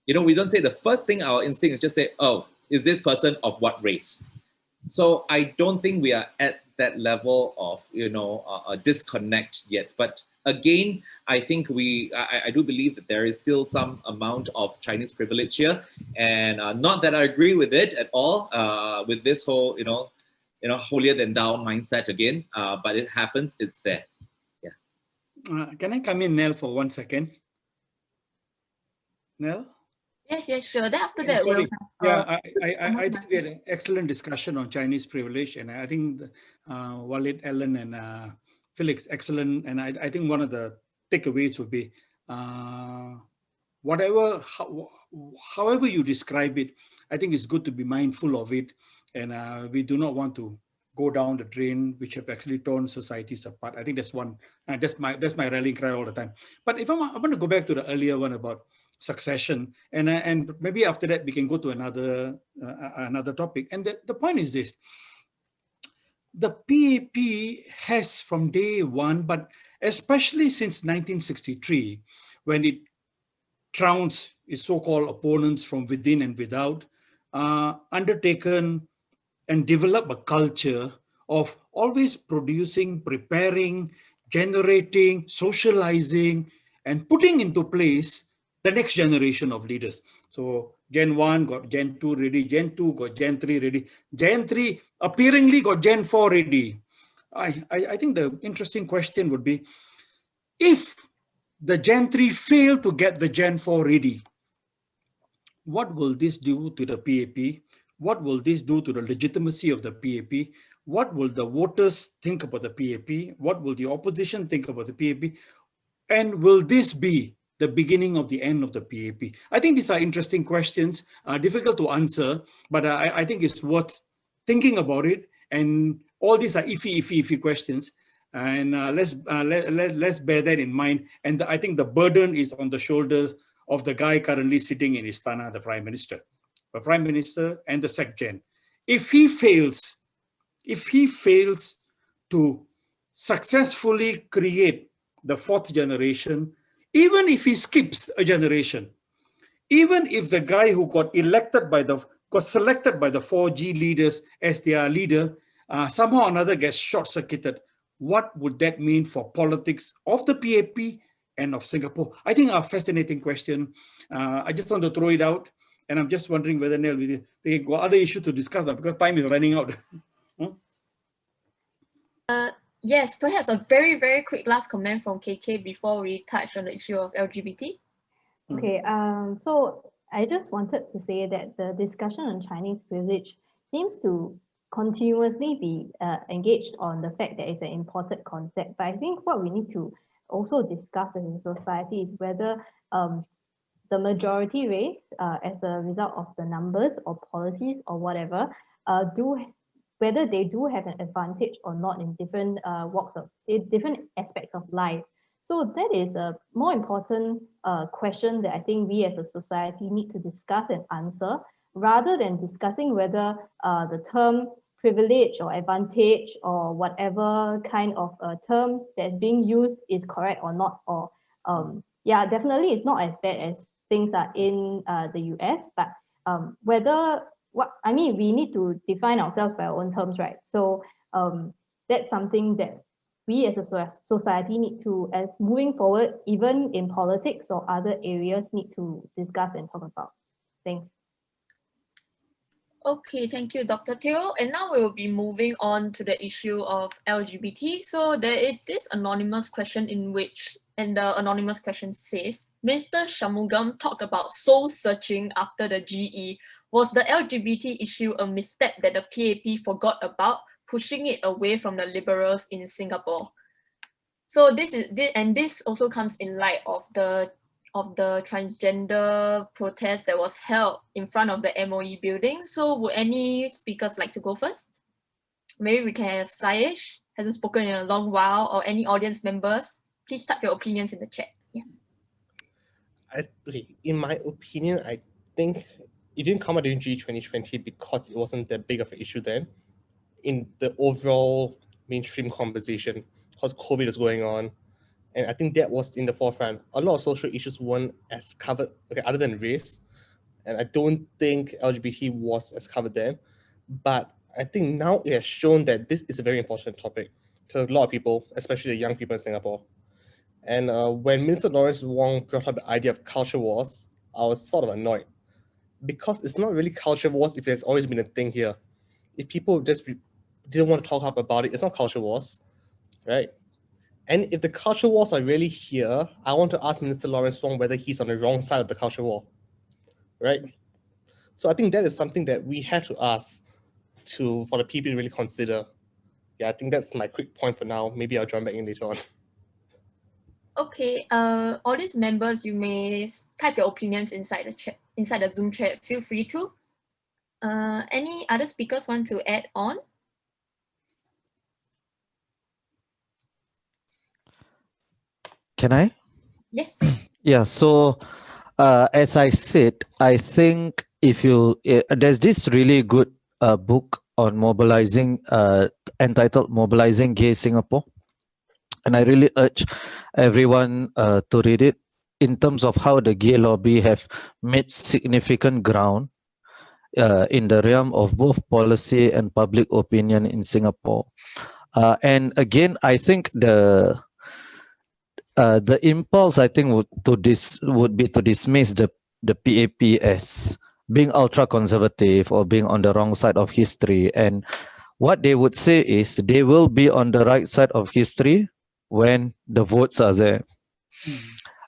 we don't say the first thing our instinct is just say, oh, is this person of what race? So I don't think we are at that level of, a disconnect yet. But again, I think I do believe that there is still some amount of Chinese privilege here, and not that I agree with it at all. With this whole, holier than thou mindset again, but it happens. It's there. Yeah. Can I come in, Nell, for 1 second? Nell? Yes, sure. Then after that, Sorry. we'll I think we had an excellent discussion on Chinese privilege, and I think Walid, Ellen, and Felix, excellent. And I think one of the takeaways would be however you describe it, I think it's good to be mindful of it, and we do not want to go down the drain, which have actually torn societies apart. I think that's one. That's my rallying cry all the time. But if I want to go back to the earlier one about succession, and maybe after that we can go to another topic. And the point is this: the PAP has from day one, but especially since 1963, when it trounced its so-called opponents from within and without, undertaken and developed a culture of always producing, preparing, generating, socializing, and putting into place the next generation of leaders. So Gen 1 got Gen 2 ready, Gen 2 got Gen 3 ready, Gen 3 appearingly got Gen 4 ready. I think the interesting question would be, if the Gen 3 fail to get the Gen 4 ready, what will this do to the PAP? What will this do to the legitimacy of the PAP? What will the voters think about the PAP? What will the opposition think about the PAP? And will this be the beginning of the end of the PAP? I think these are interesting questions, difficult to answer, but I think it's worth thinking about it. And all these are iffy questions. And let's bear that in mind. And I think the burden is on the shoulders of the guy currently sitting in Istana, the Prime Minister. The Prime Minister and the SecGen. If he fails to successfully create the fourth generation, even if he skips a generation, even if the guy who got selected by the 4G leaders as their leader somehow or another gets short-circuited, what would that mean for politics of the PAP and of Singapore? I think a fascinating question. I just want to throw it out, and I'm just wondering whether Nell, we got other issues to discuss now because time is running out. Yes, perhaps a very, very quick last comment from KK before we touch on the issue of LGBT. Okay, so I just wanted to say that the discussion on Chinese privilege seems to continuously be engaged on the fact that it's an imported concept. But I think what we need to also discuss as a society is whether the majority race, as a result of the numbers or policies or whatever, whether they do have an advantage or not in different different aspects of life. So that is a more important question that I think we as a society need to discuss and answer, rather than discussing whether the term privilege or advantage or whatever kind of term that's being used is correct or not. Or yeah, definitely it's not as bad as things are in the US, but we need to define ourselves by our own terms, right? So that's something that we as a society need to, as moving forward, even in politics or other areas, need to discuss and talk about. Thanks. Okay, thank you, Dr. Teo. And now we will be moving on to the issue of LGBT. So there is this anonymous question and the anonymous question says, Mr. Shanmugam talked about soul searching after the GE. Was the LGBT issue a misstep that the PAP forgot about, pushing it away from the liberals in Singapore? So this also comes in light of the transgender protest that was held in front of the MOE building. So would any speakers like to go first? Maybe we can have Saish, hasn't spoken in a long while, or any audience members. Please type your opinions in the chat. Yeah. In my opinion, I think it didn't come out during GE 2020 because it wasn't that big of an issue then in the overall mainstream conversation, because COVID was going on. And I think that was in the forefront. A lot of social issues weren't as covered, other than race. And I don't think LGBT was as covered then. But I think now it has shown that this is a very important topic to a lot of people, especially the young people in Singapore. And when Minister Lawrence Wong brought up the idea of culture wars, I was sort of annoyed because it's not really culture wars if there's always been a thing here. If people just didn't want to talk up about it, it's not culture wars, right? And if the culture wars are really here, I want to ask Minister Lawrence Wong whether he's on the wrong side of the culture war, right? So I think that is something that we have to ask for the people to really consider. Yeah, I think that's my quick point for now. Maybe I'll join back in later on. Okay, audience members, you may type your opinions inside the chat, inside the Zoom chat. Feel free to. Any other speakers want to add on? Can I? Yes, please. Yeah, so as I said, I think if you, there's this really good book on mobilizing, entitled Mobilizing Gay Singapore. And I really urge everyone to read it in terms of how the gay lobby have made significant ground in the realm of both policy and public opinion in Singapore. And again, I think the impulse, I think, would be to dismiss the PAP as being ultra conservative or being on the wrong side of history. And what they would say is they will be on the right side of history when the votes are there.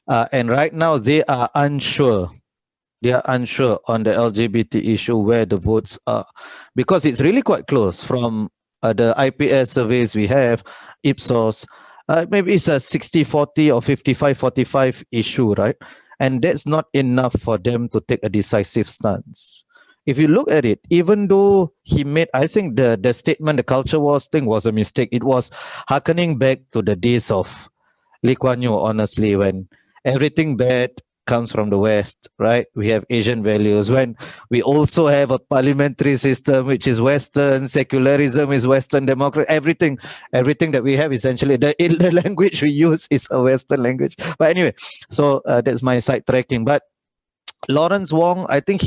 And right now they are unsure. They are unsure on the LGBT issue where the votes are, because it's really quite close from the IPS surveys we have, Ipsos. Maybe it's a 60-40 or 55-45 issue, right? And that's not enough for them to take a decisive stance. If you look at it, even though he made, I think the statement, the culture wars thing was a mistake. It was hearkening back to the days of Lee Kuan Yew, honestly, when everything bad comes from the West, right? We have Asian values. When we also have a parliamentary system, which is Western, secularism is Western, democracy, everything that we have, essentially, the language we use is a Western language. But anyway, so that's my sidetracking. But Lawrence Wong, I think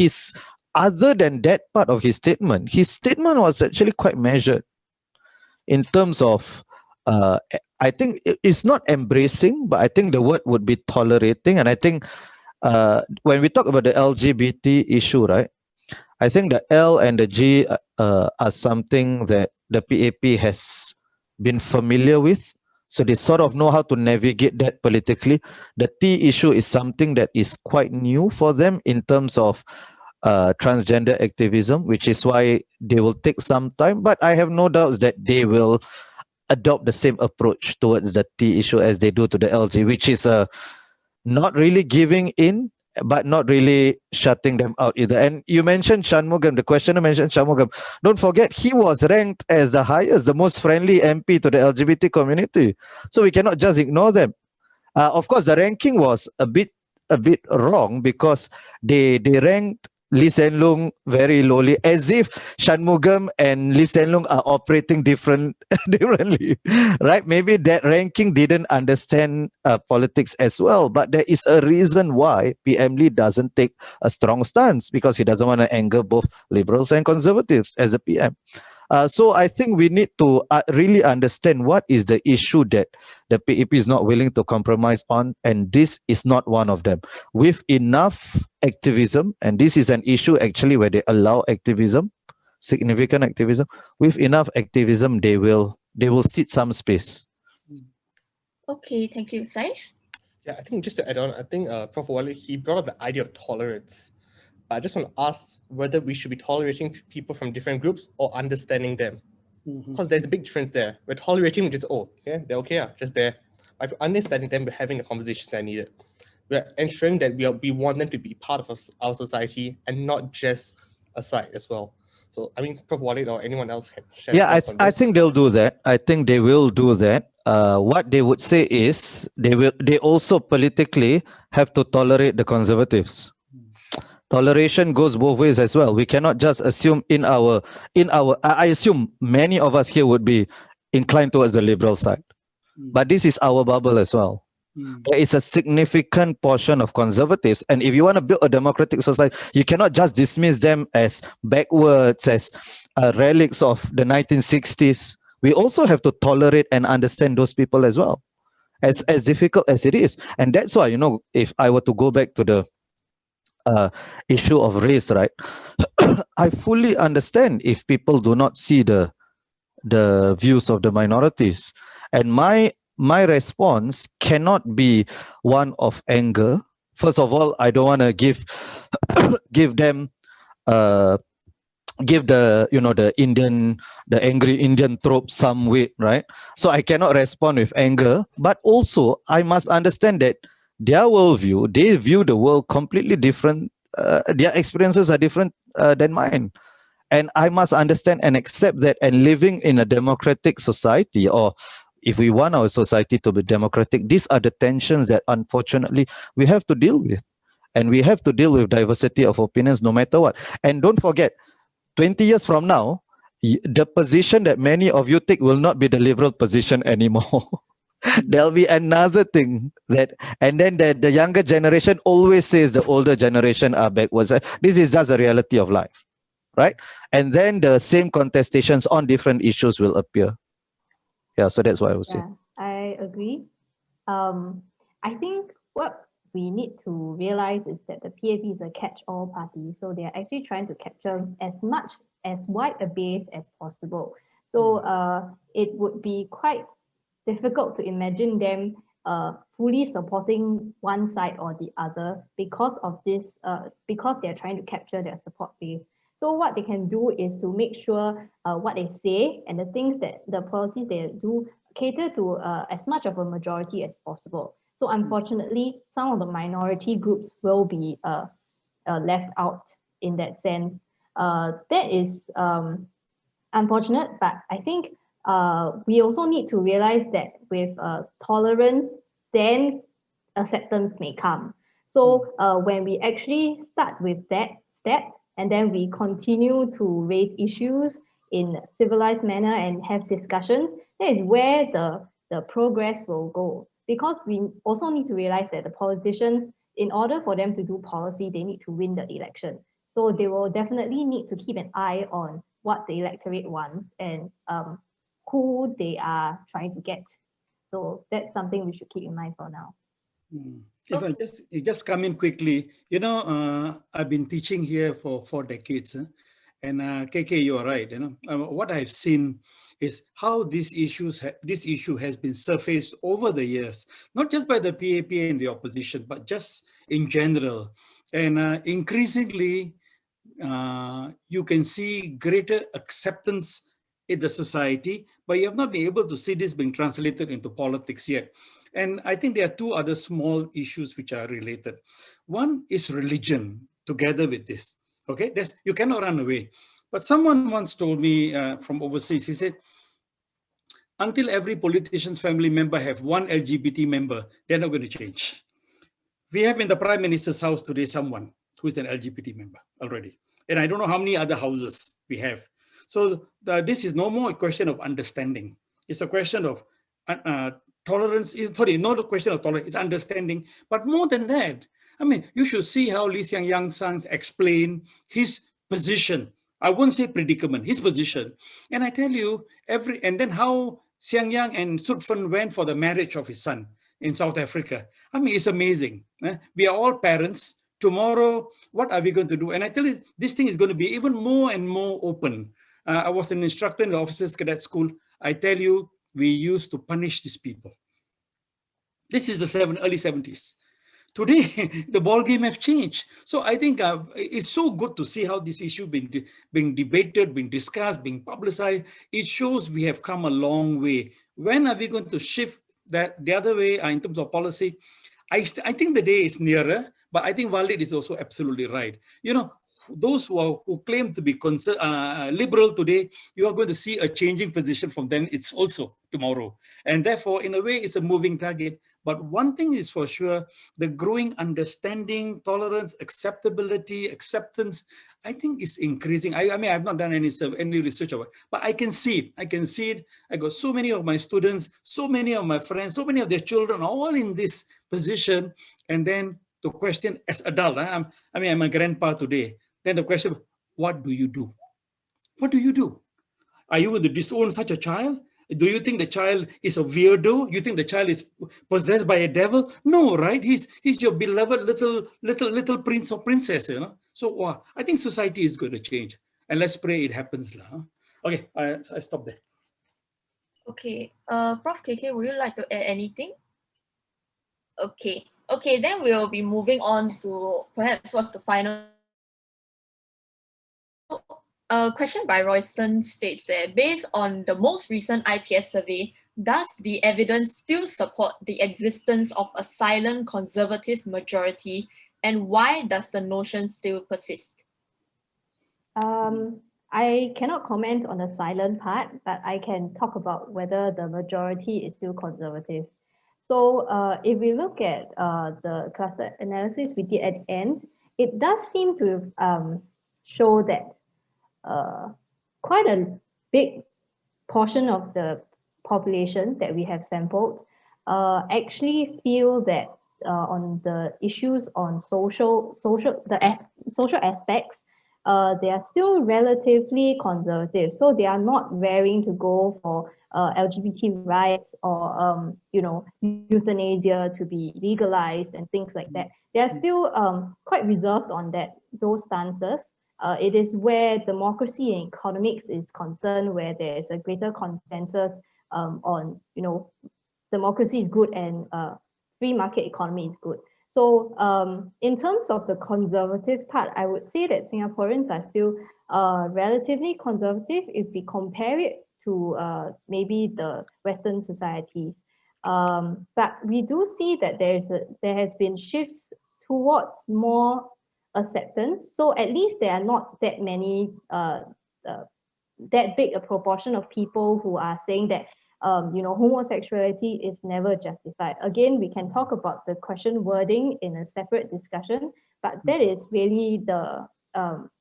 other than that part of his statement was actually quite measured in terms of, I think it's not embracing, but I think the word would be tolerating. And I think when we talk about the LGBT issue, right, I think the L and the G are something that the PAP has been familiar with. So they sort of know how to navigate that politically. The T issue is something that is quite new for them in terms of transgender activism, which is why they will take some time. But I have no doubts that they will adopt the same approach towards the T issue as they do to the LG, which is not really giving in, but not really shutting them out either. And you mentioned Shanmugam, the questioner mentioned Shanmugam. Don't forget, he was ranked as the highest, the most friendly MP to the LGBT community. So we cannot just ignore them. Of course, the ranking was a bit wrong because they ranked Lee Hsien Loong very lowly, as if Shanmugam and Lee Hsien Loong are operating differently, right? Maybe that ranking didn't understand politics as well, but there is a reason why PM Lee doesn't take a strong stance, because he doesn't want to anger both liberals and conservatives as a PM. So I think we need to really understand what is the issue that the PAP is not willing to compromise on, and this is not one of them. With enough activism, and this is an issue actually where they allow activism, significant activism, with enough activism, they will cede some space. Okay, thank you. Saish? Yeah, I think just to add on, I think Prof. Walid, he brought up the idea of tolerance. I just want to ask whether we should be tolerating people from different groups or understanding them. Because there's a big difference there. We're tolerating, which is, they're okay, just there. But if we're understanding them, we're having the conversations that are needed. We're ensuring that we want them to be part of our society and not just a side as well. So, I mean, Prof. Walid or anyone else can share. Yeah, I think they'll do that. I think they will do that. What they would say is they also politically have to tolerate the conservatives. Toleration goes both ways as well. We cannot just assume I assume many of us here would be inclined towards the liberal side, but this is our bubble as well. There is a significant portion of conservatives, and if you want to build a democratic society, you cannot just dismiss them as backwards, as relics of the 1960s. We also have to tolerate and understand those people as well, as difficult as it is. And that's why, you know, if I were to go back to the issue of race, right, I fully understand if people do not see the views of the minorities, and my response cannot be one of anger. First of all, I don't want to give them give the, you know, the angry Indian trope some weight, right? So I cannot respond with anger, but also I must understand that their worldview, they view the world completely different. Their experiences are different than mine. And I must understand and accept that, and living in a democratic society, or if we want our society to be democratic, these are the tensions that unfortunately we have to deal with. And we have to deal with diversity of opinions no matter what. And don't forget, 20 years from now, the position that many of you take will not be the liberal position anymore. There'll be another thing that, and then the younger generation always says the older generation are backwards. This is just a reality of life. Right? And then the same contestations on different issues will appear. Yeah, so that's what I would say. I agree. I think what we need to realize is that the PAP is a catch-all party. So they are actually trying to capture as wide a base as possible. So it would be quite difficult to imagine them fully supporting one side or the other because of this, because they're trying to capture their support base. So what they can do is to make sure what they say and the things that the policies they do cater to as much of a majority as possible. So unfortunately, some of the minority groups will be left out in that sense. That is unfortunate, but I think we also need to realize that with tolerance, then acceptance may come. So when we actually start with that step, and then we continue to raise issues in a civilized manner and have discussions, that is where the progress will go. Because we also need to realize that the politicians, in order for them to do policy, they need to win the election. So they will definitely need to keep an eye on what the electorate wants and who they are trying to get. So that's something we should keep in mind for now. If I just come in quickly, you know, I've been teaching here for 4 decades, and KK, you are right. You know, what I've seen is how this issue has been surfaced over the years, not just by the PAP and the opposition, but just in general. And increasingly, you can see greater acceptance in the society, but you have not been able to see this being translated into politics yet. And I think there are 2 other small issues which are related. One is religion together with this. Okay, you cannot run away. But someone once told me from overseas, he said, until every politician's family member have one LGBT member, they're not going to change. We have in the Prime Minister's house today someone who is an LGBT member already. And I don't know how many other houses we have. So this is no more a question of understanding. It's a question of tolerance. Sorry, not a question of tolerance, it's understanding. But more than that, I mean, you should see how Lee Hsien Yang explain his position. I won't say predicament, his position. And I tell you, and then how Hsien Yang and Sut Phen went for the marriage of his son in South Africa. I mean, it's amazing. We are all parents. Tomorrow, what are we going to do? And I tell you, this thing is going to be even more and more open. I was an instructor in the Officers Cadet School. I tell you, we used to punish these people. This is the early 70s. Today, the ball game have changed. So I think it's so good to see how this issue being debated, being discussed, being publicized. It shows we have come a long way. When are we going to shift that the other way in terms of policy? I think the day is nearer, but I think Walid is also absolutely right. You know, those who claim to be liberal today, you are going to see a changing position from them. It's also tomorrow. And therefore, in a way, it's a moving target. But one thing is for sure, the growing understanding, tolerance, acceptance, I think is increasing. I mean, I've not done any research about it, but I can see it. I got so many of my students, so many of my friends, so many of their children, all in this position. And then the question as adult, I'm a grandpa today. Then the question, what do you do? What do you do? Are you going to disown such a child? Do you think the child is a weirdo? You think the child is possessed by a devil? No, right? He's your beloved little prince or princess, you know. So I think society is going to change, and let's pray it happens, huh? Okay, I stop there. Okay, Prof. KK, would you like to add anything? Okay, then we'll be moving on to perhaps what's the final. A question by Royston states that based on the most recent IPS survey, does the evidence still support the existence of a silent conservative majority, and why does the notion still persist? I cannot comment on the silent part, but I can talk about whether the majority is still conservative. So if we look at the cluster analysis we did at the end, it does seem to show that quite a big portion of the population that we have sampled actually feel that on the issues on social aspects, they are still relatively conservative. So they are not raring to go for LGBT rights or euthanasia to be legalized and things like that. They are still quite reserved on those stances. It is where democracy and economics is concerned, where there is a greater consensus on, democracy is good and free market economy is good. So in terms of the conservative part, I would say that Singaporeans are still relatively conservative if we compare it to maybe the Western societies. But we do see that there has been shifts towards more acceptance. So at least there are not that many, that big a proportion of people who are saying that homosexuality is never justified. Again, we can talk about the question wording in a separate discussion, but that is really the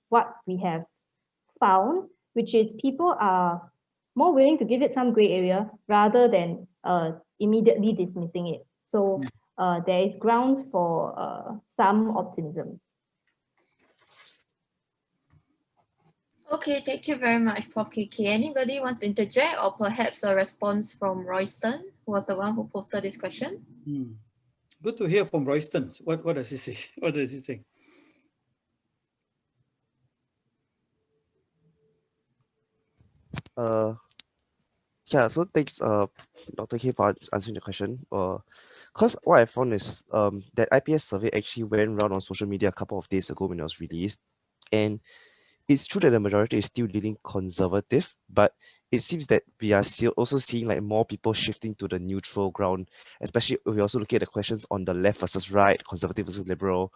what we have found, which is people are more willing to give it some gray area rather than immediately dismissing it. So there is grounds for some optimism. Okay, thank you very much, Prof. KK. Anybody wants to interject or perhaps a response from Royston, who was the one who posted this question? Good to hear from Royston. What does he say? What does he think? Yeah, so thanks, Dr. K, for answering the question. Because what I found is that IPS survey actually went around on social media a couple of days ago when it was released. And it's true that the majority is still leaning conservative, but it seems that we are still also seeing like more people shifting to the neutral ground, especially if we also look at the questions on the left versus right, conservative versus liberal.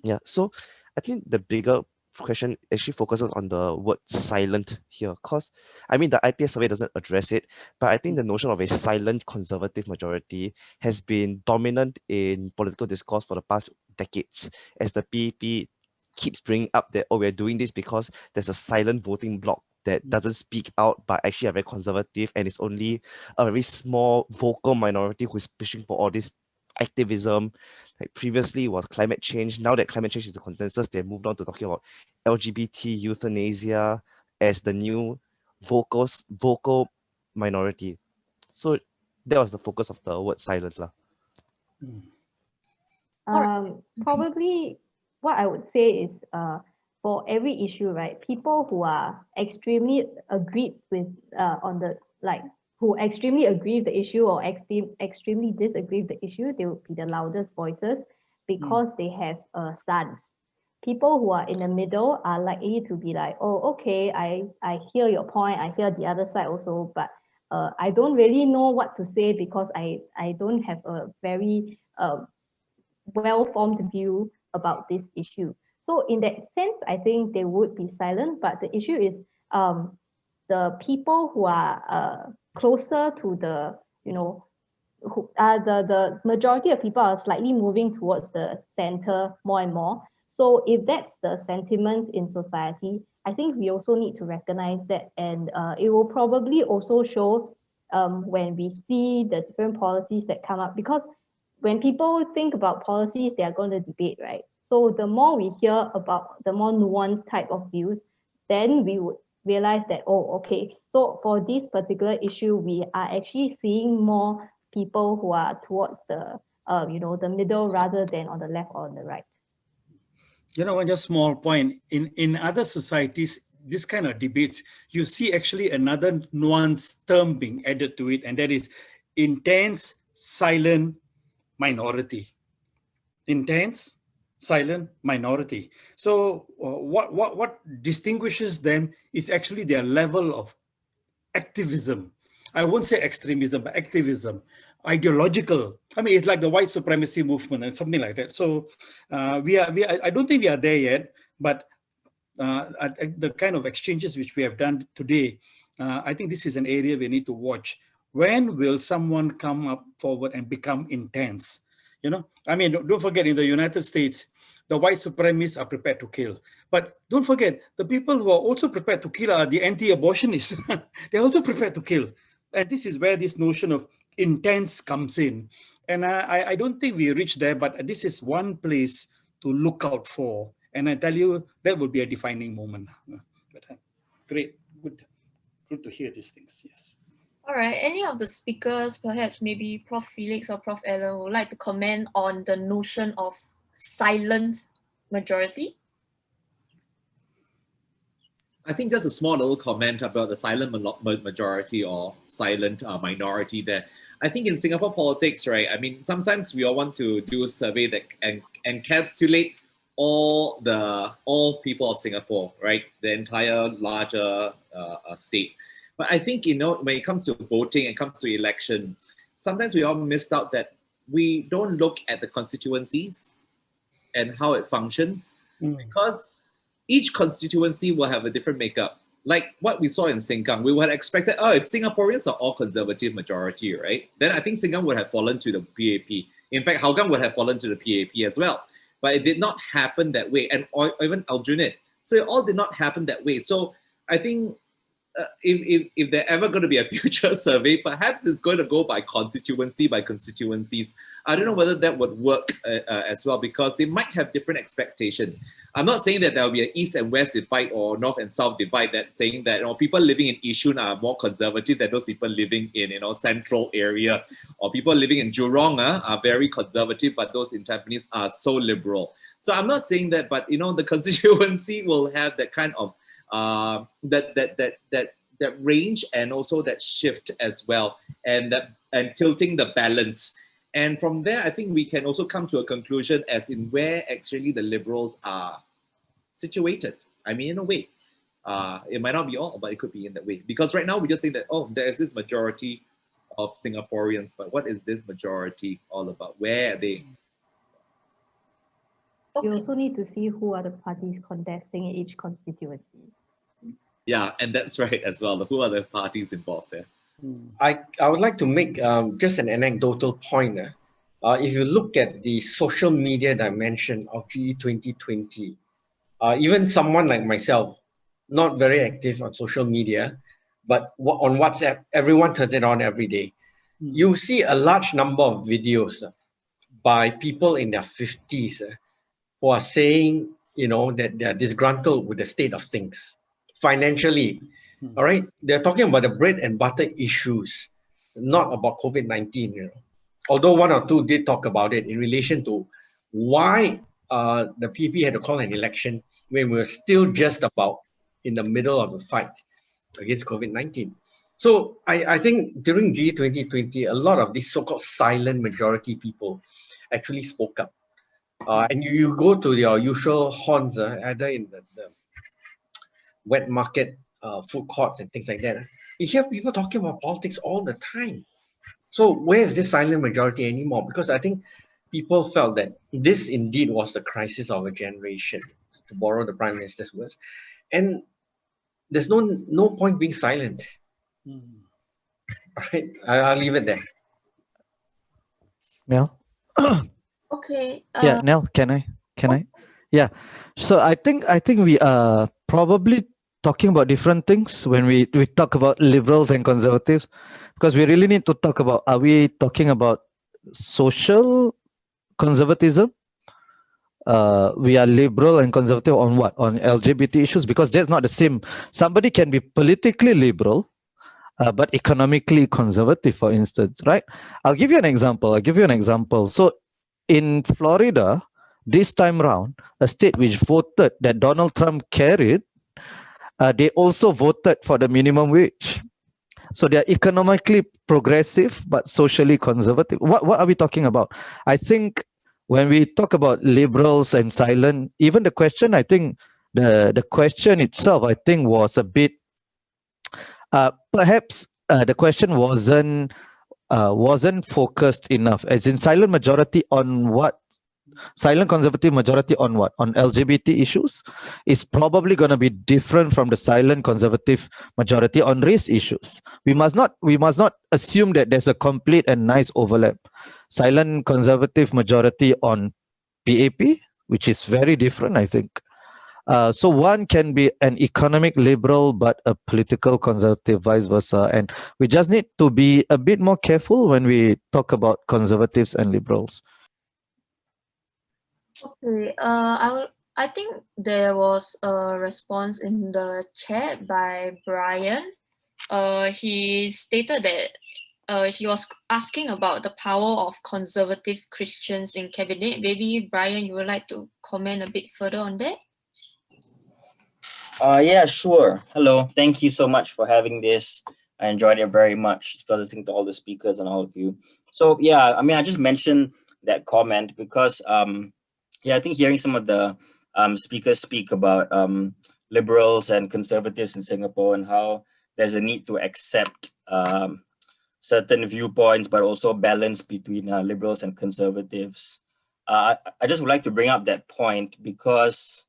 Yeah, so I think the bigger question actually focuses on the word silent here, because I mean the IPS survey doesn't address it, but I think the notion of a silent conservative majority has been dominant in political discourse for the past decades, as the PEP keeps bringing up that, oh, we're doing this because there's a silent voting bloc that doesn't speak out but actually are very conservative, and it's only a very small vocal minority who's pushing for all this activism. Like previously was climate change. Now that climate change is the consensus, they moved on to talking about LGBT euthanasia as the new vocal minority. So that was the focus of the word silent. Probably what I would say is for every issue, right, people who are extremely agreed with who extremely agree with the issue or extremely disagree with the issue, they will be the loudest voices because they have a stance. People who are in the middle are likely to be like, oh, okay, I hear your point, I hear the other side also, but I don't really know what to say because I don't have a very well-formed view about this issue. So in that sense, I think they would be silent, but the issue is the people who are closer to the, who the majority of people are slightly moving towards the center more and more. So if that's the sentiment in society, I think we also need to recognize that, and it will probably also show when we see the different policies that come up, because when people think about policies, they are going to debate, right? So the more we hear about the more nuanced type of views, then we would realize that, oh, okay, so for this particular issue, we are actually seeing more people who are towards the, the middle rather than on the left or on the right. One just small point. In other societies, this kind of debates, you see actually another nuanced term being added to it, and that is intense, silent minority. Intense, silent minority. So what distinguishes them is actually their level of activism. I won't say extremism, but activism, ideological. I mean, it's like the white supremacy movement and something like that. So I don't think we are there yet, but the kind of exchanges which we have done today, I think this is an area we need to watch. When will someone come up forward and become intense? I mean, don't forget, in the United States, the white supremacists are prepared to kill. But don't forget, the people who are also prepared to kill are the anti-abortionists. They're also prepared to kill. And this is where this notion of intense comes in. And I don't think we reached there, but this is one place to look out for. And I tell you, that will be a defining moment. But, great, good to hear these things, yes. All right, any of the speakers, perhaps maybe Prof. Felix or Prof. Alan, would like to comment on the notion of silent majority? I think just a small little comment about the silent majority or silent minority there. I think in Singapore politics, right, I mean, sometimes we all want to do a survey that encapsulate all people of Singapore, right, the entire larger state. But I think, when it comes to voting and comes to election, sometimes we all missed out that we don't look at the constituencies and how it functions, because each constituency will have a different makeup. Like what we saw in Sengkang, we would have expected, if Singaporeans are all conservative majority, right, then I think Sengkang would have fallen to the PAP. In fact, Hougang would have fallen to the PAP as well. But it did not happen that way, and even Aljunied. So it all did not happen that way. So I think if there's ever going to be a future survey, perhaps it's going to go by constituencies. I don't know whether that would work as well, because they might have different expectations. I'm not saying that there will be an east and west divide or north and south divide, that saying that people living in Yishun are more conservative than those people living in central area, or people living in Jurong are very conservative, but those in Tampines are so liberal. So I'm not saying that, but the constituency will have that kind of that range, and also that shift as well, and tilting the balance. And from there, I think we can also come to a conclusion as in where actually the liberals are situated. I mean, in a way, it might not be all, but it could be in that way. Because right now we just say that, there's this majority of Singaporeans, but what is this majority all about? Where are they? You also need to see who are the parties contesting in each constituency. Yeah, and that's right as well. Who are the parties involved there? I would like to make just an anecdotal point. If you look at the social media dimension of GE 2020, even someone like myself, not very active on social media, but on WhatsApp, everyone turns it on every day. You see a large number of videos by people in their 50s who are saying, that they're disgruntled with the state of things financially. All right, they're talking about the bread and butter issues, not about COVID-19. Although one or two did talk about it in relation to why the PP had to call an election when we were still just about in the middle of the fight against COVID-19. So I think during G 2020, a lot of these so-called silent majority people actually spoke up. And you go to your usual haunts, either in the wet market, food courts and things like that. You hear people talking about politics all the time. So where is this silent majority anymore? Because I think people felt that this indeed was the crisis of a generation. to borrow the Prime Minister's words. And there's no point being silent. All right, I'll leave it there. Nell? Okay. Yeah, Nell, can I? Yeah. So I think we are probably talking about different things when we talk about liberals and conservatives, because we really need to talk about, are we talking about social conservatism? We are liberal and conservative on what? On LGBT issues? Because that's not the same. Somebody can be politically liberal, but economically conservative, for instance, right? I'll give you an example. So in Florida, this time round, a state which voted that Donald Trump carried, they also voted for the minimum wage. So they are economically progressive, but socially conservative. What are we talking about? I think when we talk about liberals and silent, even the question, I think the question itself, I think, was a bit, perhaps the question wasn't focused enough. As in, silent majority on what? Silent conservative majority on what? On LGBT issues is probably going to be different from the silent conservative majority on race issues. We must not assume that there's a complete and nice overlap. Silent conservative majority on PAP, which is very different, I think. So one can be an economic liberal but a political conservative, vice versa. And we just need to be a bit more careful when we talk about conservatives and liberals. Okay, I think there was a response in the chat by Brian. He stated that he was asking about the power of conservative Christians in cabinet. Maybe Brian, you would like to comment a bit further on that? Yeah, sure. Hello, thank you so much for having this. I enjoyed it very much, listening to all the speakers and all of you. So yeah, I mean, I just mentioned that comment because yeah, I think hearing some of the speakers speak about liberals and conservatives in Singapore and how there's a need to accept certain viewpoints, but also balance between liberals and conservatives. I just would like to bring up that point because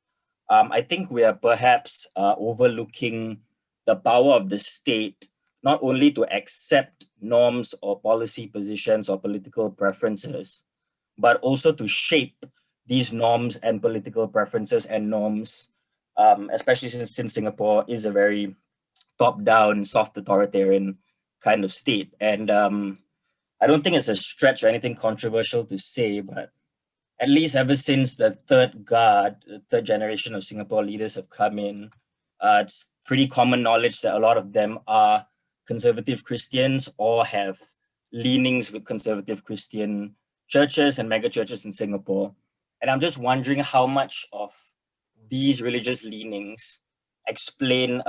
I think we are perhaps overlooking the power of the state, not only to accept norms or policy positions or political preferences, but also to shape these norms and political preferences and norms, especially since Singapore is a very top-down, soft authoritarian kind of state. And I don't think it's a stretch or anything controversial to say, but at least ever since the third generation of Singapore leaders have come in, it's pretty common knowledge that a lot of them are conservative Christians or have leanings with conservative Christian churches and mega churches in Singapore. And I'm just wondering how much of these religious leanings explain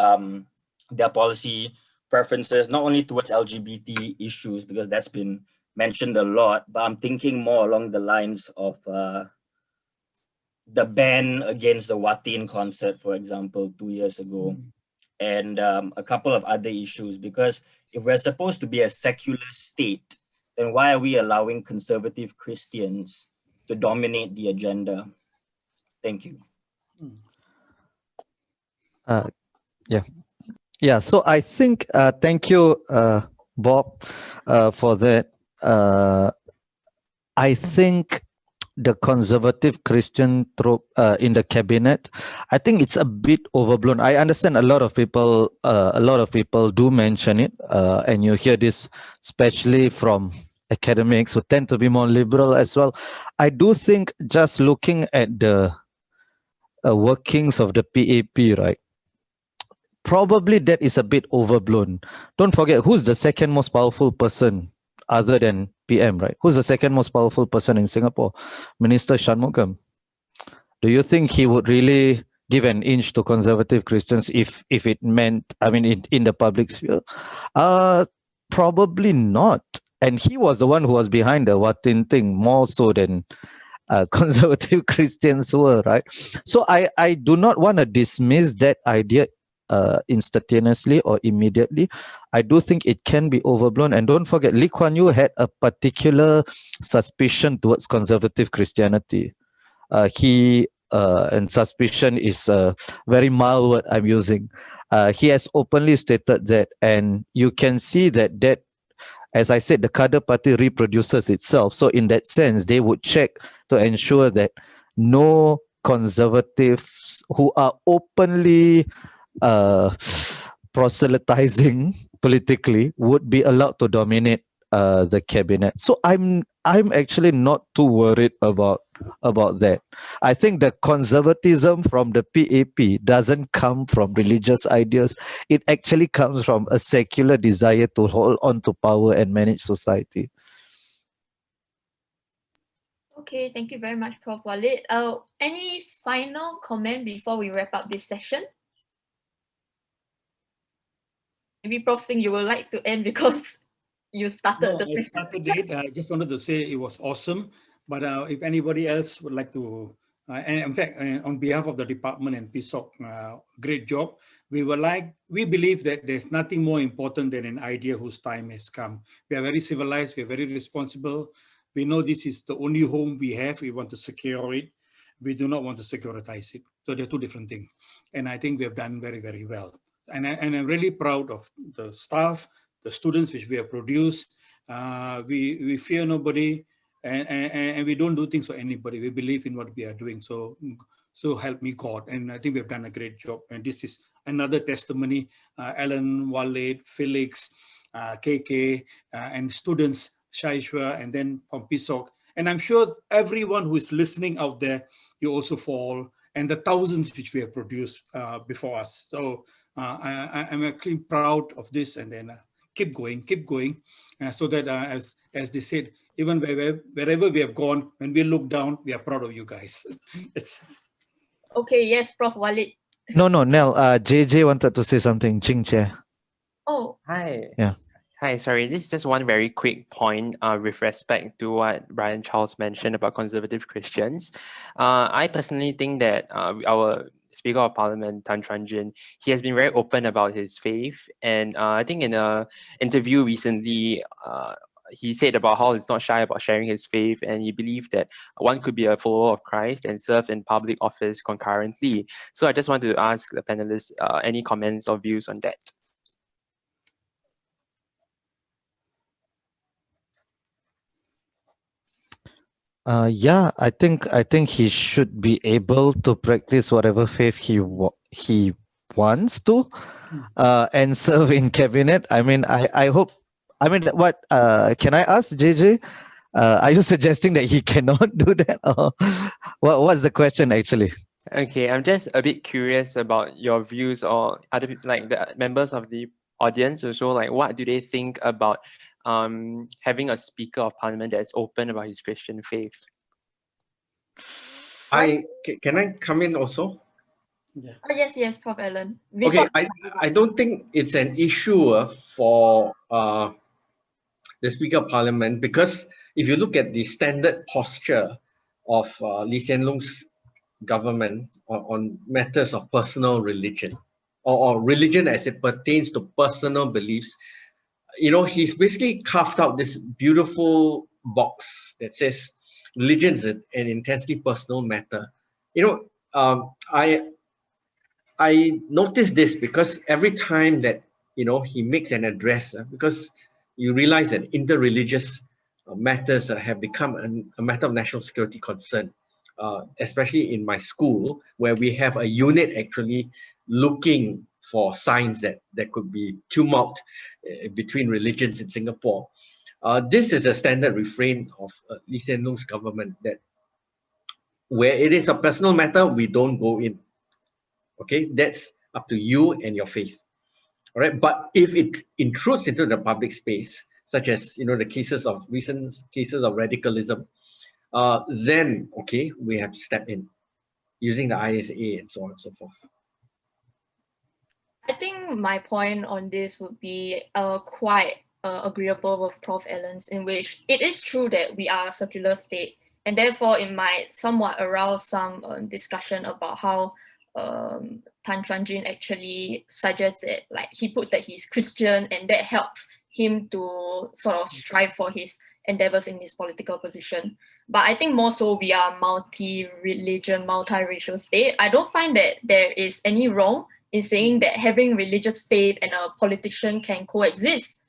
their policy preferences, not only towards LGBT issues, because that's been mentioned a lot, but I'm thinking more along the lines of the ban against the Watin concert, for example, 2 years ago, and a couple of other issues. Because if we're supposed to be a secular state, then why are we allowing conservative Christians to dominate the agenda? Thank you. Yeah. So I think, thank you, Bob, for that. I think the conservative Christian trope in the cabinet, I think it's a bit overblown. I understand a lot of people do mention it, and you hear this especially from academics who tend to be more liberal as well. I do think just looking at the workings of the PAP, right? Probably that is a bit overblown. Don't forget, who's the second most powerful person other than PM, right? Who's the second most powerful person in Singapore? Minister Shanmugam. Do you think he would really give an inch to conservative Christians if it meant, I mean, in the public sphere? Probably not. And he was the one who was behind the Watin thing more so than conservative Christians were, right? So I do not want to dismiss that idea instantaneously or immediately. I do think it can be overblown. And don't forget, Lee Kuan Yew had a particular suspicion towards conservative Christianity. He and suspicion is a very mild word I'm using. He has openly stated that, and you can see that, as I said, the Kader Party reproduces itself. So in that sense, they would check to ensure that no conservatives who are openly proselytizing politically would be allowed to dominate the cabinet. So I'm actually not too worried about that. I think the conservatism from the PAP doesn't come from religious ideas. It actually comes from a secular desire to hold on to power and manage society. Okay, thank you very much, Prof. Walid. Any final comment before we wrap up this session? Maybe Prof. Singh, you would like to end because you started the I session. started it. I just wanted to say it was awesome. But if anybody else would like to, and in fact, on behalf of the department and PSSOC, great job. We believe that there's nothing more important than an idea whose time has come. We are very civilized. We are very responsible. We know this is the only home we have. We want to secure it. We do not want to securitize it. So they're two different things. And I think we have done very, very well. And I'm really proud of the staff, the students which we have produced. We fear nobody, and we don't do things for anybody. We believe in what we are doing. So help me God. And I think we've done a great job. And this is another testimony. Alan, Walid, Felix, KK, and students, Saishwar, and then from PSSOC. And I'm sure everyone who is listening out there, you also fall, and the thousands which we have produced before us. So I'm actually proud of this, and then keep going, so that as they said, even wherever we have gone, when we look down, we are proud of you guys. Okay, yes, Prof. Walid. No, Nell, JJ wanted to say something. Ching Che. Oh. Hi. Yeah. Hi, sorry, this is just one very quick point with respect to what Brian Charles mentioned about conservative Christians. I personally think that our Speaker of Parliament, Tan Chuan Jin, he has been very open about his faith. And I think in an interview recently, he said about how he's not shy about sharing his faith, and he believed that one could be a follower of Christ and serve in public office concurrently. So I just wanted to ask the panelists any comments or views on that. Yeah, I think he should be able to practice whatever faith he wants to, and serve in cabinet. I mean, I hope. I mean, what can I ask, JJ? Are you suggesting that he cannot do that, or what's the question actually? Okay, I'm just a bit curious about your views, or other people, like the members of the audience also, like what do they think about having a Speaker of Parliament that is open about his Christian faith? Can I come in also? Yeah. Oh, yes, Prof. Alan. Okay, I don't think it's an issue for the Speaker of Parliament, because if you look at the standard posture of Lee Hsien Loong's government on matters of personal religion, or religion as it pertains to personal beliefs, you know, he's basically carved out this beautiful box that says religion is an intensely personal matter. You know, I noticed this because every time that, you know, he makes an address, because you realize that interreligious matters have become a matter of national security concern, especially in my school, where we have a unit actually looking for signs that there could be tumult between religions in Singapore. This is a standard refrain of Lee Hsien Loong's government, that where it is a personal matter, we don't go in. Okay, that's up to you and your faith. All right, but if it intrudes into the public space, such as, you know, the recent cases of radicalism, then okay, we have to step in using the ISA and so on and so forth. I think my point on this would be quite agreeable with Prof. Alan's, in which it is true that we are a secular state, and therefore it might somewhat arouse some discussion about how Tan Chuan Jin actually suggests that, like, he puts that he's Christian and that helps him to sort of strive for his endeavors in his political position. But I think more so we are multi-religion, multi-racial state. I don't find that there is any wrong in saying that having religious faith and a politician can coexist,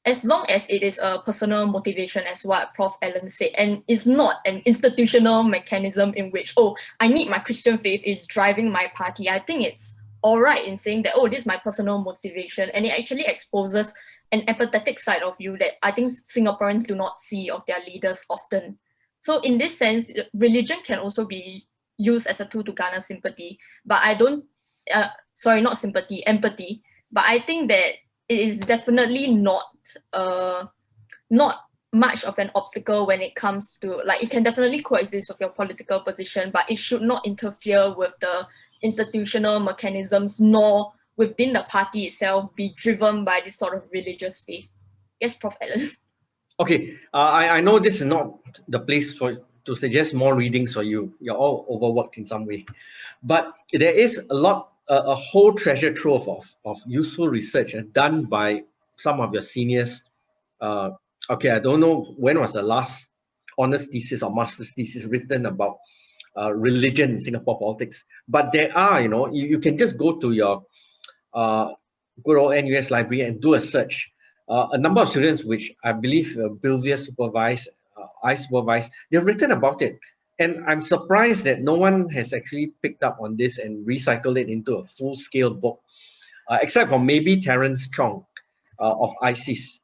as long as it is a personal motivation, as what Prof. Allen said, and it's not an institutional mechanism in which, oh, I need my Christian faith is driving my party. I think it's all right in saying that, oh, this is my personal motivation, and it actually exposes an empathetic side of you that I think Singaporeans do not see of their leaders often. So in this sense, religion can also be used as a tool to garner sympathy, but I don't, sorry, not sympathy, empathy. But I think that it is definitely not much of an obstacle when it comes to, like, it can definitely coexist with your political position, but it should not interfere with the institutional mechanisms, nor within the party itself be driven by this sort of religious faith. Yes, Prof. Allen. Okay, I know this is not the place to suggest more readings for you. You're all overworked in some way. But there is a whole treasure trove of useful research done by some of your seniors. Okay, I don't know when was the last honors thesis or master's thesis written about religion in Singapore politics. But there are, you can just go to your good old NUS library and do a search. A number of students, which I believe Bilveer supervised, I supervised, they've written about it. And I'm surprised that no one has actually picked up on this and recycled it into a full-scale book, except for maybe Terence Chong of ISIS.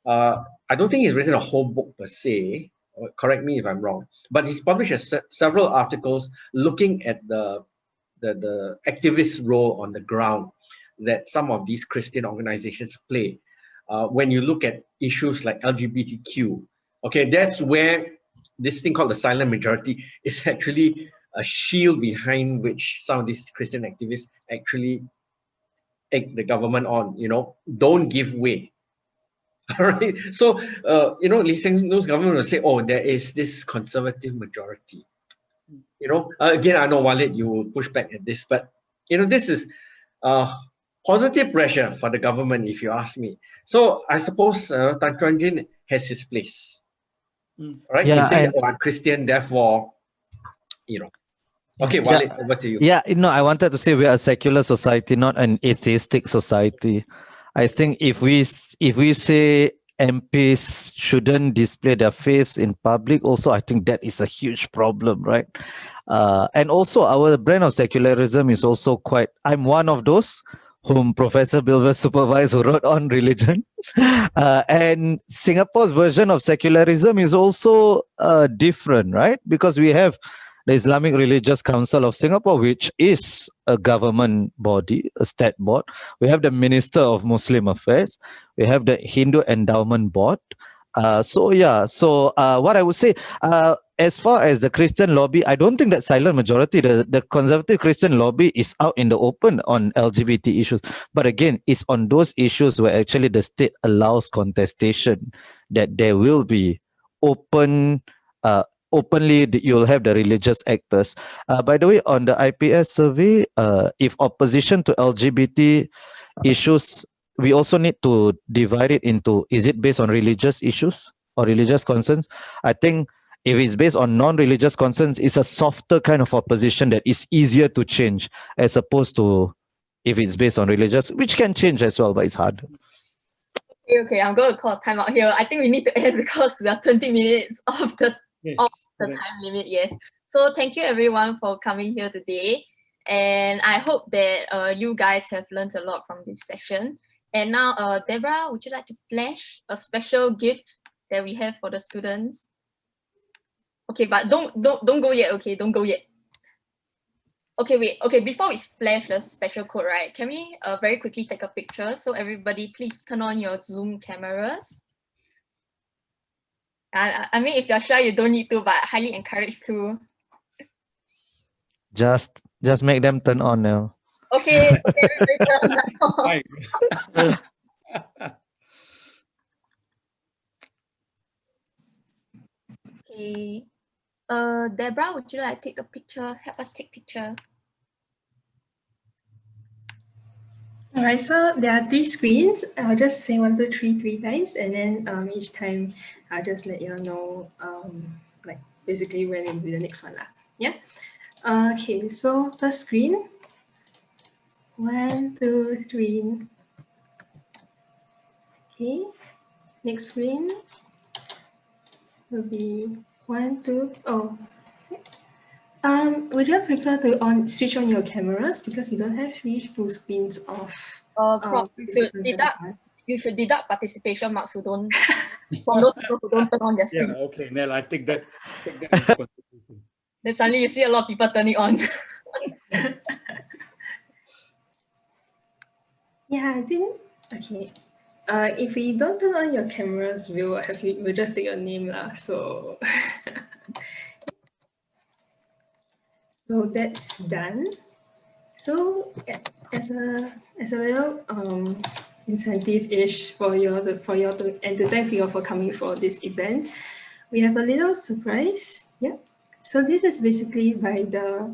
I don't think he's written a whole book per se, correct me if I'm wrong, but he's published several articles looking at the activist role on the ground that some of these Christian organizations play. When you look at issues like LGBTQ, okay, that's where this thing called the silent majority is actually a shield behind which some of these Christian activists actually egg the government on, don't give way. All right. So, Lee Hsien Loong's government will say, oh, there is this conservative majority. Again, I know, Walid, you will push back at this, but, this is positive pressure for the government, if you ask me. So, I suppose Tan Chuan Jin has his place. Right? Yeah, he said, I'm Christian, therefore, Okay, Walid, over to you. Yeah, I wanted to say we are a secular society, not an atheistic society. I think if we say MPs shouldn't display their faiths in public, also I think that is a huge problem, right? And also our brand of secularism is also quite, I'm one of those whom Professor Bilveer supervised, who wrote on religion. And Singapore's version of secularism is also different, right? Because we have the Islamic Religious Council of Singapore, which is a government body, a state board. We have the Minister of Muslim Affairs. We have the Hindu Endowment Board. So what I would say, as far as the Christian lobby, I don't think that silent majority, the conservative Christian lobby is out in the open on LGBT issues. But again, it's on those issues where actually the state allows contestation that there will be openly you'll have the religious actors. By the way, on the IPS survey, if opposition to LGBT issues, we also need to divide it into, is it based on religious issues or religious concerns? I think if it's based on non-religious concerns, it's a softer kind of opposition that is easier to change, as opposed to if it's based on religious, which can change as well, but it's hard. Okay, I'm going to call a time out here. I think we need to end because we are 20 minutes off the time limit, yes. So thank you everyone for coming here today. And I hope that you guys have learned a lot from this session. And now, Deborah, would you like to flash a special gift that we have for the students? Okay, but don't go yet. Okay, don't go yet. Okay, wait. Okay, before we flash the special code, right? Can we very quickly take a picture? So everybody, please turn on your Zoom cameras. I mean, if you're sure, you don't need to, but highly encouraged to. Just make them turn on now. Okay, everybody turn on now. Okay. Deborah, would you like to take a picture? Help us take a picture. All right, so there are 3 screens. I'll just say 1, 2, 3 3 times, and then each time I'll just let you know like basically when will be the next one lah. Yeah. Okay, so first screen. 1, 2, 3. Okay. Next screen will be 1, 2. Oh. Would you prefer to switch on your cameras because we don't have 3 full screens of Prof, you should deduct participation marks who don't from those people who don't turn on their screen. Yeah, okay, Nell, I take that into consideration. Then suddenly you see a lot of people turning on. Yeah, I think okay. If we don't turn on your cameras, we'll just take your name lah. So so that's done. So as a little incentive-ish for you to and to thank you all for coming for this event, we have a little surprise. Yeah. So this is basically by the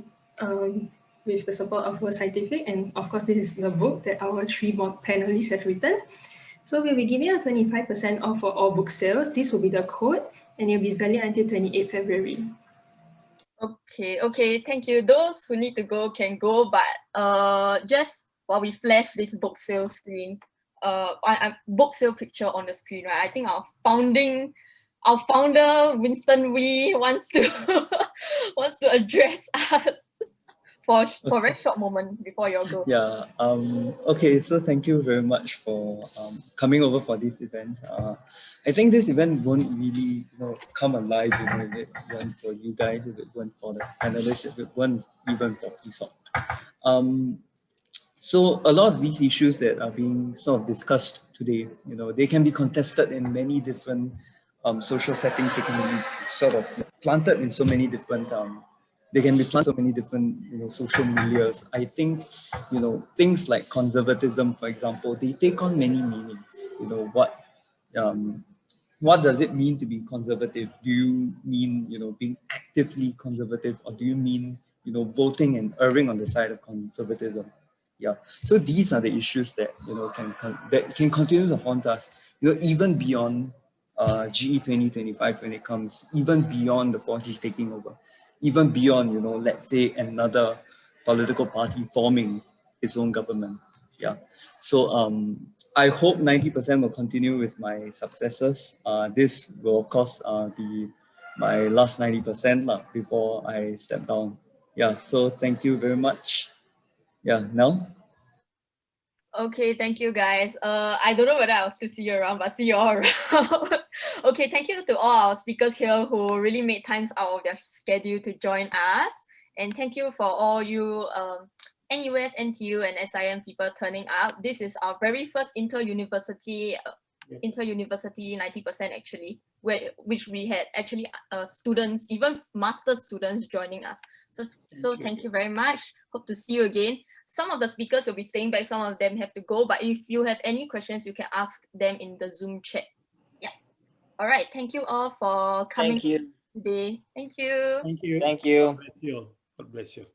with the support of World Scientific, and of course this is the book that our 3 panelists have written. So we'll be giving a 25% off for all book sales. This will be the code, and it'll be valid until 28 February. Okay, thank you. Those who need to go can go, but just while we flash this book sale screen, book sale picture on the screen, right? I think our founder Winston Wee wants to wants to address us for a very short moment before you all go. Yeah. Okay. So thank you very much for coming over for this event. I think this event won't really, come alive, if it weren't for you guys, if it weren't for the panelists, if it weren't even for PSSOC. So a lot of these issues that are being sort of discussed today, they can be contested in many different social settings. They can be sort of planted in so many different social milieus. I think, things like conservatism, for example, they take on many meanings. What does it mean to be conservative? Do you mean, being actively conservative, or do you mean, voting and erring on the side of conservatism? Yeah. So these are the issues that, that can continue to haunt us, even beyond GE 2025 when it comes, even beyond the 4G taking over, even beyond, let's say another political party forming its own government. Yeah. So I hope 90% will continue with my successors. This will of course be my last 90% before I step down. Yeah. So thank you very much. Yeah. Now. Okay, thank you guys. I don't know whether I'll still see you around, but see you all around. Okay, thank you to all our speakers here who really made times out of their schedule to join us. And thank you for all you NUS, NTU, and SIM people turning up. This is our very first inter-university 90% actually, which we had actually students, even master students joining us. So thank you very much. Hope to see you again. Some of the speakers will be staying back, some of them have to go, but if you have any questions, you can ask them in the Zoom chat. Yeah. All right. Thank you all for coming today. Thank you. Thank you. Thank you. God bless you. God bless you.